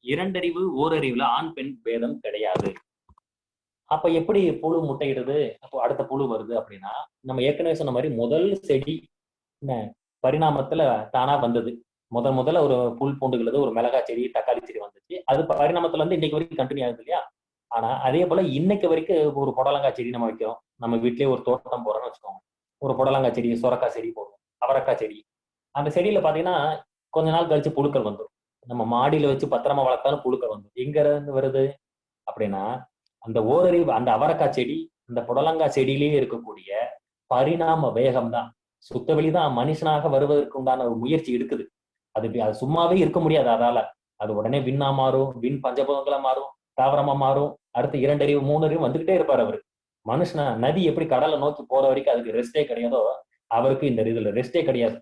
Speaker 1: 2 அறிவு ஓரறிவுல ஆண் பெண் பேதம் கிடையாது. அப்ப எப்படி புழு முட்டையிடுது, அப்போ அடுத்த புழு வருது அப்படின்னா, நம்ம ஏற்கனவே சொன்ன மாதிரி முதல் செடி பரிணாமத்துல தானா வந்தது. முதல்ல ஒரு புல் பூண்டுகிறது, ஒரு மிளகாய் செடி, தக்காளி செடி வந்துச்சு. அது பரிணாமத்துல வந்து இன்னைக்கு வரைக்கும் கண்டினியூ ஆகுது இல்லையா. ஆனா அதே போல இன்னைக்கு வரைக்கும் ஒரு புடலங்காய் செடி நம்ம வைக்கிறோம், நம்ம வீட்லயே ஒரு தோட்டம் போறோம்னு வச்சுக்கோங்க, ஒரு புடலங்காய் செடி, சுரக்காய் செடி போடுவோம், அவரக்காய் செடி. அந்த செடியில பாத்தீங்கன்னா கொஞ்ச நாள் கழிச்சு புழுக்கள் வந்துடும். நம்ம மாடியில வச்சு பத்திரமா வளர்த்தாலும் புழுக்கள் வந்துடும். எங்க இருந்து வருது அப்படின்னா, அந்த ஓரறிவு அந்த அவரக்காய் செடி இந்த புடலங்காய் செடியிலேயே இருக்கக்கூடிய பரிணாம வேகம் தான். சுத்தவெளி தான் மனுஷனாக வருவதற்கு உண்டான ஒரு முயற்சி இருக்குது. அது சும்மாவே இருக்க முடியாது. அதால அது உடனே விண்ணா மாறும், விண் பஞ்சபூதங்களா மாறும், தாவரமா மாறும். அடுத்து 2 அறிவு 3 அறிவு வந்துகிட்டே இருப்பாரு அவரு. மனுஷனா நதி எப்படி கடலை நோக்கி போற வரைக்கும் அதுக்கு ரெஸ்டே கிடையாதோ, அவருக்கு இந்த இதுல ரெஸ்டே கிடையாது.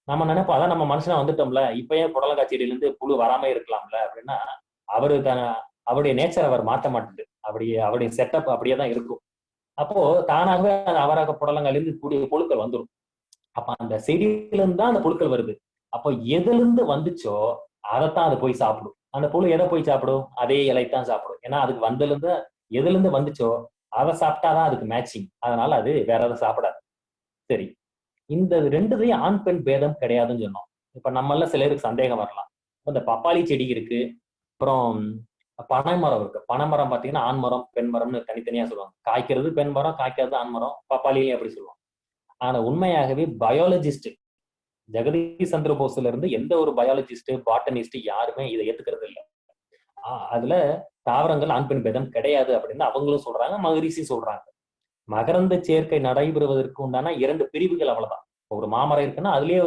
Speaker 1: நம்ம நினைப்போம், அதான் நம்ம மனுஷனா வந்துட்டோம்ல, இப்ப ஏன் புடலங்காய் செடியில இருந்து புழு வராம இருக்கலாம்ல அப்படின்னா, அவரு அவருடைய நேச்சர் அவர் மாற்ற மாட்டுது. அவருடைய செட்டப் அப்படியே தான் இருக்கும். அப்போ தானாகவே அந்த அவராக புடலங்காயில இருந்து கூடிய புழுக்கள் வந்துடும். அப்ப அந்த செடியில இருந்து தான் அந்த புழுக்கள் வருது. அப்போ எதுல இருந்து வந்துச்சோ அதைத்தான் அது போய் சாப்பிடும். அந்த புழு எதை போய் சாப்பிடும்? அதே இலைத்தான் சாப்பிடும். ஏன்னா அதுக்கு வந்ததுல இருந்து எதுல இருந்து வந்துச்சோ அதை சாப்பிட்டாதான் அதுக்கு மேட்சிங். அதனால அது வேற எதை சாப்பிடாது. சரி, இந்த ரெண்டுதையும் ஆண் பெண் பேதம் கிடையாதுன்னு சொன்னோம். இப்ப நம்மள சிலருக்கு சந்தேகம் வரலாம். இந்த பப்பாளி செடி இருக்கு, அப்புறம் பனைமரம் இருக்கு. பனைமரம் பாத்தீங்கன்னா ஆண் மரம் பெண் மரம்னு தனித்தனியா சொல்லுவாங்க. காய்க்கிறது பெண் மரம், காய்க்கிறது ஆண் மரம். பப்பாளிலையும் அப்படி சொல்லுவாங்க. ஆனா உண்மையாகவே பயாலஜிஸ்ட் ஜெகதீஷ் சந்திர போஸ்ல இருந்து எந்த ஒரு பயாலஜிஸ்ட் பாட்டனிஸ்ட் யாருமே இதை ஏத்துக்கிறது இல்லை. அதுல தாவரங்கள் ஆண் பெண் பேதம் கிடையாது அப்படின்னு அவங்களும் சொல்றாங்க, மகரிஷி சொல்றாங்க. மகரந்த சேர்க்கை நடைபெறுவதற்கு உண்டான 2 பிரிவுகள் அவ்வளவுதான். ஒரு மாமரம் இருக்குன்னா அதுலயே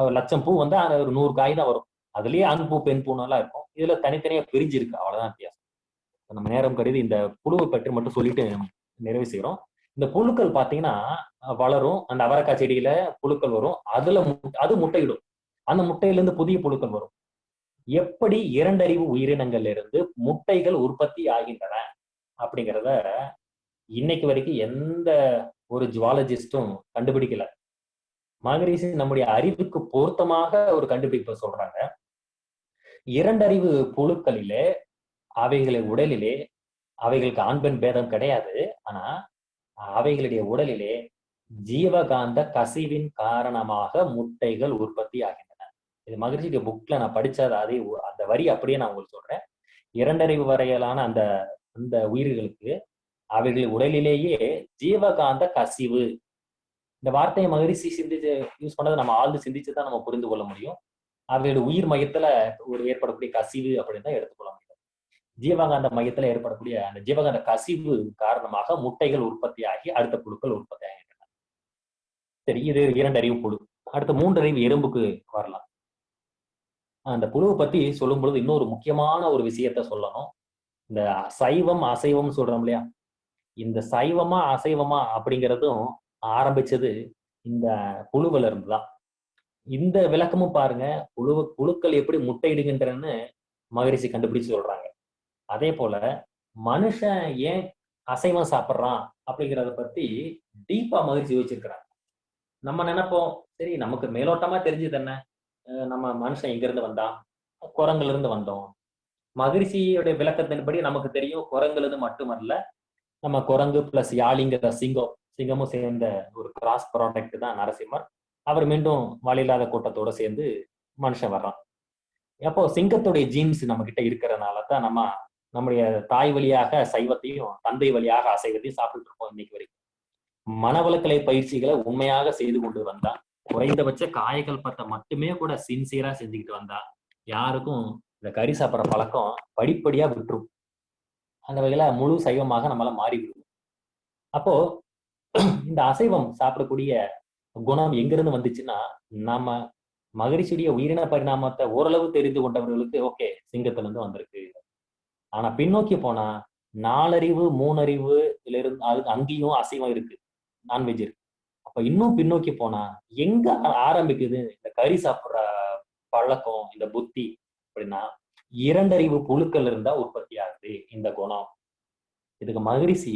Speaker 1: 1,00,000 பூ வந்து ஒரு 100 காய் தான் வரும். அதுலயே ஆண் பூ பெண் பூ எல்லாம் இருக்கும். இதுல தனித்தனியா பிரிஞ்சு இருக்கு, அவ்வளவுதான் வித்தியாசம். நம்ம நேரம் கருதி இந்த புழுவை பற்றி மட்டும் சொல்லிட்டு நிறைவு செய்யறோம். இந்த புழுக்கள் பாத்தீங்கன்னா வளரும். அந்த அவரைக்காய் செடியில புழுக்கள் வரும். அது முட்டையிடும். அந்த முட்டையில இருந்து புதிய புழுக்கள் வரும். எப்படி 2 அறிவு உயிரினங்கள்ல இருந்து முட்டைகள் உற்பத்தி ஆகின்றன அப்படிங்கிறத இன்னைக்கு வரைக்கும் எந்த ஒரு ஜுவாலஜிஸ்டும் கண்டுபிடிக்கல. மகரிஷி நம்முடைய அறிவுக்கு பொருத்தமாக ஒரு கண்டுபிடிப்பை சொல்றாங்க. 2 அறிவு புழுக்களிலே அவைகளின் உடலிலே அவைகளுக்கு ஆண் பெண் பேதம் கிடையாது. ஆனா அவைகளுடைய உடலிலே ஜீவகாந்த கசிவின் காரணமாக முட்டைகள் உற்பத்தி ஆகின்றன. இது மகரிஷியுடைய புக்ல நான் படிச்சது. அதே அந்த வரி அப்படியே நான் உங்களுக்கு சொல்றேன். 2 அறிவு வரையிலான அந்த அந்த உயிர்களுக்கு அவைகள் உடலிலேயே ஜீவகாந்த கசிவு. இந்த வார்த்தையை மகரிஷி சிந்திச்சு யூஸ் பண்ணதை நம்ம ஆழ்ந்து சிந்திச்சுதான் நம்ம புரிந்து கொள்ள முடியும். அவையோட உயிர் மையத்துல ஒரு ஏற்படக்கூடிய கசிவு அப்படின்னு தான் எடுத்துக்கொள்ள முடியும். ஜீவகாந்த மையத்துல ஏற்படக்கூடிய அந்த ஜீவகாந்த கசிவு காரணமாக முட்டைகள் உற்பத்தி ஆகி அடுத்த புழுக்கள் உற்பத்தி ஆகின்றன. சரி, இது 2 அறிவு புழு. அடுத்த 3 அறிவு எறும்புக்கு வரலாம். அந்த புழுவை பத்தி சொல்லும் பொழுது இன்னொரு முக்கியமான ஒரு விஷயத்த சொல்லணும். இந்த சைவம் அசைவம் சொல்றோம் இல்லையா, இந்த சைவமா அசைவமா அப்படிங்கிறதும் ஆரம்பிச்சது இந்த புழுவில இருந்துதான். இந்த விளக்கமும் பாருங்க, புழுக்கள் எப்படி முட்டையிடுகின்றன்னு மகரிஷி கண்டுபிடிச்சு சொல்றாங்க. அதே போல மனுஷன் ஏன் அசைவம் சாப்பிட்றான் அப்படிங்கிறத பத்தி டீப்பா மகரிஷி யோசிச்சிருக்கிறாங்க. நம்ம நினைப்போம், சரி நமக்கு மேலோட்டமா தெரிஞ்சது என்ன, நம்ம மனுஷன் எங்க இருந்து வந்தான், குரங்குல இருந்து வந்தோம். மகரிஷியோட விளக்கத்தின்படி நமக்கு தெரியும் குரங்குல இருந்து மட்டுமல்ல, நம்ம குரங்கு பிளஸ் யாழிங்கிற சிங்கமும் சேர்ந்த ஒரு கிராஸ் ப்ராடக்ட் தான் நரசிம்மர். அவர் மீண்டும் வழியில்லாத கூட்டத்தோட சேர்ந்து மனுஷன் வர்றான். அப்போ சிங்கத்துடைய ஜீன்ஸ் நம்ம கிட்ட இருக்கிறதுனால தான் நம்முடைய தாய் வழியாக சைவத்தையும் தந்தை வழியாக அசைவத்தையும் சாப்பிட்டு இருக்கோம் இன்னைக்கு வரைக்கும். மனவளக்கலை பயிற்சிகளை உண்மையாக செய்து கொண்டு வந்தா, குறைந்தபட்ச காயகல்பத்தை மட்டுமே கூட சின்சியரா செஞ்சுக்கிட்டு வந்தா யாருக்கும் இந்த கறி சாப்பிட்ற பழக்கம் படிப்படியா விட்டுரும். அந்த வகையில முழு சைவமாக நம்மளால மாறிவிடும். அப்போ இந்த அசைவம் சாப்பிடக்கூடிய குணம் எங்கிருந்து வந்துச்சுன்னா, நம்ம மகரிஷியுடைய உயிரின பரிணாமத்தை ஓரளவு தெரிந்து கொண்டவர்களுக்கு ஓகே சிங்கத்துல இருந்து வந்திருக்கு. ஆனா பின்னோக்கி போனா 4 அறிவு 3 அறிவுல இருந்து அங்கேயும் அசைவம் இருக்கு, நான்வெஜ் இருக்கு. அப்ப இன்னும் பின்னோக்கி போனா எங்க ஆரம்பிக்குது இந்த கறி சாப்பிடுற பழக்கம், இந்த புத்தி அப்படின்னா 2 அறிவு புழுக்கள் இருந்தா உற்பத்தி ஆகுது இந்த குணம். இதுக்கு மகரிஷி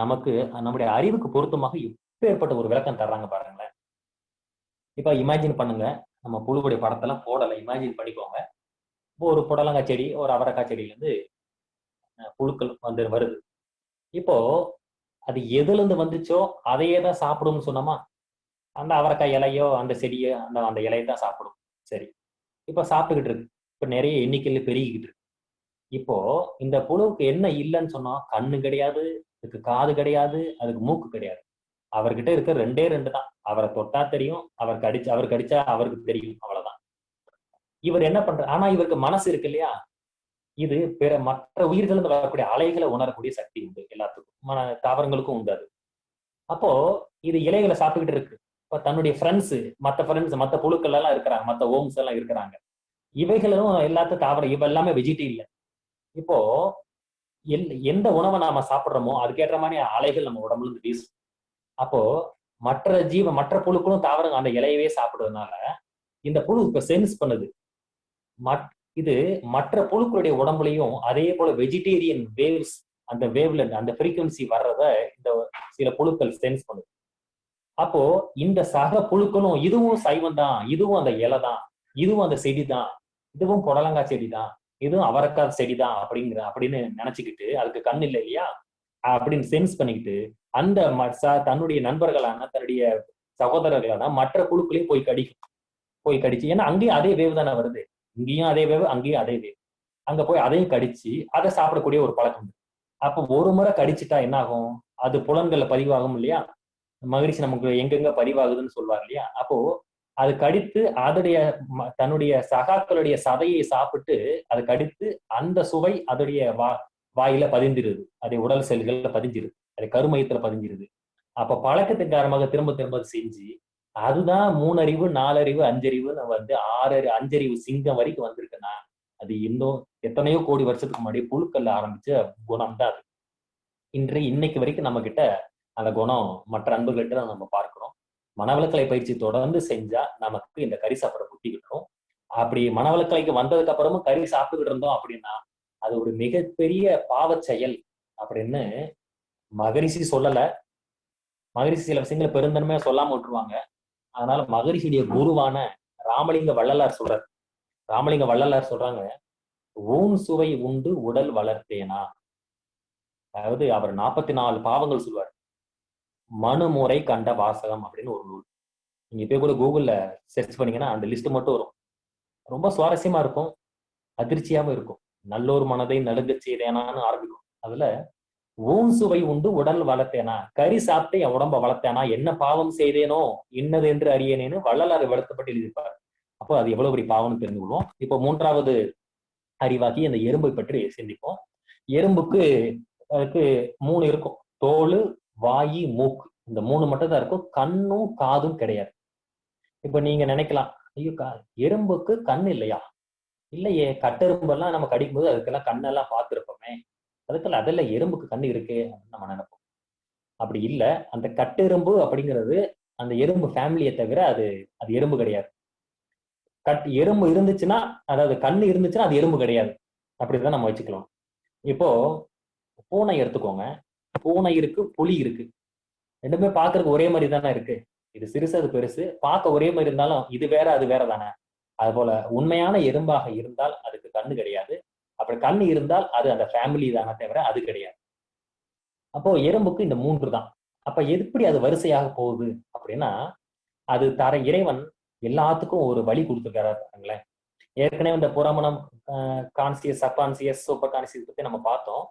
Speaker 1: நமக்கு நம்முடைய அறிவுக்கு பொருத்தமாக எப்பேற்பட்ட ஒரு விளக்கம் தர்றாங்க பாருங்களேன். இப்ப இமேஜின் பண்ணுங்க, நம்ம புழுவுடைய படத்தெல்லாம் போடலை, இமேஜின் பண்ணிக்கோங்க. இப்போ ஒரு புடலங்காய் செடி, ஒரு அவரைக்காய் செடியில இருந்து புழுக்கள் வருது. இப்போ அது எதுல இருந்து வந்துச்சோ அதையே தான் சாப்பிடும்னு சொன்னோமா, அந்த அவரைக்காய் இலையோ அந்த செடியோ அந்த இலையை தான் சாப்பிடும். சரி, இப்ப சாப்பிட்டுக்கிட்டு இருக்கு. இப்ப நிறைய எண்ணிக்கையில பெருகிக்கிட்டு இருக்கு. இப்போ இந்த புழுவுக்கு என்ன இல்லைன்னு சொன்னோம், கண்ணு கிடையாது, அதுக்கு காது கிடையாது, அதுக்கு மூக்கு கிடையாது. அவர்கிட்ட இருக்க 2 தான். அவரை தொட்டா தெரியும், அவர் கடிச்சா அவருக்கு தெரியும், அவ்வளவுதான். இவர் என்ன பண்ற, ஆனா இவருக்கு மனசு இருக்கு இல்லையா, இது பிற மற்ற உயிர்களிலிருந்து வரக்கூடிய அலைகளை உணரக்கூடிய சக்தி உண்டு எல்லாத்துக்கும், தாவரங்களுக்கும் உண்டு அது. அப்போ இது இலைகளை சாப்பிட்டுக்கிட்டு இருக்கு. இப்ப தன்னுடைய மத்த புழுக்கள் எல்லாம் இருக்கிறாங்க, மத்த ஓம்ஸ் எல்லாம் இருக்கிறாங்க. இவைகளும் எல்லாத்தையும் தாவரம், இவ எல்லாமே வெஜிடேரியன். இப்போ எந்த உணவை நாம சாப்பிடுறோமோ அதுக்கேற்ற மாதிரி அலைகள் நம்ம உடம்புல இருந்து வீசும். அப்போ மற்ற புழுக்களும் தாவரங்க அந்த இலையவே சாப்பிடுறதுனால இந்த புழு இப்ப சென்ஸ் பண்ணுது. இது மற்ற புழுக்களுடைய உடம்புலையும் அதே போல வெஜிடேரியன் வேவ்ஸ், அந்த வேவ்லென்த், அந்த ஃப்ரீக்வன்சி வர்றத இந்த சில புழுக்கள் சென்ஸ் பண்ணுது. அப்போ இந்த சக புழுக்களும் இதுவும் சைவம் தான், இதுவும் அந்த இலை தான், இதுவும் அந்த செடி தான், இதுவும் புடலங்காய் செடி தான், இதுவும் அவரைக்காய் செடி தான் அப்படின்னு நினைச்சுக்கிட்டு, அதுக்கு கண் இல்லை இல்லையா அப்படின்னு சென்ஸ் பண்ணிக்கிட்டு அந்த தன்னுடைய நண்பர்களான தன்னுடைய சகோதரர்களான மற்ற புழுக்களையும் போய் கடிச்சு, ஏன்னா அங்கேயும் அதே வேவ் தானே வருது, இங்கேயும் அதே வேவ் அங்கேயும் அதே வேவ், அங்க போய் அதையும் கடிச்சு அதை சாப்பிடக்கூடிய ஒரு பழக்கம் உண்டு. அப்போ ஒரு முறை கடிச்சுட்டா என்ன ஆகும், அது புலன்கள்ல பதிவாகும் இல்லையா, மகிழ்ச்சி நமக்கு எங்கெங்க பதிவாகுதுன்னு சொல்லுவார் இல்லையா. அப்போ அது கடித்து தன்னுடைய சகாக்களுடைய சதையை சாப்பிட்டு அது கடித்து அந்த சுவை அதோடைய வாயில பதிஞ்சிருது, அதை உடல் செல்கள்ல பதிஞ்சிருது, அது கருமையத்துல பதிஞ்சிருது. அப்ப பழக்கத்தின் காரணமாக திரும்ப திரும்ப செஞ்சு அதுதான் 3 அறிவு 4 அறிவு 5 அறிவுன்னு 5 அறிவு சிங்கம் வரைக்கும் வந்திருக்குன்னா அது இன்னும் எத்தனையோ கோடி வருஷத்துக்கு முன்னாடி புழுக்கல்ல ஆரம்பிச்ச குணம் தான் அது. இன்னைக்கு வரைக்கும் நம்ம கிட்ட அந்த குணம் மற்ற அன்புகிட்ட நம்ம பார்க்கிறோம். மனவளக்கலை பயிற்சி தொடர்ந்து செஞ்சா நமக்கு இந்த கறி சாப்பிட புத்தி கிட்டோம். அப்படி மனவளக்கலைக்கு வந்ததுக்கு அப்புறமும் கறி சாப்பிட்டுக்கிட்டு இருந்தோம் அப்படின்னா அது ஒரு மிகப்பெரிய பாவ செயல் அப்படின்னு மகரிஷி சொல்லல. மகரிஷி சில விஷயங்களை பெருந்தன்மையா சொல்லாம விட்டுருவாங்க. அதனால மகரிஷியுடைய குருவான ராமலிங்க வள்ளலார் சொல்றாங்க, ஊன் சுவை உண்டு உடல் வளர்த்தேனா. அதாவது அவர் 44 பாவங்கள் சொல்லுவார். மனுமுறை கண்ட வாசகம் அப்படின்னு ஒரு நூல், நீங்க போய் கூட கூகுள்ல சர்ச் பண்ணீங்கன்னா அந்த லிஸ்ட் மட்டும் வரும். ரொம்ப சுவாரஸ்யமா இருக்கும், அதிர்ச்சியாவும் இருக்கும். நல்லோர் மனதை நடுங்க செய்தேனான்னு ஆரம்பிக்கும். அதுல ஊன் சுவை உண்டு உடல் வளர்த்தேனா, கறி சாப்பிட்டு என் உடம்ப வளர்த்தேனா, என்ன பாவம் செய்தேனோ இன்னது என்று அறியேனேன்னு வள்ளலார் வருத்தப்பட்டு எழுதியிருப்பார். அப்போ அது எவ்வளவு பெரிய பாவம்னு தெரிந்து கொள்வோம். இப்போ 3வது அறிவாக்கி அந்த எறும்பை பற்றி சிந்திப்போம். எறும்புக்கு அதுக்கு 3 இருக்கும், தோல், வாயு, மூக்கு, இந்த 3 மட்டும் தான் இருக்கும், கண்ணும் காதும் கிடையாது. இப்ப நீங்க நினைக்கலாம், ஐயோ எறும்புக்கு கண் இல்லையா? இல்லையே, கட்டெரும்பெல்லாம் நம்ம கடிக்கும் போது அதுக்கெல்லாம் கண்ணெல்லாம் பார்த்துருப்போமே, அதெல்லாம் எறும்புக்கு கண் இருக்கு அப்படின்னு நம்ம நினைப்போம். அப்படி இல்லை. அந்த கட்டெரும்பு அப்படிங்கிறது அந்த எறும்பு ஃபேமிலியை தவிர அது எறும்பு கிடையாது. எறும்பு இருந்துச்சுன்னா, அதாவது கண்ணு இருந்துச்சுன்னா அது எறும்பு கிடையாது, அப்படிதான் நம்ம வச்சுக்கலாம். இப்போ பூனை எடுத்துக்கோங்க, பூனை இருக்கு, புலி இருக்கு, ரெண்டுமே பார்க்கறதுக்கு ஒரே மாதிரி தானே இருக்கு. இது சிறுசு அது பெருசு, பார்க்க ஒரே மாதிரி இருந்தாலும் இது வேற அது வேற தானே. அது போல உண்மையான எறும்பாக இருந்தால் அதுக்கு கண்ணு கிடையாது, அப்படி கண்ணு இருந்தால் அது அந்த ஃபேமிலி தானே தவிர அது கிடையாது. அப்போ எறும்புக்கு இந்த 3 தான். அப்ப எப்படி அது வரிசையாக போகுது அப்படின்னா, அது இறைவன் எல்லாத்துக்கும் ஒரு வழி கொடுத்துருக்காரு. ஏற்கனவே இந்த புறமணம், கான்சியஸ், சப்கான்சியஸ், சூப்பர் கான்சியஸ் பத்தி நம்ம பார்த்தோம்.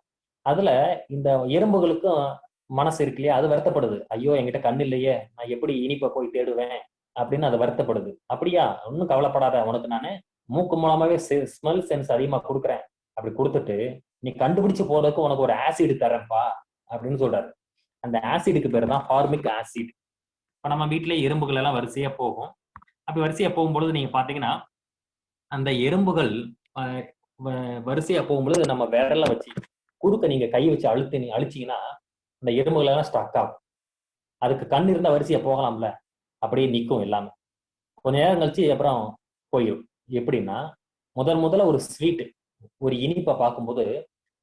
Speaker 1: அதுல இந்த எறும்புகளுக்கும் மனசு இருக்கு இல்லையா, அது வருத்தப்படுது, ஐயோ என்கிட்ட கண் இல்லையே, நான் எப்படி இனிப்பை போய் தேடுவேன் அப்படின்னு அது வருத்தப்படுது. அப்படியா, ஒன்னும் கவலைப்படாத, உனக்கு நானு மூக்கு மூலமாவே ஸ்மெல் சென்ஸ் அதிகமா கொடுக்குறேன், அப்படி கொடுத்துட்டு நீ கண்டுபிடிச்சு போறதுக்கு உனக்கு ஒரு ஆசிட் தரேன்ப்பா அப்படின்னு சொல்றாரு. அந்த ஆசிடுக்கு பேர் தான் ஃபார்மிக் ஆசிட். இப்ப நம்ம வீட்டிலே எறும்புகள் எல்லாம் வரிசையா போகும். அப்படி வரிசையா போகும்பொழுது நீங்க பாத்தீங்கன்னா அந்த எறும்புகள் வரிசையா போகும்பொழுது நம்ம விரல வச்சு குறுக்க நீங்க கை வச்சு அழிச்சீங்கன்னா அந்த எறும்புகள் எல்லாம் ஸ்டக் ஆகும். அதுக்கு கண் இருந்தா வரிசையா போகலாம்ல, அப்படியே நிற்கும் எல்லாமே. கொஞ்ச நேரம் கழிச்சு அப்புறம் போயிடும். எப்படின்னா, முதல்ல ஒரு ஸ்வீட், ஒரு இனிப்பை பார்க்கும்போது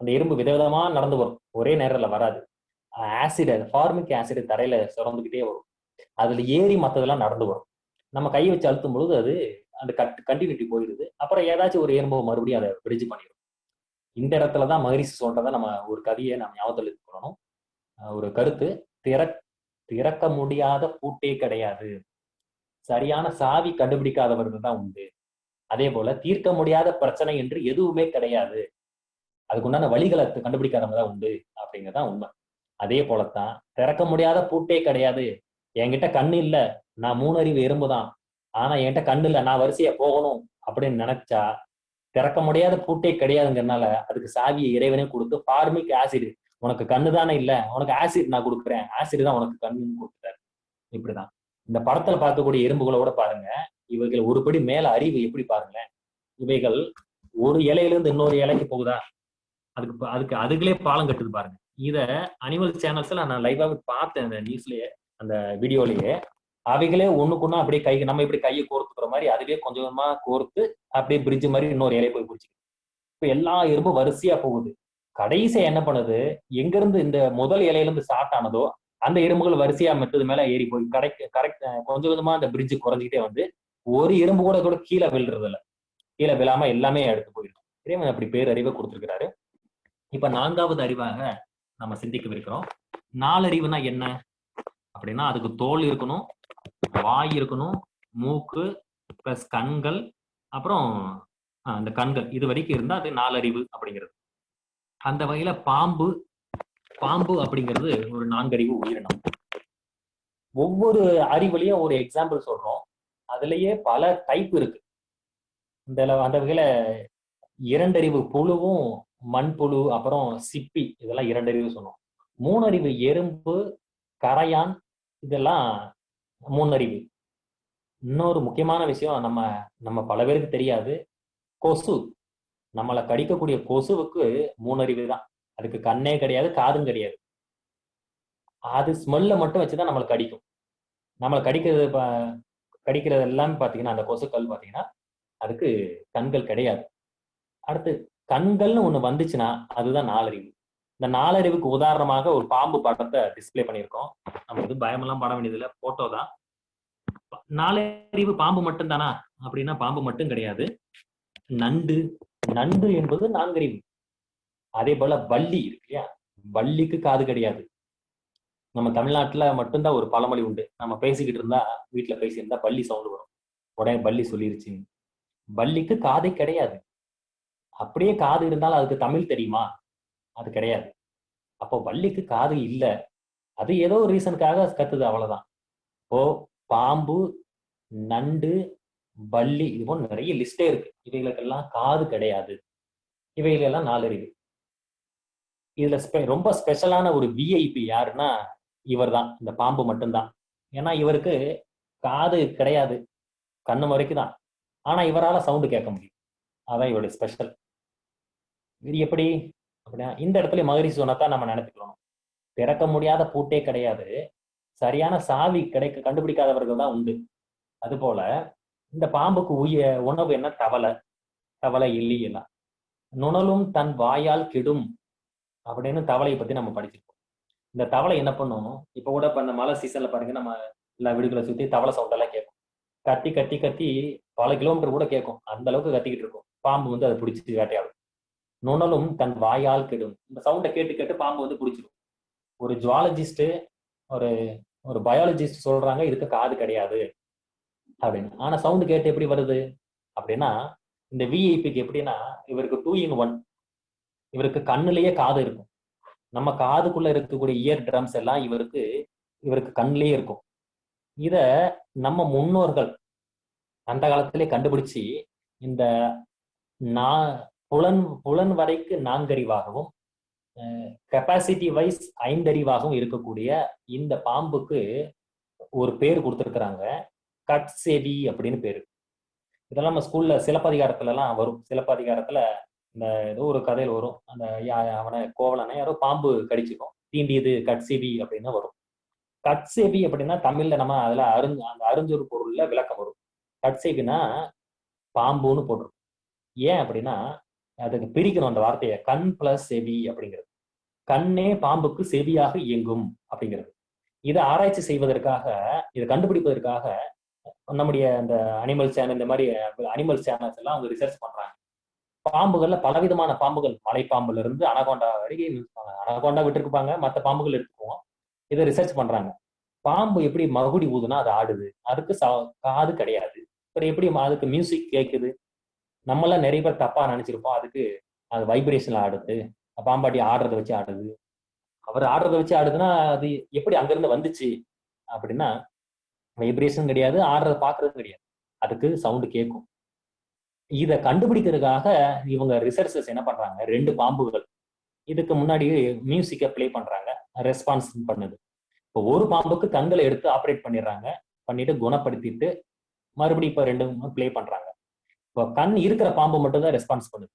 Speaker 1: அந்த எறும்பு விதவிதமா நடந்து வரும், ஒரே நேரத்துல வராது. ஆசிட், ஃபார்மிக் ஆசிட் தரையில சுரந்துகிட்டே வரும், அதுல ஏறி மற்றதெல்லாம் நடந்து வரும். நம்ம கையை வச்சு அழுத்தும் பொழுது அது அந்த கண்டினியூட்டி போயிடுது. அப்புறம் ஏதாச்சும் ஒரு எறும்பு மறுபடியும் அதை பிரிட்ஜ் பண்ணிடும். இந்த இடத்துலதான் மகரிஷி சொல்றதை நம்ம ஒரு கதையை நம்ம ஞாபகத்தில் இருக்கணும். ஒரு கருத்து, திறக்க முடியாத பூட்டே கிடையாது, சரியான சாவி கண்டுபிடிக்காதவர்கள் தான் உண்டு. அதே போல தீர்க்க முடியாத பிரச்சனை என்று எதுவுமே கிடையாது, அதுக்குண்டான வழிகளை கண்டுபிடிக்காதவங்க தான் உண்டு அப்படிங்கிறதான் உண்மை. அதே போலத்தான் திறக்க முடியாத பூட்டே கிடையாது, என்கிட்ட கண்ணு இல்ல, நான் 3 அறிவு எறும்பு தான், ஆனா என்கிட்ட கண்ணு இல்ல, நான் வரிசையா போகணும் அப்படின்னு நினைச்சா திறக்க முடியாத பூட்டே கிடையாதுங்கிறதுனால அதுக்கு சாவியை இறைவனே கொடுத்து ஃபார்மிக் ஆசிட், உனக்கு கண்ணு தானே இல்ல, உனக்கு ஆசிட் நான் கொடுக்குறேன், ஆசிட் தான் உனக்கு கண்ணுன்னு கொடுத்துட்டாரு. இப்படிதான் இந்த படத்துல பார்க்கக்கூடிய எறும்புகளோட பாருங்க, இவைகள் ஒருபடி மேல அறிவு எப்படி பாருங்களேன். இவைகள் ஒரு இலையில இருந்து இன்னொரு இலைக்கு போகுதா, அதுக்கு அதுக்கு அதுகளே பாலம் கட்டுது பாருங்க. இத அனிமல் சேனல்ஸ்ல நான் லைவாவே பார்த்தேன், அந்த நியூஸ்லயே, அந்த வீடியோலயே. அவைகளே ஒண்ணுக்கு ஒண்ணு அப்படியே கை, நம்ம இப்படி கையை கோர்த்துக்கிற மாதிரி அதுவே கொஞ்சம் கொஞ்சமா கோர்த்து அப்படியே பிரிட்ஜ் மாதிரி இன்னொரு இலையை போய் பிடிச்சி. இப்ப எல்லா எறும்பும் வரிசையா போகுது. கடைசியா என்ன பண்ணுது, எங்க இருந்து இந்த முதல் இலையில இருந்து ஸ்டார்ட் ஆனதோ அந்த எறும்புகள் வரிசையா மெத்தது மேல ஏறி போய் கரெக்ட் கொஞ்சம் கொஞ்சமா அந்த பிரிட்ஜ் குறைஞ்சிக்கிட்டே வந்து ஒரு எறும்பு கூட கூட கீழே விழுறது இல்ல. கீழே விழாம எல்லாமே எடுத்து போயிடும். இறைவன் அப்படி பேரறிவை கொடுத்திருக்கிறாரு. இப்ப 4வது அறிவாக நம்ம சிந்திக்கவிருக்கிறோம். 4 அறிவுனா என்ன அப்படின்னா, அதுக்கு தோல் இருக்கணும், வாய் இருக்கணும், மூக்கு பிளஸ் கண்கள், அப்புறம் அந்த கண்கள், இது வரைக்கும் இருந்தா அது 4 அறிவு அப்படிங்கிறது. அந்த வகையில பாம்பு அப்படிங்கிறது ஒரு 4 அறிவு உயிரினம். ஒவ்வொரு அறிவுலயும் ஒரு எக்ஸாம்பிள் சொல்றோம். அதுலயே பல டைப் இருக்கு. அந்த வகையில 2 அறிவு புழுவும் மண்புழு அப்புறம் சிப்பி இதெல்லாம் 2 அறிவு சொன்னோம். 3 அறிவு எறும்பு, கரையான், இதெல்லாம் 3 அறிவு. இன்னொரு முக்கியமான விஷயம் நம்ம பல பேருக்கு தெரியாது. கொசு, நம்மளை கடிக்கக்கூடிய கொசுவுக்கு 3 அறிவு தான். அதுக்கு கண்ணே கிடையாது, காதும் கிடையாது. அது ஸ்மெல்ல மட்டும் வச்சுதான் நம்மளை கடிக்கும். நம்மளை கடிக்கிறது எல்லாம் பாத்தீங்கன்னா, அந்த கொசுக்கள் பாத்தீங்கன்னா அதுக்கு கண்கள் கிடையாது. அடுத்து கண்கள்னு ஒண்ணு வந்துச்சுன்னா அதுதான் 4 அறிவு. இந்த 4 அறிவுக்கு உதாரணமாக ஒரு பாம்பு படத்தை டிஸ்பிளே பண்ணியிருக்கோம். நம்ம வந்து பயமெல்லாம் பட வேண்டியதில்லை, போட்டோ தான். 4 அறிவு பாம்பு மட்டும் தானா அப்படின்னா பாம்பு மட்டும் கிடையாது. நண்டு என்பது 4 அறிவு. அதே போல பல்லி இருக்கு இல்லையா, பல்லிக்கு காது கிடையாது. நம்ம தமிழ்நாட்டுல மட்டும்தான் ஒரு பழமொழி உண்டு, நம்ம பேசிக்கிட்டு இருந்தா, வீட்டுல பேசியிருந்தா பல்லி சவுண்ட் வரும், உடனே பல்லி சொல்லிருச்சுன்னு. பல்லிக்கு காதே கிடையாது. அப்படியே காது இருந்தாலும் அதுக்கு தமிழ் தெரியுமா? அது கிடையாது. அப்போ பல்லிக்கு காது இல்ல, அது ஏதோ ஒரு ரீசனுக்காக கத்துது, அவ்வளவுதான். இப்போ பாம்பு, நண்டு, பல்லி, இது போல நிறைய லிஸ்டே இருக்கு. இவைகளுக்கெல்லாம் காது கிடையாது. இவைகளெல்லாம் 4 அறிவு. இதுல ரொம்ப ஸ்பெஷலான ஒரு விஐபி யாருன்னா இவர் தான், இந்த பாம்பு மட்டும்தான். ஏன்னா இவருக்கு காது கிடையாது, கண்ணு வரைக்கும் தான். ஆனா இவரால சவுண்டு கேட்க முடியும். அதான் இவருடைய ஸ்பெஷல். இது எப்படி அப்படின்னா, இந்த இடத்துல மகரிஷி சொன்னதான் நம்ம நினைச்சுக்கணும். திறக்க முடியாத பூட்டே கிடையாது, சரியான சாவி கண்டுபிடிக்காதவர்கள் தான் உண்டு. அது போல இந்த பாம்புக்கு உணவு என்ன? தவளை இல்லி எல்லாம். நுணலும் தன் வாயால் கெடும் அப்படின்னு தவளையை பத்தி நம்ம படிச்சிருக்கோம். இந்த தவளை என்ன பண்ணும், இப்ப கூட இப்ப இந்த மழை சீசன்ல பாருங்க, நம்ம எல்லா வீடுகளை சுத்தி தவளை சவுண்ட் எல்லாம் கேட்கும். கத்தி கத்தி கத்தி பல கிலோமீட்டர் கூட கேட்கும், அந்த அளவுக்கு கத்திக்கிட்டு இருக்கும். பாம்பு வந்து அதை பிடிச்சிட்டு வேட்டையாடும். நுணலும் தன் வாயால் கெடும், இந்த சவுண்டை கேட்டு கேட்டு பாம்பு வந்து பிடிச்சிடும். ஒரு ஜுவாலஜிஸ்ட், ஒரு ஒரு பயாலஜிஸ்ட் சொல்றாங்க இதுக்கு காது கிடையாது அப்படின்னு. ஆனா சவுண்ட் கேட்டு எப்படி வருது அப்படின்னா, இந்த விஐபிக்கு எப்படின்னா, இவருக்கு 2 in 1. இவருக்கு கண்ணுலயே காது இருக்கும். நம்ம காதுக்குள்ள இருக்கக்கூடிய இயர் ட்ரம்ஸ் எல்லாம் இவருக்கு கண்ணிலேயே இருக்கும். இத நம்ம முன்னோர்கள் அந்த காலத்திலே கண்டுபிடிச்சு இந்த புலன் வரைக்கு 4 அறிவாகவும் கெப்பாசிட்டி வைஸ் 5 அறிவாகவும் இருக்கக்கூடிய இந்த பாம்புக்கு ஒரு பேர் கொடுத்திருக்கிறாங்க, கட்செவி அப்படின்னு பேரு. இதெல்லாம் நம்ம ஸ்கூல்ல சிலப்பதிகாரத்துல எல்லாம் வரும். சிலப்பதிகாரத்துல இந்த ஏதோ ஒரு கதையில வரும், அந்த அவனை கோவலனை யாரோ பாம்பு கடிச்சுக்கும், தீண்டியது கட்செவி அப்படின்னு வரும். கட்செவி அப்படின்னா தமிழ்ல நம்ம அதுல அந்த அறிஞ்சொரு பொருள்ல விளக்கம் வரும். கட்செவினா பாம்புன்னு போட்டிருக்கும். ஏன் அப்படின்னா அதுக்கு பிரிக்கணும் அந்த வார்த்தையை, கண் பிளஸ் செவி அப்படிங்கிறது. கண்ணே பாம்புக்கு செவியாக இயங்கும் அப்படிங்கிறது. இதை ஆராய்ச்சி செய்வதற்காக, இதை கண்டுபிடிப்பதற்காக நம்முடைய அந்த அனிமல் சேனல், இந்த மாதிரி அனிமல் சேனல்ஸ் எல்லாம் அவங்க ரிசர்ச் பண்றாங்க. பாம்புகள்ல பலவிதமான பாம்புகள், மலைப்பாம்புல இருந்து அனகோண்டா வரைக்கும். அனகோண்டா விட்டுருப்பாங்க, மற்ற பாம்புகள் எடுத்துக்குவோம். இதை ரிசர்ச் பண்றாங்க. பாம்பு எப்படி மகுடி ஊதுனா அது ஆடுது, அதுக்கு காது கிடையாது. அப்புறம் எப்படி அதுக்கு மியூசிக் கேட்குது? நம்மளாம் நிறைய பேர் தப்பா நினைச்சிருப்போம், அதுக்கு அது வைப்ரேஷன்ல ஆடுது, பாம்பாட்டி ஆடுறத வச்சு ஆடுது. அவர் ஆடுறத வச்சு ஆடுதுன்னா அது எப்படி அங்கிருந்து வந்துச்சு அப்படின்னா, வைப்ரேஷன் கிடையாது, ஆடுறத பாக்குறதும் கிடையாது, அதுக்கு சவுண்டு கேட்கும். இதை கண்டுபிடிக்கிறதுக்காக இவங்க ரிசர்ச்சர்ஸ் என்ன பண்றாங்க, 2 பாம்புகள் இதுக்கு முன்னாடி மியூசிக்கை ப்ளே பண்றாங்க, ரெஸ்பான்ஸ் பண்ணுது. இப்போ ஒரு பாம்புக்கு கண்களை எடுத்து ஆப்ரேட் பண்ணிடுறாங்க, பண்ணிட்டு குணப்படுத்திட்டு மறுபடியும் இப்போ 2 ப்ளே பண்றாங்க. இப்போ கண் இருக்கிற பாம்பு மட்டும் தான் ரெஸ்பான்ஸ் பண்ணுது,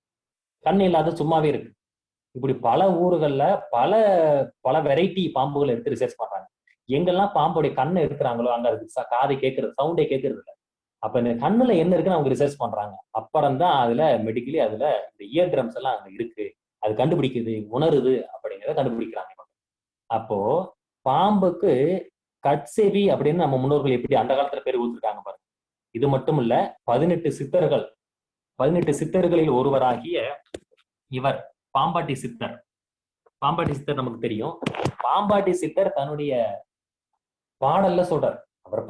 Speaker 1: கண் இல்லாத சும்மாவே இருக்கு. இப்படி பல ஊர்கள்ல பல பல வெரைட்டி பாம்புகளை எடுத்து ரிசர்ச் பண்றாங்க. எங்கெல்லாம் பாம்புடைய கண்ணை எடுக்கிறாங்களோ அங்க அதுக்கு காதை கேட்கறது, சவுண்டே கேட்கறது இல்லை. அப்ப இந்த கண்ணுல என்ன இருக்குன்னு அவங்க ரிசர்ச் பண்றாங்க. அப்புறம் தான் அதுல மெடிக்கலி அதுல இந்த இயர் ட்ரம்ஸ் எல்லாம் அங்க இருக்கு, அது கண்டுபிடிக்குது, உணருது அப்படிங்கிறத கண்டுபிடிக்கிறாங்க. அப்போ பாம்புக்கு கட்செவி அப்படின்னு நம்ம முன்னோர்கள் எப்படி அந்த காலத்துல பேர் கொடுத்துருக்காங்க பாருங்க. இது மட்டும் இல்ல, 18 சித்தர்கள், 18 சித்தர்களில் ஒருவராகிய இவர் பாம்பாட்டி சித்தர். பாம்பாட்டி சித்தர் நமக்கு தெரியும். பாம்பாட்டி சித்தர் தன்னுடைய பாடல்ல சொல்றார், அவர்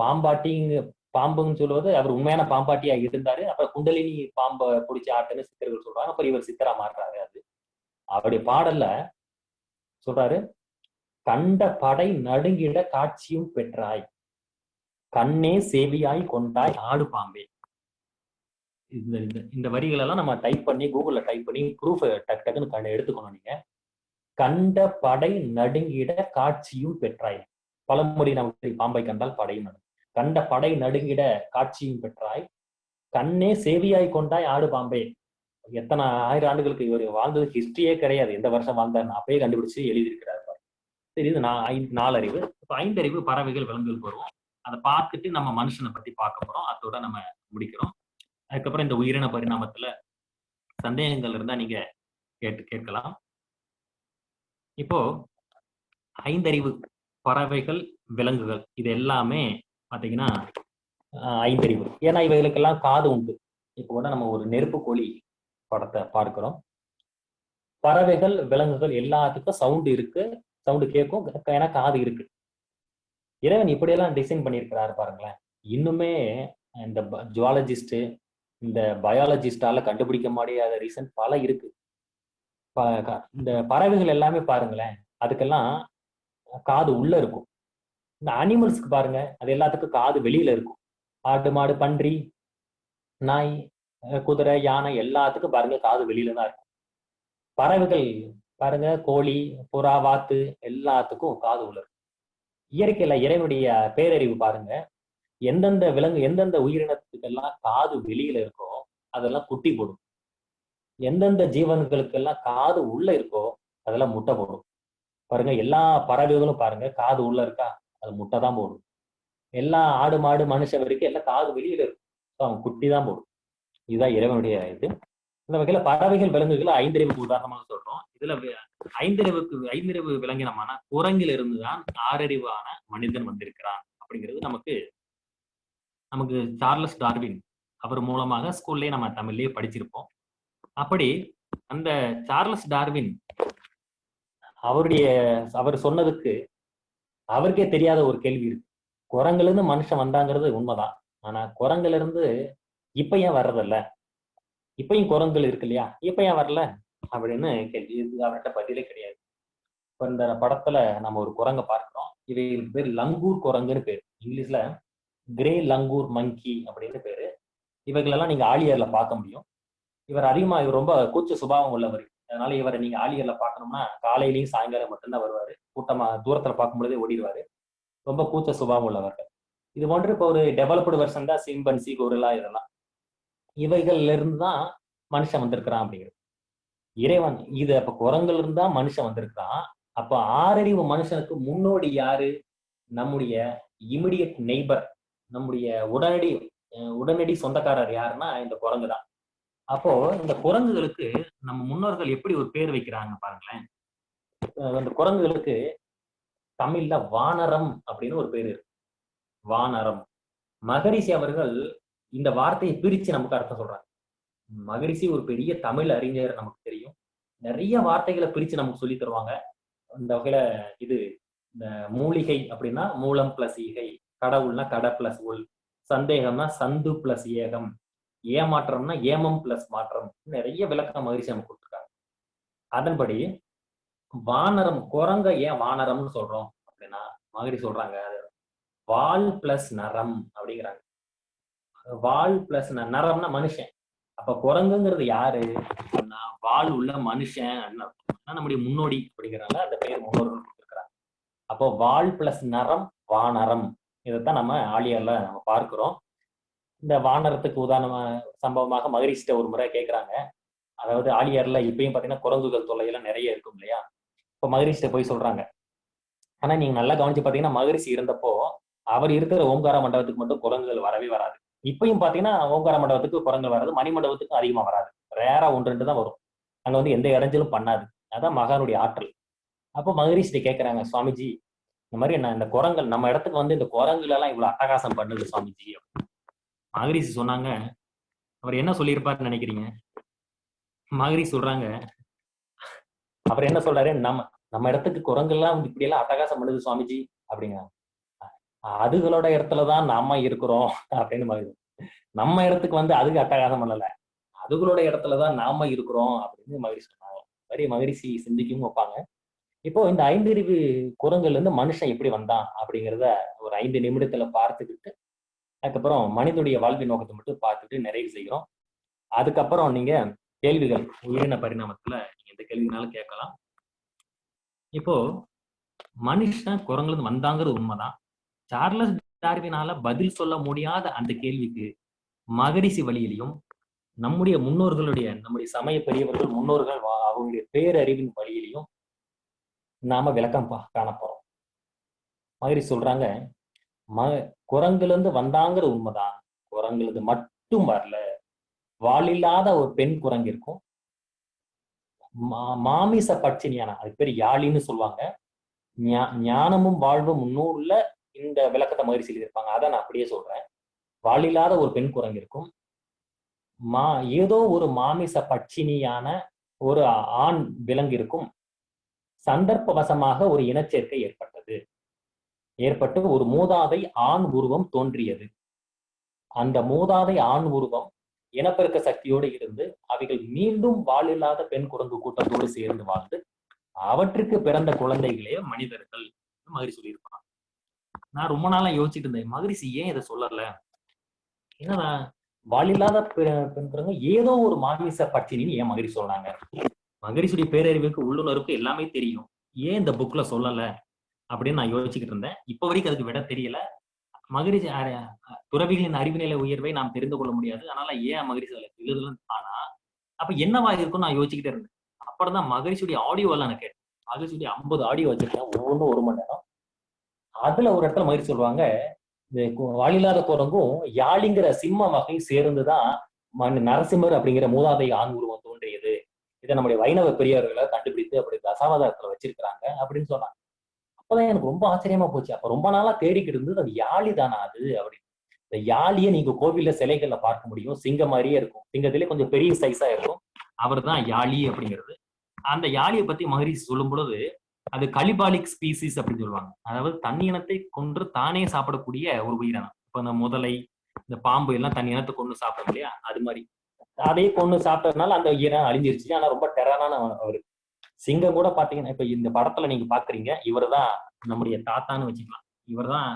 Speaker 1: பாம்புன்னு சொல்லுவது அவர் உண்மையான பாம்பாட்டியா இருந்தாரு. அப்புறம் குண்டலினி பாம்பை பிடிச்சி ஆட்டுன்னு சித்தர்கள் சொல்றாங்க. அப்புறம் இவர் சித்தரா மாறுறாரு. அது அவருடைய பாடல்ல சொல்றாரு, கண்ட படை நடுங்கிட காட்சியும் பெற்றாய், கண்ணே சேவியாய் கொண்டாய் ஆடு பாம்பே. இந்த வரிகள் எல்லாம் நம்ம டைப் பண்ணி கூகுள்ல டைப் பண்ணி ப்ரூஃப் டக்கு டக்குன்னு எடுத்துக்கணும். நீங்க கண்ட படை நடுங்கிட காட்சியும் பெற்றாய், பழமொழி நமக்கு பாம்பை கண்டால் படையும் நடுங்கும். கண்ட படை நடுங்கிட காட்சியும் பெற்றாய், கண்ணே சேவியாய் கொண்டாய் ஆடு பாம்பே. எத்தனை ஆயிரம் ஆண்டுகளுக்கு இவர் வாழ்ந்தது ஹிஸ்டரியே கிடையாது, எந்த வருஷம் வாழ்ந்தார் அப்பயே கண்டுபிடிச்சு எழுதியிருக்கிறார். சரி, இது 4 அறிவு. இப்போ 5 அறிவு பறவைகள் விலங்குகள் வருவோம். அதை பார்த்துட்டு நம்ம மனுஷனை பத்தி பார்க்க போறோம். அதோட நம்ம முடிக்கிறோம். அதுக்கப்புறம் இந்த உயிரின பரிணாமத்துல சந்தேகங்கள் இருந்தா நீங்க கேட்கலாம். இப்போ 5 அறிவு பறவைகள் விலங்குகள் இது எல்லாமே பாத்தீங்கன்னா 5 அறிவு. ஏன்னா இவைகளுக்கெல்லாம் காது உண்டு. இப்போ கூட நம்ம ஒரு நெருப்பு கோழி படத்தை பார்க்கிறோம். பறவைகள் விலங்குகள் எல்லாத்துக்கும் சவுண்டு இருக்கு, சவுண்டு கேட்கும், ஏன்னா காது இருக்கு. இறைவன் இப்படியெல்லாம் டிசைன் பண்ணியிருக்கிறாரு பாருங்களேன். இன்னுமே இந்த ஜுவாலஜிஸ்ட், இந்த பயாலஜிஸ்டால கண்டுபிடிக்க முடியாத ரீசன் பல இருக்கு. இந்த பறவைகள் எல்லாமே பாருங்களேன், அதுக்கெல்லாம் காது உள்ள இருக்கும். இந்த அனிமல்ஸ்க்கு பாருங்க, அது எல்லாத்துக்கும் காது வெளியில இருக்கும். ஆடு மாடு பன்றி நாய் குதிரை யானை எல்லாத்துக்கும் பாருங்க காது வெளியில தான் இருக்கும். பறவைகள் பாருங்க, கோழி புறா வாத்து எல்லாத்துக்கும் காது உள்ள இருக்கும். இயற்கையில இறைவனுடைய பேரறிவு பாருங்க, எந்தெந்த விலங்கு எந்தெந்த உயிரினத்துக்கெல்லாம் காது வெளியில இருக்கோ அதெல்லாம் குட்டி போடும், எந்தெந்த ஜீவன்களுக்கெல்லாம் காது உள்ள இருக்கோ அதெல்லாம் முட்டை போடும். பாருங்க, எல்லா பறவைகளும் பாருங்க காது உள்ள இருக்கா, அது முட்டை தான் போடும். எல்லா ஆடு மாடு மனுஷன் வரைக்கும் எல்லாம் காது வெளியில இருக்கும், அவன் குட்டி தான் போடும். இதுதான் இறைவனுடைய இது. இந்த வகையில பறவைகள் விலங்குகள் 5 அறிவுக்கு உதாரணமாக சொல்றோம். இதுல 5 அறிவு விலங்கினமான குரங்கில் இருந்துதான் 6 அறிவான மனிதன் வந்திருக்கிறான் அப்படிங்கிறது நமக்கு சார்லஸ் டார்வின் அவர் மூலமாக ஸ்கூல்லயே நம்ம தமிழ்லயே படிச்சிருப்போம். அப்படி அந்த சார்லஸ் டார்வின் அவர் சொன்னதுக்கு அவருக்கே தெரியாத ஒரு கேள்வி இருக்கு. குரங்குல இருந்து மனுஷன் வந்தாங்கிறது உண்மைதான், ஆனா குரங்குல இருந்து இப்ப ஏன் வர்றதில்ல, இப்பயும் குரங்குகள் இருக்கு இல்லையா, இப்ப ஏன் வரல அப்படின்னு கேள்வி. இது அவர்கிட்ட பதிலே கிடையாது. இப்ப இந்த படத்துல நம்ம ஒரு குரங்கை பார்க்கிறோம். இவைகளுக்கு பேர் லங்கூர் குரங்குன்னு பேரு, இங்கிலீஷ்ல கிரே லங்கூர் மங்கி அப்படின்னு பேரு. இவைகளெல்லாம் நீங்க ஆழியர்ல பார்க்க முடியும். இவர் ரொம்ப கூச்ச சுபாவம் உள்ளவர். அதனால இவரை நீங்க ஆழியர்ல பார்க்கணும்னா காலையிலையும் சாயங்காலம் மட்டும்தான் வருவாரு. கூட்டமா தூரத்துல பார்க்கும் பொழுதே ஓடிடுவாரு. ரொம்ப கூச்ச சுபாவம் உள்ளவர்கள். இது போன்று இப்போ ஒரு டெவலப்டு வெர்ஷன் தான் சிம்பன்சி, கொரில்லா இதெல்லாம். இவைகள்ல இருந்து தான் மனுஷன் வந்திருக்கிறான் அப்படிங்கிறது இறைவன். இது அப்ப குரங்குல இருந்தா மனுஷன் வந்திருக்கிறான். அப்ப 6 அறிவு மனுஷனுக்கு முன்னோடி யாரு? நம்முடைய இமிடியட் நெய்பர், நம்முடைய உடனடி சொந்தக்காரர் யாருன்னா இந்த குரங்கு தான். அப்போ இந்த குரங்குகளுக்கு நம்ம முன்னோர்கள் எப்படி ஒரு பேர் வைக்கிறாங்க பாருங்களேன். அந்த குரங்குகளுக்கு தமிழ்ல வானரம் அப்படின்னு ஒரு பேரு இருக்கு, வானரம். மகரிஷி அவர்கள் இந்த வார்த்தையை பிரிச்சு நமக்கு அர்த்தம் சொல்றாங்க. மகரிஷி ஒரு பெரிய தமிழ் அறிஞர், நமக்கு தெரியும். நிறைய வார்த்தைகளை பிரிச்சு நமக்கு சொல்லி தருவாங்க. இந்த வகையில இது இந்த மூலிகை அப்படின்னா மூலம் பிளஸ் ஈகை, கடவுள்னா கட பிளஸ் உள், சந்தேகம்னா சந்து பிளஸ் ஏகம், ஏமாற்றம்னா ஏமம் பிளஸ் மாற்றம், நிறைய விளக்கம் மகிழ்ச்சி நமக்கு கொடுத்துருக்காங்க. அதன்படி வானரம், குரங்க ஏன் வானரம்னு சொல்றோம் அப்படின்னா மகிழ்ச்சி சொல்றாங்க, வால் பிளஸ் நரம் அப்படிங்கிறாங்க. வால் பிளஸ் நரம்னா மனுஷன், அப்ப குரங்குங்கிறது யாரு? வால் உள்ள மனுஷன் நம்முடைய முன்னோடி அப்படிங்கிறனால அந்த பெயர் முன்னோர்கள் கொடுத்திருக்கிறாங்க. அப்போ வால் பிளஸ் நரம் வானரம், இதைத்தான் நம்ம ஆழியார்ல நம்ம பார்க்கிறோம். இந்த வானரத்துக்கு உதாரணமா சம்பவமாக மகரிஷிட்ட ஒரு முறை கேட்கிறாங்க. அதாவது ஆழியார்ல இப்பயும் பாத்தீங்கன்னா குரங்குகள் தொல்லையெல்லாம் நிறைய இருக்கும் இல்லையா? இப்ப மகரிஷிட்ட போய் சொல்றாங்க. ஆனா நீங்க நல்லா கவனிச்சு பாத்தீங்கன்னா மகரிஷி இருந்தப்போ அவர் இருக்கிற ஓம்கார மண்டபத்துக்கு மட்டும் குரங்குகள் வரவே வராது. இப்பயும் பாத்தீங்கன்னா ஓம்கார மண்டபத்துக்கு குரங்குகள் வராது, மணி மண்டபத்துக்கும் அதிகமா வராது. ரேரா 1-2 தான் வரும். அங்க வந்து எந்த இடைஞ்சலும் பண்ணாது. அதான் மகானுடைய ஆற்றல். அப்போ மகரிஷிட்ட கேட்கிறாங்க, சுவாமிஜி இந்த மாதிரி நான் இந்த குரங்கள் நம்ம இடத்துக்கு வந்து இந்த குரங்குல எல்லாம் இவ்வளவு அட்டகாசம் பண்ணுது சுவாமிஜி. மகரிஷி சொன்னாங்க, அவர் என்ன சொல்லியிருப்பாருன்னு நினைக்கிறீங்க? மகரிஷி சொல்றாங்க, அவர் என்ன சொல்றாரு, நம்ம இடத்துக்கு குரங்கெல்லாம் வந்து இப்படி எல்லாம் அட்டகாசம் பண்ணுது சுவாமிஜி அப்படிங்க. அதுகளோட இடத்துலதான் நாம இருக்கிறோம் அப்படின்னு மகிழ்ச்சி. நம்ம இடத்துக்கு வந்து அதுக்கு அட்டகாசம் பண்ணல, அதுகளோட இடத்துலதான் நாம இருக்கிறோம் அப்படின்னு மகிழ்ச்சி சொன்னாங்க. நிறைய மகிழ்ச்சி சிந்திக்கவும் வைப்பாங்க. இப்போ இந்த 5 அறிவு குரங்குல இருந்து மனுஷன் எப்படி வந்தான் அப்படிங்கிறத ஒரு 5 நிமிடத்துல பார்த்துக்கிட்டு அதுக்கப்புறம் மனிதனுடைய வாழ்க்கை நோக்கத்தை மட்டும் பார்த்துட்டு நிறைவு செய்கிறோம். அதுக்கப்புறம் நீங்க கேள்விகள் உயிரின பரிணாமத்துல நீங்க எந்த கேள்வினாலும் கேட்கலாம். இப்போ மனுஷன் குரங்குல இருந்து வந்தாங்கிறது உண்மைதான். சார்லஸ் டார்வினால பதில் சொல்ல முடியாத அந்த கேள்விக்கு மகரிஷி வழியிலையும் நம்முடைய முன்னோர்களுடைய நம்முடைய சமய பெரியவர்கள் முன்னோர்கள் அவங்களுடைய பேரறிவின் வழியிலையும் நாம விளக்கம் காணப்போறோம். மகரிஷி சொல்றாங்க, குரங்குல இருந்து வந்தாங்கிற உண்மைதான். குரங்குல மட்டும் வரல, வாலில்லாத ஒரு பெண் குரங்கு இருக்கும், மாமிச பட்சினியான, அது பேர் யாழின்னு சொல்லுவாங்க. ஞானமும் வாழ்வும் முன்னூறுல இந்த விளக்கத்தை மகரிஷி எழுதியிருப்பாங்க. அதை நான் அப்படியே சொல்றேன். வாலில்லாத ஒரு பெண் குரங்கு இருக்கும், ஏதோ ஒரு மாமிச பட்சினியான ஒரு ஆண் விலங்கு இருக்கும். சந்தர்ப்பவசமாக ஒரு இனச்சேர்க்கை ஏற்பட்டு ஒரு மூதாதை ஆண் உருவம் தோன்றியது. அந்த மூதாதை ஆண் உருவம் இனப்பெருக்க சக்தியோடு இருந்து அவைகள் மீண்டும் வாலில்லாத பெண் குரங்கு கூட்டத்தோடு சேர்ந்து வாழ்ந்து அவற்றுக்கு பிறந்த குழந்தைகளே மனிதர்கள் மகரிஷி சொல்லியிருப்பாங்க. நான் ரொம்ப நாளா யோசிச்சுட்டு இருந்தேன், மகரிஷி ஏன் இதை சொல்லல? என்னன்னா வாலில்லாத பெண் குரங்கு ஏதோ ஒரு மாமிச பட்சினின்னு ஏன் மகரிஷி சொன்னாங்க? மகரிஷியுடைய பேரறிவுக்கு உள்ளுணர்வுக்கு எல்லாமே தெரியும், ஏன் இந்த புக்ல சொல்லல அப்படின்னு நான் யோசிச்சுக்கிட்டு இருந்தேன். இப்ப வரைக்கும் அதுக்கு விட தெரியல. மகரிஷி துறவிகளின் அறிவு நிலை உயர்வை நாம் தெரிந்து கொள்ள முடியாது, அதனால ஏன் மகரிஷி எழுதலன்னு. ஆனா அப்ப என்னவா இருக்கும் நான் யோசிச்சுக்கிட்டே இருந்தேன். அப்புறம் மகரிஷியுடைய ஆடியோ எல்லாம் நான் கேட்டேன். மகரிஷியுடைய 50 ஆடியோ வச்சிருக்கேன், ஒவ்வொன்றும் 1 மணி நேரம். அதுல ஒரு இடத்துல மகரிஷி சொல்லுவாங்க, இந்த வாலில்லாத குரங்கும் யாழிங்கிற சிம்ம வகை சேர்ந்துதான் நரசிம்மர் அப்படிங்கிற மூதாதை ஆண் உருவம் தோன்றியது. இதை நம்முடைய வைணவ பெரியவர்களை கண்டுபிடித்து அப்படி தசாவதாரத்துல வச்சிருக்கிறாங்க அப்படின்னு சொன்னாங்க. அப்பதான் எனக்கு ரொம்ப ஆச்சரியமா போச்சு. அப்ப ரொம்ப நாளா தேடிக்கிட்டு இருந்தது அது யாழி தானா அது அப்படின்னு. இந்த யாழியை நீங்க கோவில்ல சிலைகள்ல பார்க்க முடியும், சிங்கம் மாதிரியே இருக்கும், சிங்கத்திலே கொஞ்சம் பெரிய சைஸா இருக்கும், அவர் தான் யாழி அப்படிங்கிறது. அந்த யாழியை பத்தி மகரிஷி சொல்லும் பொழுது அது கலிபாலிக் ஸ்பீசிஸ் அப்படின்னு சொல்லுவாங்க. அதாவது தண்ணி இனத்தை கொன்று தானே சாப்பிடக்கூடிய ஒரு உயிரினம். இப்ப இந்த முதலை, இந்த பாம்பு எல்லாம் தண்ணி இனத்தை கொண்டு சாப்பிடும் இல்லையா, அது மாதிரி அதையே கொண்டு சாப்பிட்டதுனால அந்த உயிரினம் அழிஞ்சிருச்சு. ஆனா ரொம்ப டெரரான அவரு. சிங்கம் கூட பாத்தீங்கன்னா இப்ப இந்த படத்துல நீங்க பாக்குறீங்க, இவர் தான் நம்முடைய தாத்தான்னு வச்சுக்கலாம். இவர் தான்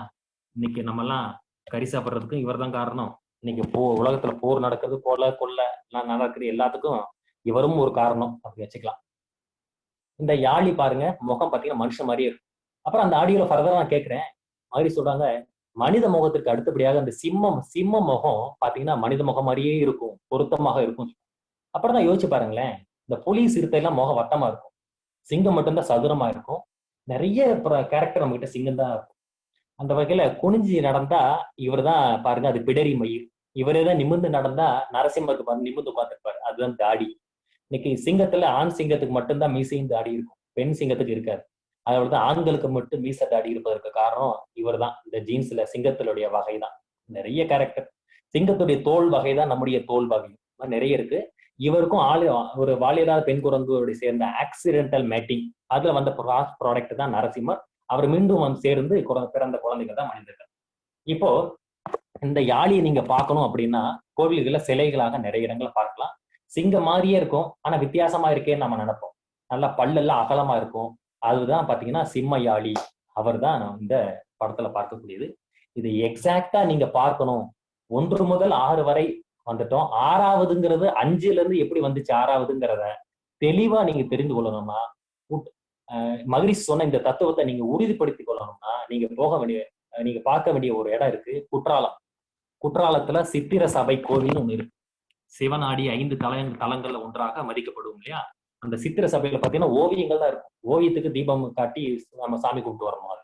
Speaker 1: இன்னைக்கு நம்ம எல்லாம் கறி சாப்பிட்றதுக்கும் இவர் தான் காரணம். இன்னைக்கு உலகத்துல போர் நடக்கிறது, கொள்ள எல்லாம் நடக்குது, எல்லாத்துக்கும் இவரும் ஒரு காரணம் அப்படி வச்சுக்கலாம். இந்த யாழி பாருங்க, முகம் பாத்தீங்கன்னா மனுஷன் மாதிரியே இருக்கும். அப்புறம் அந்த ஆடியோல ஃபர்தரா நான் கேட்கிறேன், மாதிரி சொல்றாங்க, மனித முகத்திற்கு அடுத்தபடியாக அந்த சிம்ம முகம் பாத்தீங்கன்னா மனித முகம் மாதிரியே இருக்கும், பொருத்தமாக இருக்கும். அப்புறம் தான் யோசிச்சு பாருங்களேன், இந்த புலி சிறுத்தை எல்லாம் முகம் வட்டமா இருக்கும், சிங்கம் மட்டும்தான் சதுரமா இருக்கும். நிறைய கேரக்டர் நம்ம கிட்ட சிங்கம் தான் இருக்கும். அந்த வகையில குனிஞ்சி நடந்தா இவர் தான் பாருங்க, அது பிடரி மயிர். இவரே தான் நிமிர்ந்து நடந்தா நரசிம்மருக்கு பாருங்க நிமிர்ந்து உட்கார்ந்துருப்பாரு, அதுதான் தாடி. இன்னைக்கு சிங்கத்துல ஆண் சிங்கத்துக்கு மட்டும்தான் மீசையும் தாடி இருக்கும், பெண் சிங்கத்துக்கு இருக்காது. அதனாலதான் ஆண்களுக்கு மட்டும் மீச தாடி இருப்பதற்கு காரணம் இவர் தான். இந்த ஜீன்ஸ்ல சிங்கத்தினுடைய வகை தான். நிறைய கேரக்டர், சிங்கத்துடைய தோல் வகை தான் நம்முடைய தோல் வகை, நிறைய இருக்கு. இவருக்கும் ஒரு வாலில்லாத பெண் குரங்கோட சேர்ந்த ஆக்சிடென்டல் மேட்டிங், அதுல வந்த ப்ராடக்ட் தான் நரசிம்மர். அவர் மீண்டும் வந்து சேர்ந்து பிறந்த குழந்தைகள் தான் மனிதர்கள். இப்போ இந்த யாழியை நீங்க பார்க்கணும் அப்படின்னா கோவில்கள சிலைகளாக நிறைய இடங்களை பார்க்கலாம். சிங்கம் மாதிரியே இருக்கும், ஆனா வித்தியாசமா இருக்கேன்னு நம்ம நினைப்போம். நல்லா பல்லெல்லாம் அகலமா இருக்கும், அதுதான் பாத்தீங்கன்னா சிம்ம யாழி. அவர் தான் இந்த படத்துல பார்க்கக்கூடியது. இது எக்ஸாக்டா நீங்க பார்க்கணும், 1 முதல் 6 வரை வந்துட்டோம். ஆறாவதுங்கிறது 5ல இருந்து எப்படி வந்துச்சு ஆறாவதுங்கிறத தெளிவா நீங்க தெரிந்து கொள்ளணும்னா, மகரிஷி சொன்ன இந்த தத்துவத்தை நீங்க உறுதிப்படுத்திக் கொள்ளணும்னா, நீங்க பார்க்க வேண்டிய ஒரு இடம் இருக்கு, குற்றாலம். குற்றாலத்துல சித்திர சபை கோவில்னு ஒண்ணு இருக்கு. சிவனாடி 5 தலங்கள்ல ஒன்றாக மதிக்கப்படும் இல்லையா? அந்த சித்திர சபையில பாத்தீங்கன்னா ஓவியங்கள் தான் இருக்கும். ஓவியத்துக்கு தீபம் காட்டி நம்ம சாமி கும்பிட்டு வரணும்.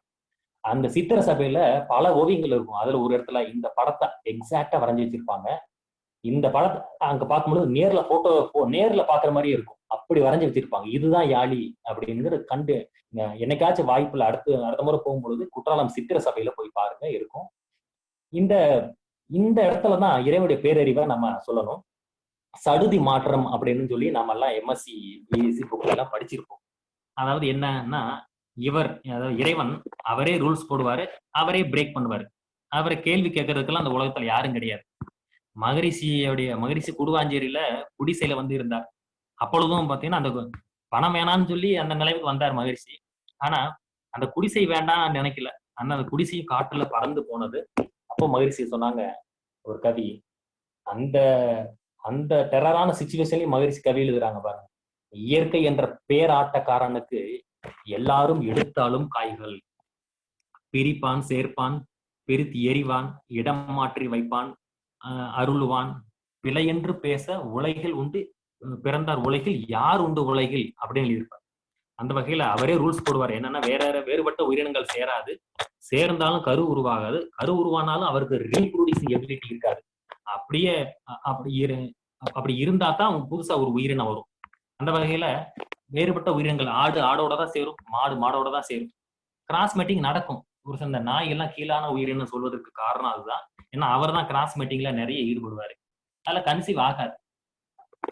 Speaker 1: அந்த சித்திர சபையில பல ஓவியங்கள் இருக்கும். அதுல ஒரு இடத்துல இந்த படத்தை எக்ஸாக்டா வரைஞ்சி வச்சிருப்பாங்க. இந்த படத்தை அங்க பார்க்கும்போது நேர்ல பாக்குற மாதிரியே இருக்கும். அப்படி வரைஞ்சி வச்சிருப்பாங்க. இதுதான் யாழி அப்படிங்கிறது கண்டு என்னைக்காச்சும் வாய்ப்புல அடுத்த முறை போகும்பொழுது குற்றாலம் சித்திர சபையில போய் பாருங்க, இருக்கும். இந்த இந்த இடத்துலதான் இறைவனுடைய பேரறிவை நம்ம சொல்லணும். சடுதி மாற்றம் அப்படின்னு சொல்லி நம்ம எல்லாம் எம்எஸ்சி பிஎஸ்சி புக்ல எல்லாம் படிச்சிருப்போம். அதாவது என்னன்னா, அதாவது இறைவன் அவரே ரூல்ஸ் போடுவாரு, அவரே பிரேக் பண்ணுவாரு. அவரை கேள்வி கேட்கறதுக்கெல்லாம் அந்த உலகத்துல யாரும் கிடையாது. மகரிஷி குடுவாஞ்சேரியில குடிசையில வந்து இருந்தார். அப்பொழுதும் பாத்தீங்கன்னா அந்த பணம் வேணாம்னு சொல்லி அந்த நிலைவுக்கு வந்தார் மகரிஷி. ஆனா அந்த குடிசை வேண்டாம் நினைக்கல. ஆனா அந்த குடிசையும் காட்டுல பறந்து போனது. அப்போ மகரிஷி சொன்னாங்க ஒரு கவி, அந்த அந்த டெரரான சிச்சுவேஷன்லயும் மகரிஷி கவி எழுதுறாங்க பாருங்க. இயற்கை என்ற பேராட்டக்காரனுக்கு எல்லாரும் எடுத்தாலும் காய்கள், பிரிப்பான் சேர்ப்பான், பிரித்து எறிவான், இடம் மாற்றி வைப்பான், அருளுவான், பிழையென்று பேச உலகில் உண்டு பிறந்தார் உலகில் யார் உண்டு உலகில் அப்படின்னு எழுதியிருப்பார். அந்த வகையில அவரே ரூல்ஸ் போடுவார். என்னன்னா வேறுபட்ட உயிரினங்கள் சேராது, சேர்ந்தாலும் கரு உருவாகாது, கரு உருவானாலும் அவருக்கு ரீப்ரொடியூசிங் எபிலிட்டி இருக்காது. அப்படியே அப்படி இருந்தா தான் புதுசா ஒரு உயிரினம் வரும். அந்த வகையில வேறுபட்ட உயிரினங்கள் ஆடோட தான் சேரும், மாடோட தான் சேரும். கிராஸ் மேட்டிங் நடக்கும். ஒரு சில நாய் எல்லாம் கீழான உயிரினம் சொல்வதற்கு காரணம் அதுதான். ஏன்னா அவர் தான் கிராஸ் மேட்டிங்ல நிறைய ஈடுபடுவாரு. அதுல கன்சீவ் ஆகாது.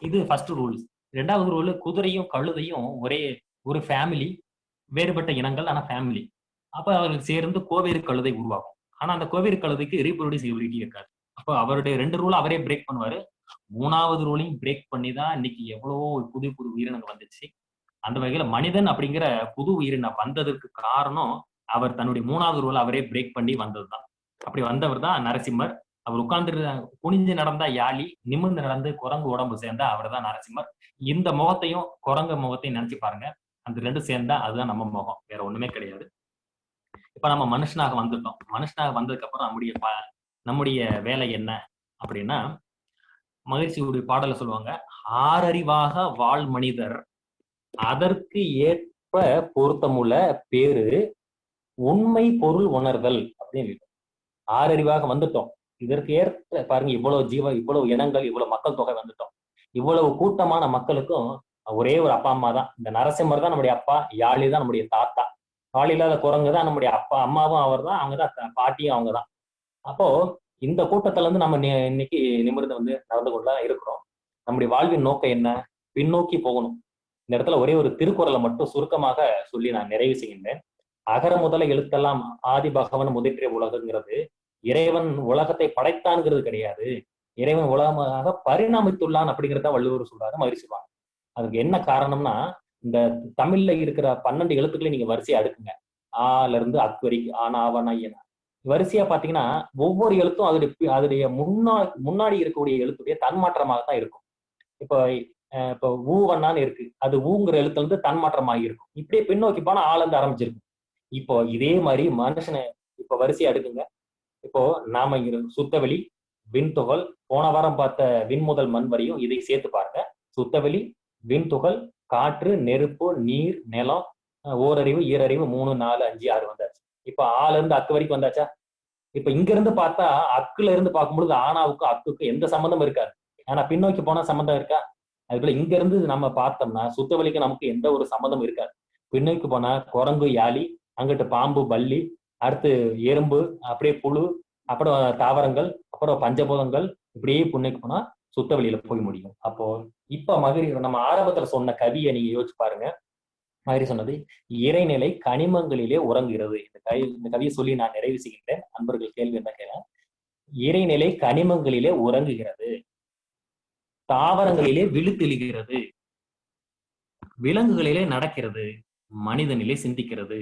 Speaker 1: இது ஃபர்ஸ்ட் ரூல்ஸ். 2வது ரூல், குதிரையும் கழுதையும் ஒரே ஒரு ஃபேமிலி, வேறுபட்ட இனங்கள் ஆனா ஃபேமிலி. அப்ப அவர்கள் சேர்ந்து கோவேறு கழுதை உருவாகும். ஆனா அந்த கோவேறு கழுதைக்கு ரீப்ரொடியூஸ் எபிலிட்டி இருக்காது. அப்ப அவருடைய 2 ரூல் அவரே பிரேக் பண்ணுவாரு. 3வது ரூலையும் பிரேக் பண்ணி தான் இன்னைக்கு எவ்வளவோ புது உயிரினங்கள் வந்துச்சு. அந்த வகையில மனிதன் அப்படிங்கிற புது உயிரினம் வந்ததற்கு காரணம் அவர் தன்னுடைய 3வது ரூல் அவரே பிரேக் பண்ணி வந்ததுதான். அப்படி வந்தவர் தான் நரசிம்மர். அவர் உட்கார்ந்து குனிஞ்சு நடந்தா யாழி, நிமிர்ந்து நடந்து குரங்கு உடம்பு சேர்ந்தா அவர் தான் நரசிம்மர். இந்த முகத்தையும் குரங்கு முகத்தையும் நினைச்சு பாருங்க. அந்த 2 சேர்ந்தா அதுதான் நம்ம முகம், வேற ஒண்ணுமே கிடையாது. இப்ப நம்ம மனுஷனாக வந்துட்டோம். மனுஷனாக வந்ததுக்கு அப்புறம் நம்முடைய வேலை என்ன அப்படின்னா, மகிழ்ச்சியுடைய பாடல சொல்லுவாங்க, ஆறறிவாக வாழ் மனிதர் அதற்கு ஏற்ப பொருத்தமுள்ள பேரு உண்மை பொருள் உணர்தல் அப்படின்னு. 6 வந்துட்டோம். இதற்கு ஏற்ப பாருங்க, இவ்வளவு இனங்கள், இவ்வளவு மக்கள் தொகை வந்துட்டோம். இவ்வளவு கூட்டமான மக்களுக்கும் ஒரே ஒரு அப்பா அம்மா தான். இந்த நரசிம்மர் தான் நம்முடைய அப்பா, யாழி தான் நம்முடைய தாத்தா, கால் இல்லாத குரங்கு தான் நம்முடைய அப்பா, அம்மாவும் அவர் தான், அவங்கதான் பாட்டியும் அவங்கதான். அப்போ இந்த கூட்டத்துல இருந்து நம்ம இன்னைக்கு நிமிர்ந்து நடந்து கொண்டுதான் இருக்கிறோம். நம்முடைய வாழ்வின் நோக்கம் என்ன? பின்னோக்கி போகணும். இந்த இடத்துல ஒரே ஒரு திருக்குறளை மட்டும் சுருக்கமாக சொல்லி நான் நிறைவு செய்கின்றேன். அகர முதல எழுத்தெல்லாம் ஆதி பகவன் முதற்றிய உலகங்கிறது இறைவன் உலகத்தை படைத்தான்ங்கிறது கிடையாது. இறைவன் உலகமாக பரிணாமித்துள்ளான் அப்படிங்கிறத வள்ளுவர் சொல்றாரு, மகிழ்ச்சி சொல்லுவாங்க. அதுக்கு என்ன காரணம்னா, இந்த தமிழ்ல இருக்கிற 12 எழுத்துக்களை நீங்க வரிசையா அடுக்குங்க. ஆல இருந்து அக்கு வரைக்கும், ஆனா ஆவனா ஐயனா வரிசையா பாத்தீங்கன்னா ஒவ்வொரு எழுத்தும் அதனுடைய முன்னாடி இருக்கக்கூடிய எழுத்துடைய தன்மாற்றமாக தான் இருக்கும். இப்போ ஊவண்ணான்னு இருக்கு, அது ஊங்கிற எழுத்துல இருந்து தன்மாற்றமாகி இருக்கும். இப்படியே பின்னோக்கி போனா ஆள் இருந்து ஆரம்பிச்சிருக்கும். இப்போ இதே மாதிரி மனுஷனை இப்ப வரிசையா அடுக்குங்க. இப்போ நாம சுத்தவெளி, விண்துகள், போன வாரம் பார்த்த விண்முதல் மண் வரையும் இதை சேர்த்து பாருங்க. சுத்தவெளி, விண்துகள், காற்று, நெருப்பு, நீர், நிலம், ஓரறிவு, ஈரறிவு, 3, 4, 5, 6 வந்தாச்சு. இப்ப ஆல இருந்து அக்கு வரைக்கும் வந்தாச்சா? இப்ப இங்க இருந்து பார்த்தா அக்குல இருந்து பார்க்கும்பொழுது ஆனாவுக்கும் அக்குக்கும் எந்த சம்பந்தம் இருக்காது. ஆனா பின்னோக்கி போனா சம்பந்தம் இருக்கா? அதுக்குள்ள இங்க இருந்து நம்ம பார்த்தோம்னா சுத்தவெளிக்கு நமக்கு எந்த ஒரு சம்மந்தம் இருக்காது. பின்னோக்கி போனா குரங்கு, யாழி, அங்கிட்டு பாம்பு, பல்லி, அடுத்து எறும்பு, அப்படியே புழு, அப்புறம் தாவரங்கள், அப்புறம் பஞ்சபூதங்கள், இப்படியே பின்னோக்கி போனா சுத்த வெளியில போய் முடியும். அப்போ இப்ப நம்ம ஆரம்பத்துல சொன்ன கவியை நீங்க யோசிச்சு பாருங்க. மகிரி சொன்னது இறைநிலை கனிமங்களிலே உறங்குகிறது. இந்த கவியை சொல்லி நான் நிறைவு செய்கின்றேன். அன்பர்கள் கேள்வி என்ன கேட்க, இறைநிலை கனிமங்களிலே உறங்குகிறது, தாவரங்களிலே விழுத்தெழுகிறது, விலங்குகளிலே நடக்கிறது, மனிதனிலே சிந்திக்கிறது.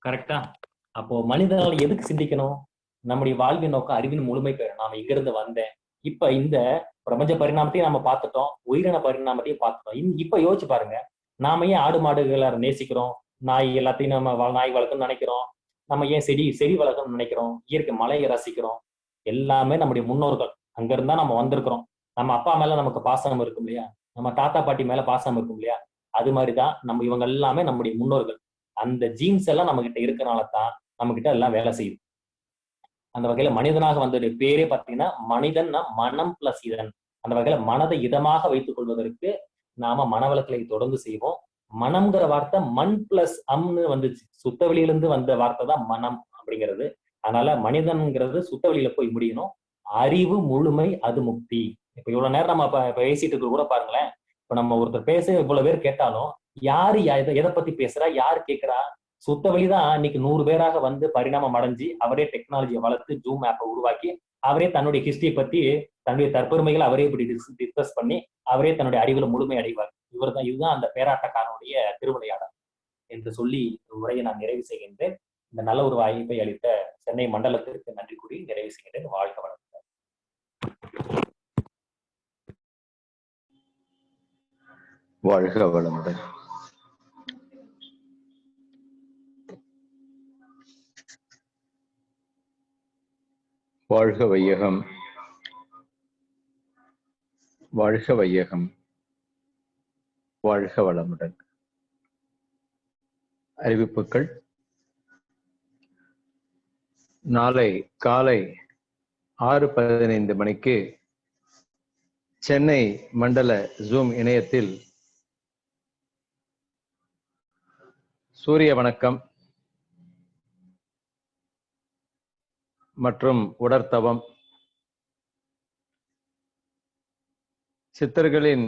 Speaker 1: கரெக்டா? அப்போ மனிதனால் எதுக்கு சிந்திக்கணும்? நம்முடைய வாழ்வின் நோக்கம் அறிவின் முழுமை பெற. நாம இங்கிருந்து வந்தேன், இப்ப இந்த பிரபஞ்ச பரிணாமத்தையும் நம்ம பார்த்துட்டோம், உயிரின பரிணாமத்தையும் பார்த்துட்டோம். இப்ப யோசிச்சு பாருங்க, நாம ஏன் ஆடு மாடுகளை நேசிக்கிறோம், நாய் எல்லாத்தையும் நம்ம நாய் வளர்க்கணும்னு நினைக்கிறோம், நம்ம ஏன் செடி வளர்க்கணும்னு நினைக்கிறோம், இயற்கை மலையை ரசிக்கிறோம், எல்லாமே நம்முடைய முன்னோர்கள் அங்க இருந்தா நம்ம வந்திருக்கிறோம். நம்ம அப்பா மேல நமக்கு பாசம் இருக்கும் இல்லையா, நம்ம தாத்தா பாட்டி மேல பாசம் இருக்கும் இல்லையா, அது மாதிரிதான் நம்ம இவங்க எல்லாமே நம்முடைய முன்னோர்கள். அந்த ஜீன்ஸ் எல்லாம் நம்ம கிட்ட இருக்கனால தான் நம்ம கிட்ட எல்லாம் வேலை செய்யுது. அந்த வகையில மனிதனாக வந்தது பேரே பார்த்தீங்கன்னா மனிதன்னா மனம் பிளஸ் இதன். அந்த வகையில மனதை இதமாக வைத்துக் கொள்வதற்கு நாம மனவளக்கலை தொடர்ந்து செய்வோம். மனம்ங்கிற வார்த்தை மண் பிளஸ் அம்னு வந்துச்சு, சுத்த வெளியிலிருந்து வந்த வார்த்தை தான் மனம் அப்படிங்கிறது. அதனால மனிதன்ங்கிறது சுத்த வெளியில போய் முடியணும். அறிவு முழுமை அது முக்தி. இப்ப இவ்வளவு நேரம் நம்ம பேசிட்டு இருக்க கூட பாருங்களேன், இப்ப நம்ம ஒருத்தர் பேச இவ்வளவு பேர் கேட்டாலும் யாரு எதை பத்தி பேசுறா, யாரு கேட்கிறா, சுத்த வழிதான் இன்னைக்கு 100 பேராக வந்து பரிணாமம் அடைஞ்சு அவரே டெக்னாலஜியை வளர்த்து ஜூம் ஆப்பை உருவாக்கி அவரே தன்னுடைய ஹிஸ்டரியை பத்தி தன்னுடைய தற்பெருமைகளை அவரே இப்படி டிஸ்கஸ் பண்ணி அவரே தன்னுடைய அறிவுல முழுமை அடைவார். இதுதான் அந்த பேராட்டக்காரனுடைய திருவிளையாடல் என்று சொல்லி உரையை நான் நிறைவு செய்கின்றேன். இந்த நல்ல ஒரு வாய்ப்பை அளித்த சென்னை மண்டலத்திற்கு நன்றி கூறி நிறைவு செய்கின்றேன். வாழ்க வளமுடன்.
Speaker 2: வாழ்க வளமுடன். வாழ்க வையகம், வாழ்க வையகம், வாழ்க வளமுடன். அறிவிப்புகள். நாளை காலை 6:15 மணிக்கு சென்னை மண்டல ஜூம் இணையத்தில் சூரிய வணக்கம் மற்றும் உடற்தவம், சித்தர்களின்